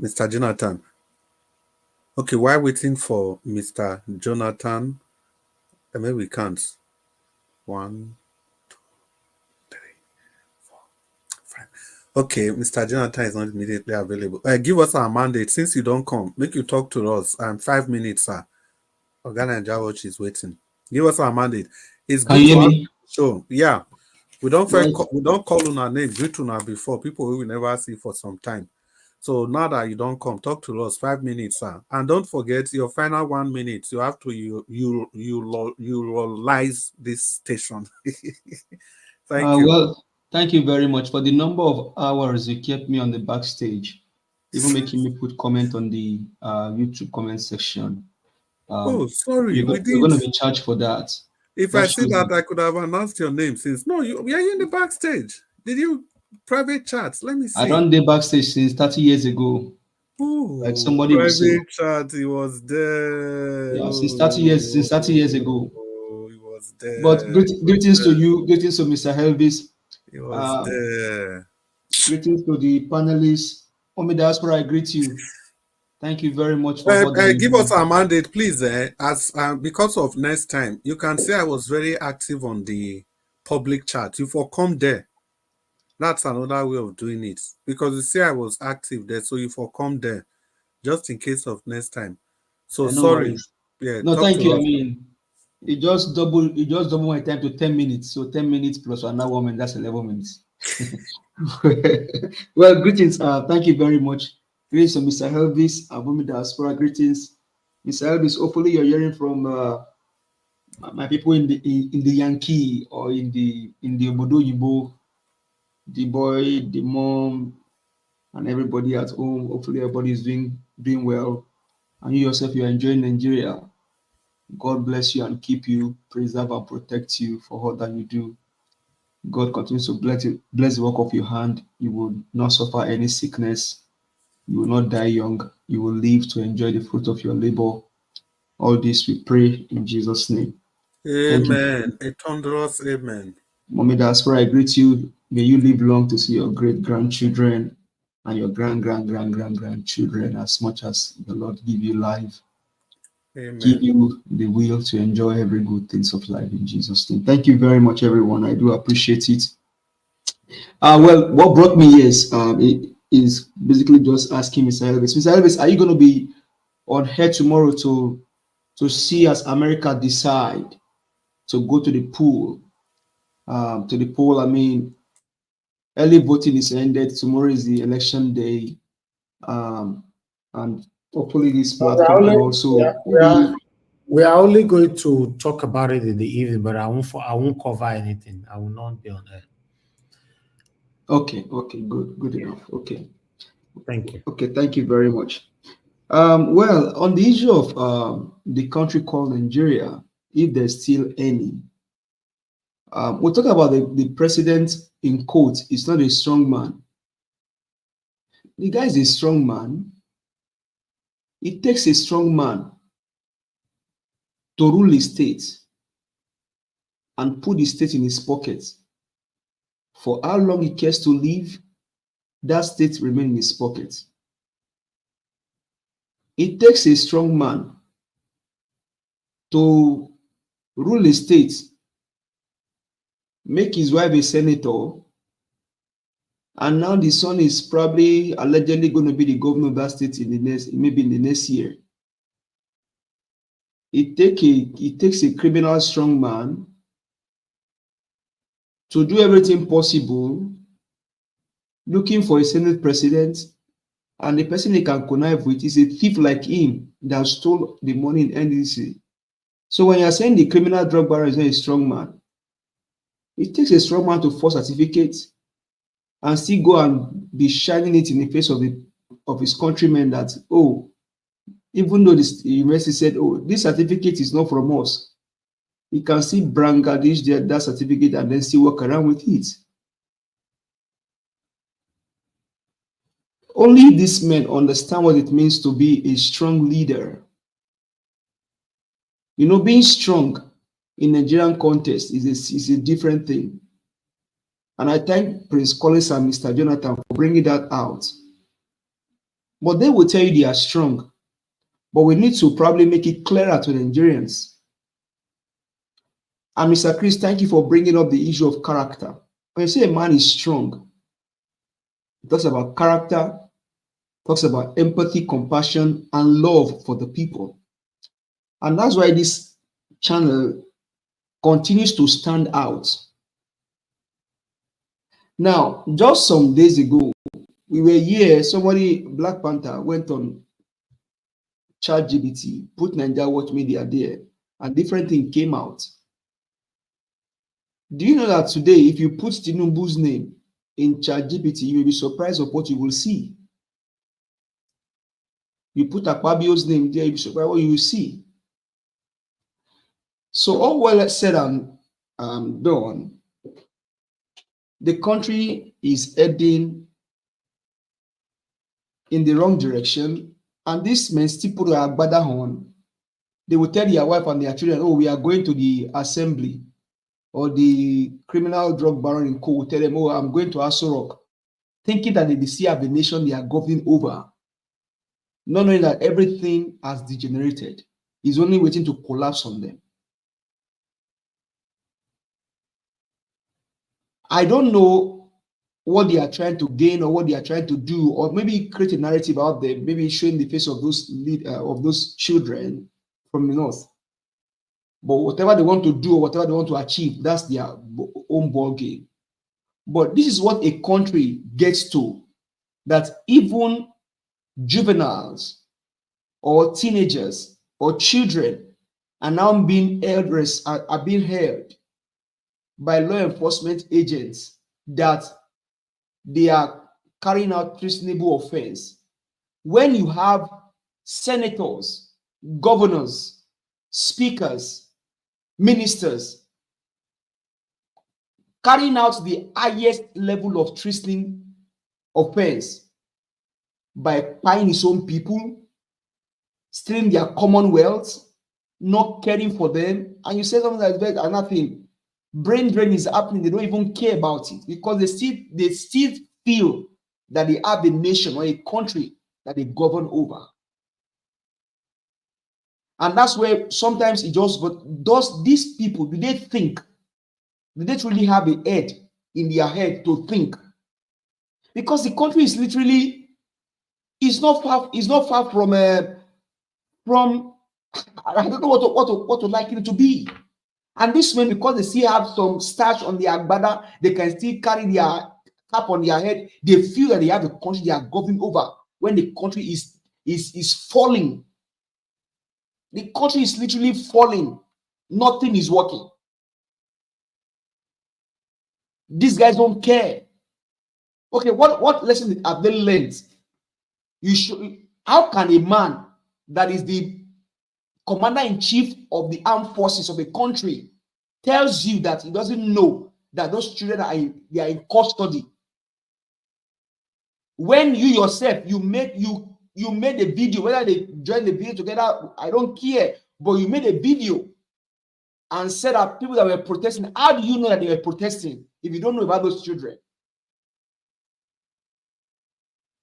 Mr. Jonathan. Okay, while waiting for Mr. Jonathan, maybe we can't. 1, 2, 3, 4, 5. Okay, Mr. Jonathan is not immediately available. Give us our mandate. Since you don't come, make you talk to us. 5 minutes, sir. Organa Watch is waiting. Give us our mandate. It's good to have show. Yeah. We don't call on our name, greet on our before. People we will never see for some time. So now that you don't come, talk to us. 5 minutes, sir. And don't forget your final 1 minute. You have to utilize this station. Thank you. Well, thank you very much for the number of hours you kept me on the backstage, even making me put comment on the YouTube comment section. Sorry, you're going to be charged for that. If I said that, I could have announced your name since. No, we are in the backstage. Did you private chat? Let me see. I run the backstage since 30 years ago. Like somebody private will say. Chat, he was there. Yeah, since 30 years ago. He was there. But greetings to you, greetings to Mr. Elvis. He was there. Greetings to the panelists. Omi Diaspora, I greet you. Thank you very much for what give us our mandate, please. Because of next time, you can say I was very active on the public chat. You for come there. That's another way of doing it. Because you see, I was active there, so if I come there, just in case of next time. So No sorry. worries. Yeah, No, talk thank to you. us. I mean, it just double my time to 10 minutes. So 10 minutes plus another 1 minute, that's 11 minutes. Well, greetings. Thank you very much. Greetings to Mr. Elvis, Abumi Diaspora. Greetings. Mr. Elvis, hopefully you're hearing from my people in the Yankee or in the Obodo Yibo, the boy, the mom, and everybody at home. Hopefully everybody is doing well. And you yourself, you're enjoying Nigeria. God bless you and keep you, preserve and protect you for all that you do. God continues to bless the work of your hand. You will not suffer any sickness. You will not die young. You will live to enjoy the fruit of your labor. All this we pray in Jesus' name. Thank you. Amen. A thunderous amen. Mommy Diaspora, I greet you. May you live long to see your great grandchildren and your grandchildren as much as the Lord give you life. Amen. Give you the will to enjoy every good things of life in Jesus' name. Thank you very much, everyone. I do appreciate it. Well, what brought me here is basically just asking Mr. Elvis. Mr. Elvis, are you going to be on air tomorrow to see as America decide to go to the poll? I mean, early voting is ended. Tomorrow is the election day, and hopefully this platform can also. We are only going to talk about it in the evening, but I won't cover anything. I will not be on air. Okay, good enough. Okay. Thank you. Okay, thank you very much. Well, on the issue of the country called Nigeria, if there's still any, we'll talk about the president in quotes. He's not a strong man. The guy is a strong man. It takes a strong man to rule the state and put the state in his pocket. For how long he cares to live, that state remains in his pocket. It takes a strong man to rule a state, make his wife a senator, and now the son is probably allegedly going to be the governor of that state in the next year. It takes a criminal strong man to do everything possible, looking for a Senate president, and the person he can connive with is a thief like him that stole the money in NDC. So when you're saying the criminal drug baron is not a strong man, it takes a strong man to force certificates and still go and be shining it in the face of his countrymen that, oh, even though the university said, oh, this certificate is not from us, he can still brandish that certificate and then still walk around with it. Only these men understand what it means to be a strong leader. You know, being strong in Nigerian context is a different thing. And I thank Prince Collins and Mr. Jonathan for bringing that out. But they will tell you they are strong. But we need to probably make it clearer to the Nigerians. And Mr. Chris, thank you for bringing up the issue of character. When you say a man is strong, it talks about character, talks about empathy, compassion, and love for the people. And that's why this channel continues to stand out. Now, just some days ago, we were here, Black Panther went on ChatGPT, put Nigeria Watch Media there, and different thing came out. Do you know that today, if you put Tinubu's name in ChatGPT, you will be surprised of what you will see. You put Akpabio's name there, you'll be surprised what you will see. So all well said and done, the country is heading in the wrong direction, and this men still put a bada on. They will tell their wife and their children, oh, we are going to the assembly, or the criminal drug baron in Co will tell them, oh, I'm going to Aso Rock, thinking that they still have the nation they are governing over, not knowing that everything has degenerated, is only waiting to collapse on them. I don't know what they are trying to gain or what they are trying to do, or maybe create a narrative out there, maybe showing the face of those children from the north. But whatever they want to do or whatever they want to achieve, that's their own ball game. But this is what a country gets to, that even juveniles or teenagers or children are now being held, are being held by law enforcement agents that they are carrying out treasonable offense. When you have senators, governors, speakers, ministers carrying out the highest level of treason offense by buying his own people, stealing their commonwealth, not caring for them, and you say something like that, another thing, brain drain is happening. They don't even care about it because they still feel that they have a nation or a country that they govern over. And that's where sometimes it just, but does these people, do they think? Do they really have a head in their head to think? Because the country is literally, it's not far from I don't know what to liken it to be. And this men, because they still have some starch on their agbada, they can still carry their cap on their head. They feel that they have a country they are governing over when the country is falling. The country is literally falling. Nothing is working. These guys don't care. Okay, what lesson have they learned? How can a man that is the commander-in-chief of the armed forces of a country tells you that he doesn't know that those children are in custody? When you yourself, you made a video, whether they join the video together, I don't care, but you made a video and said that people that were protesting, how do you know that they were protesting if you don't know about those children?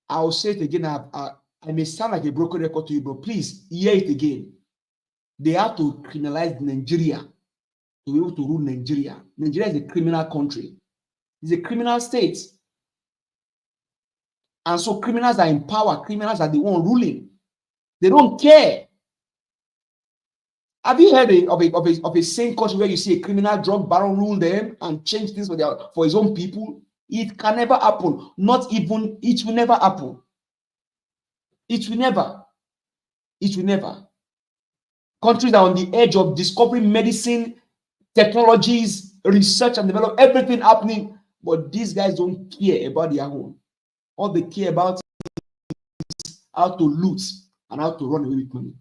I'll say it again. I may sound like a broken record to you, but please hear it again. They have to criminalize Nigeria to be able to rule Nigeria. Nigeria is a criminal country. It's a criminal state. And so criminals are in power. Criminals are the one ruling. They don't care. Have you heard of a sane country where you see a criminal drug baron rule them and change things for his own people? It can never happen. It will never happen. It will never. It will never. Countries are on the edge of discovering medicine, technologies, research and development, everything happening. But these guys don't care about their own. All they care about is how to loot and how to run away with money.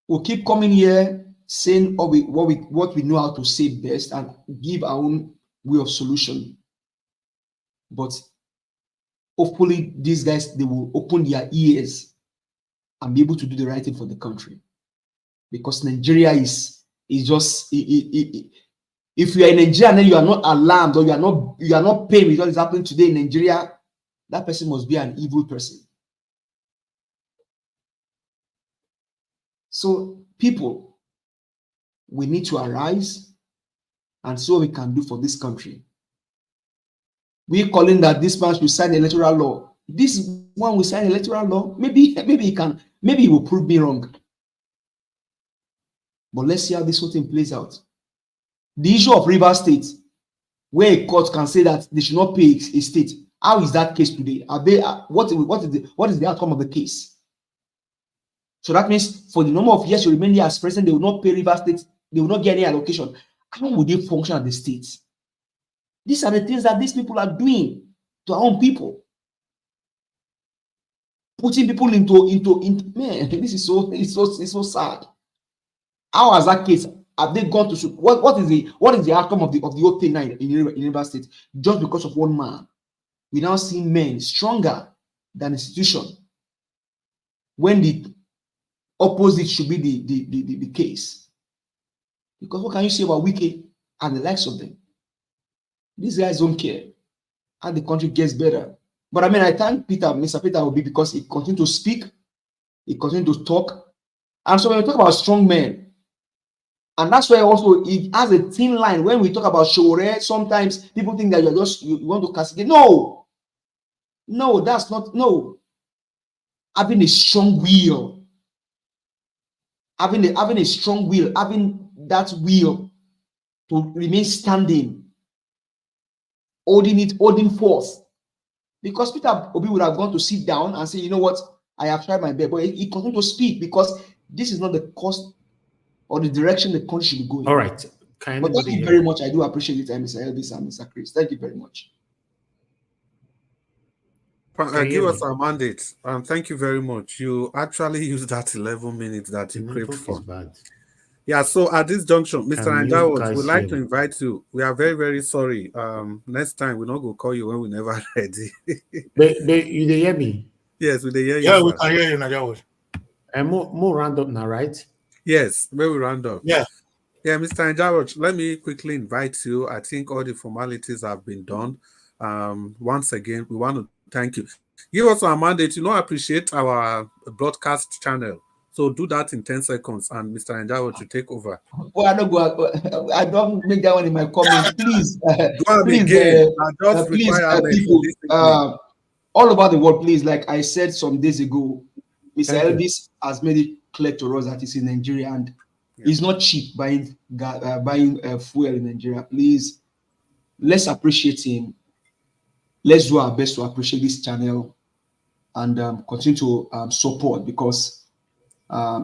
We'll keep coming here saying what we know how to say best and give our own way of solution. But hopefully these guys, they will open their ears and be able to do the right thing for the country. Because Nigeria is just, if you are in Nigeria and you are not alarmed or you are not paying with what is happening today in Nigeria, that person must be an evil person. So people, we need to arise and see what we can do for this country. We're calling that this man should sign electoral law. This one will sign electoral law. Maybe he will prove me wrong. But let's see how this whole thing plays out. The issue of Rivers State, where a court can say that they should not pay a state. How is that case today? Are they what is the outcome of the case? So that means for the number of years you remain here as president, they will not pay Rivers State, they will not get any allocation. How would they function at the states? These are the things that these people are doing to our own people. Putting people into man, this is so sad. How has that case? Have they gone to what is the outcome of the whole thing now in Rivers State? Just because of one man, we now see men stronger than institution when the opposite should be the case. Because what can you say about Wike and the likes of them? These guys don't care, and the country gets better. But I mean, I thank Mr. Peter Obi, because he continued to speak, he continued to talk, and so when we talk about strong men And that's why also it has a thin line. When we talk about Sowore, sometimes people think that you want to castigate. No, that's not. No, having a strong will, having a strong will, having that will to remain standing, holding forth. Because Peter Obi would have gone to sit down and say, you know what, I have tried my best, but he continued to speak because this is not the cost or the direction the country should be going. All right. But thank you very much. I do appreciate it, Mr. Elvis and Mr. Chris. Thank you very much. Give us our mandate. Thank you very much. You actually used that 11 minutes that you craved for. Bad. Yeah, so at this junction, Mr. Anjawot, we'd like to me? invite you. We are very, very sorry. Next time, we're not going to call you when we're never ready. You hear me? Yes, we hear you. Yeah, we can hear you, Najawot. And more round up now, right? Yes, very round up. Yeah. Yeah, Mr. Anjawot, let me quickly invite you. I think all the formalities have been done. Once again, we want to thank you. Give us our mandate. You know, appreciate our broadcast channel. So do that in 10 seconds, and Mr. Anjawot to take over. Well, I don't make that one in my comment. Please, please, people, all about the world, please. Like I said some days ago, Mr. Elvis has made it clear to us that he's in Nigeria and it's not cheap buying fuel in Nigeria. Please, let's appreciate him. Let's do our best to appreciate this channel and continue to support, because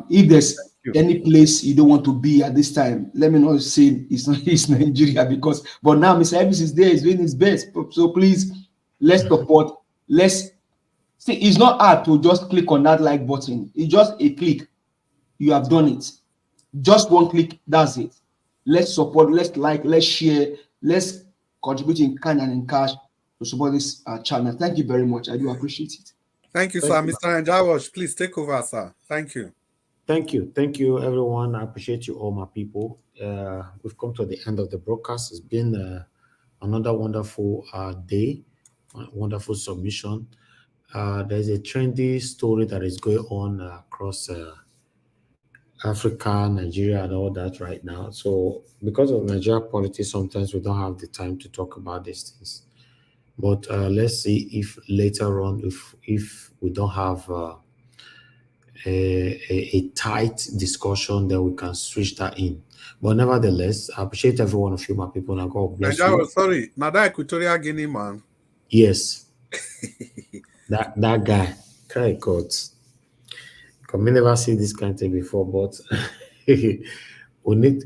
if there's any place you don't want to be at this time, let me not say it's Nigeria, but now Mr. Elvis is there, he's doing his best. So please, let's support. Let's see, it's not hard to just click on that like button. It's just a click. You have done it. Just one click, that's it. Let's support, let's like, let's share, let's contribute in kind and in cash to support this channel. Thank you very much. I do appreciate it. Thank you, sir. Mr. Anjawot, please take over, sir. Thank you. Thank you, everyone. I appreciate you all, my people. We've come to the end of the broadcast. It's been another wonderful day, wonderful submission. There's a trendy story that is going on across Africa, Nigeria, and all that right now. So because of Nigeria politics, sometimes we don't have the time to talk about these things. But let's see if later on, if we don't have a tight discussion, then we can switch that in. But nevertheless, I appreciate every one of you, my people. Now God bless you. Sorry, now that Equatorial Guinea man. Yes, that guy. Okay, God. I may never see this kind of thing before, but we need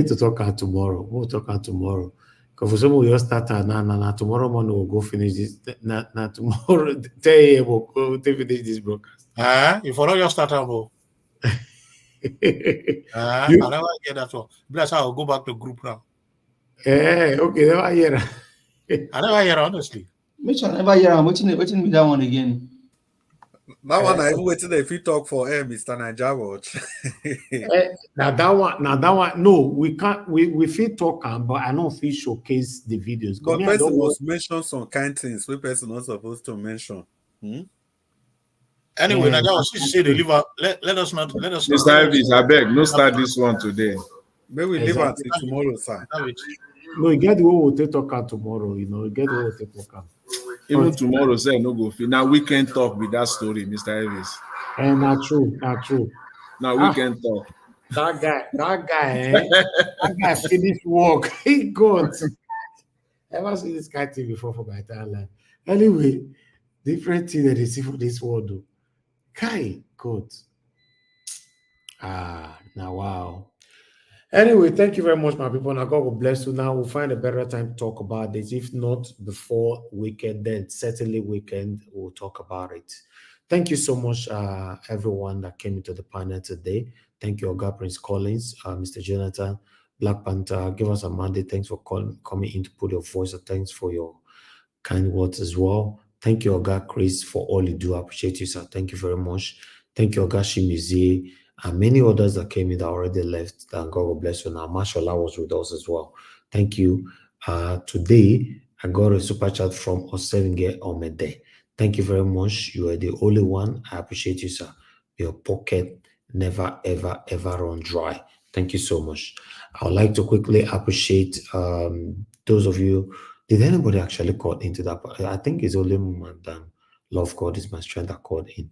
to talk out tomorrow. We'll talk out tomorrow. Because for some of you start now tomorrow morning we'll go finish this. Now tomorrow 10 a.m. we'll go finish this broadcast. If I don't just start out, I never get that one. Bless, I'll go back to group now. Okay, never hear. I never hear, honestly. Which one never hear? Waiting me that one again. That one I even waiting if you talk for Mr. Anjawot. Now that one, no, we can't. We feel talk, but I don't feel showcase the videos. But person must mention some kind things we person not supposed to mention. Anyway, Najawot, she say they leave out. Let us not. Mr. Elvis, I beg, no start this one today. Maybe we leave until tomorrow, sir. No, you get what we'll talk out tomorrow. You know, get what we'll talk out. Even tomorrow, say no go. Now we can talk with that story, Mr. Elvis. And not true. Now we can talk. That guy finished work. He good. Ever seen this guy thing before for my entire life? Anyway, different thing that they see for this world, though. Kai, good. Now wow. Anyway, thank you very much, my people. Now God will bless you. Now we'll find a better time to talk about this. If not before weekend, then certainly weekend we'll talk about it. Thank you so much, everyone that came into the panel today. Thank you, Oga Prince Collins, Mr. Jonathan, Black Panther. Give us a mandate. Thanks for coming in to put your voice. And thanks for your kind words as well. Thank you, Oga Chris, for all you do. I appreciate you, sir. Thank you very much. Thank you, Oga Shimizie, and many others that came in that already left. That God will bless you. Now, Mashallah was with us as well. Thank you. Today, I got a super chat from Osevenge Omede. Thank you very much. You are the only one. I appreciate you, sir. Your pocket never, ever, ever run dry. Thank you so much. I would like to quickly appreciate those of you. Did anybody actually call into that? I think it's only Madam Love God is my strength that called in.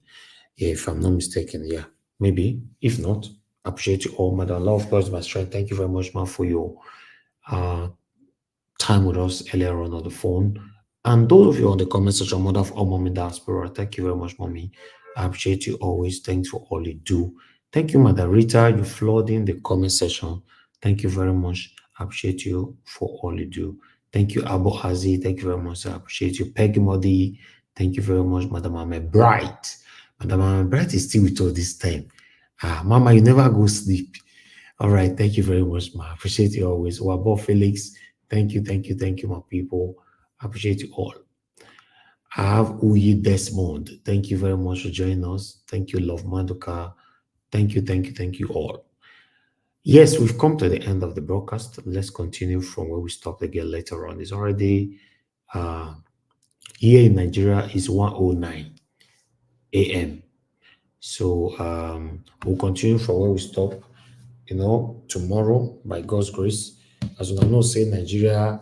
If I'm not mistaken, yeah. Maybe. If not, appreciate you all. Madam Love God is my strength. Thank you very much, man, for your time with us earlier on the phone. And those of you on the comment section, Mother of all Mommy Diaspora, thank you very much, Mommy. I appreciate you always. Thanks for all you do. Thank you, Mother Rita. You flooding the comment section. Thank you very much. I appreciate you for all you do. Thank you, Abu Hazi. Thank you very much. I appreciate you. Peggy Modi. Thank you very much, Madam Ame Bright. Madam Ame Bright is still with us this time. Mama, you never go sleep. All right. Thank you very much, ma. I appreciate you always. Wabo Felix. Thank you, my people. I appreciate you all. I have Uyi Desmond. Thank you very much for joining us. Thank you, Love Maduka. Thank you all. Yes, we've come to the end of the broadcast. Let's continue from where we stopped again later on. It's already here in Nigeria is 1:09 a.m. So we'll continue from where we stop. Tomorrow, by God's grace, as we know, say Nigeria,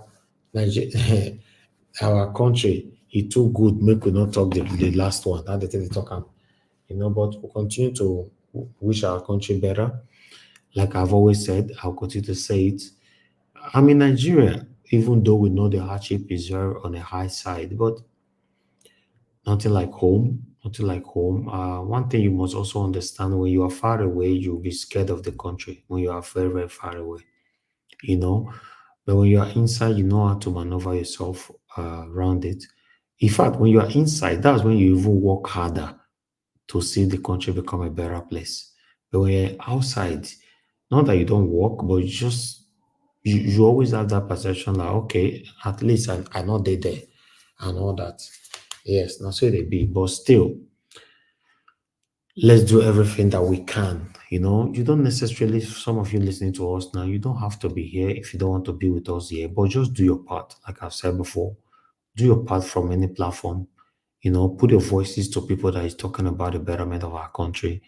our country, it too good. Make we not talk the last one. That they talk, but we'll continue to wish our country better. Like I've always said, I'll continue to say it. I'm in Nigeria, even though we know the hardship is very on a high side, but nothing like home. Nothing like home. One thing you must also understand: when you are far away, you'll be scared of the country. When you are very, very far away, But when you are inside, you know how to maneuver yourself around it. In fact, when you are inside, that's when you even work harder to see the country become a better place. But when you're outside, not that you don't work, but you always have that perception like, okay, at least I know they there and all that. Yes, not so they be, but still, let's do everything that we can. You don't necessarily, some of you listening to us now, you don't have to be here if you don't want to be with us here, but just do your part. Like I've said before, do your part from any platform. Put your voices to people that is talking about the betterment of our country,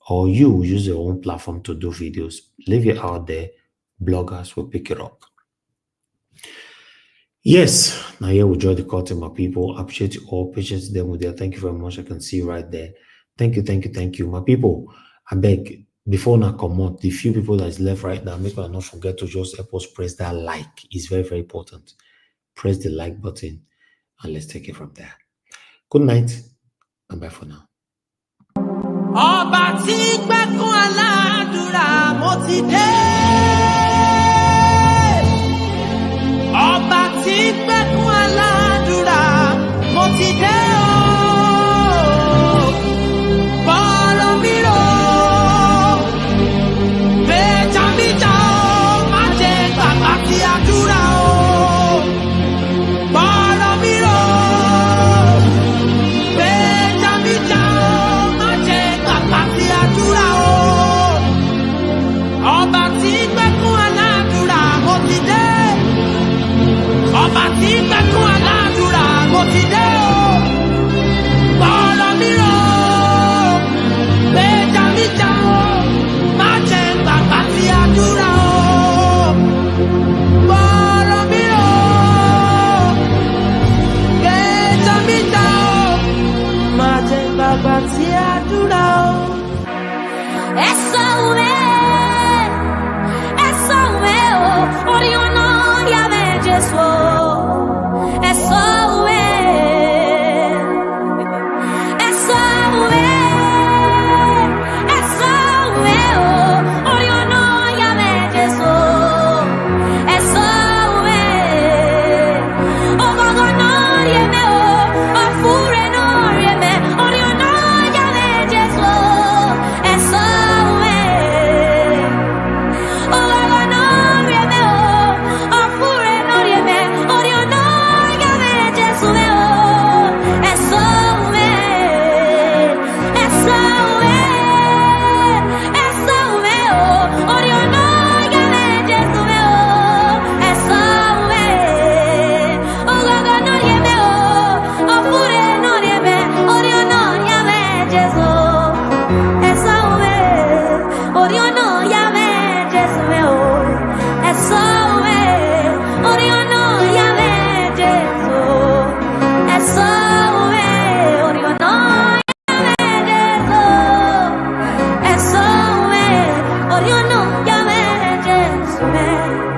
or you use your own platform to do videos. Leave it out there. Bloggers will pick it up. Yes, now here we join the call to my people. Appreciate you all. Patience them with there. Thank you very much. I can see right there. Thank you. My people, I beg, before now come out, the few people that is left right now, make sure not forget to just help us press that like. It's very, very important. Press the like button and let's take it from there. Good night and bye for now. Ọba tí gbẹ́kún aládùúrà mo ti dé. Ọba tí gbẹ́kún aládùúrà mo ti dé o. Bọ́ọ̀lù mi rò méjàméjà o, má jẹ́ gbàgbà tí àdúrà o. Bọ́ọ̀lù mi rò méjàméjà o, má jẹ́ gbàgbà tí àdúrà o. Ọba tí gbẹ́kún aládùúrà mo ti dé. Ọba tí gbẹ́kún aládùúrà mo ti dé o. Bọ́ọ̀lù mi rò méjàméjà o, má jẹ́ gbàgbà tí àdúrà o. Bọ́ọ̀lù mi rò méjàméjà o, má jẹ́ gbàgbà tí àdúrà o. É Sowore o, orí ọ̀nà yàrá ẹ̀jẹ̀ sọ. É Sowore. rẹ̀.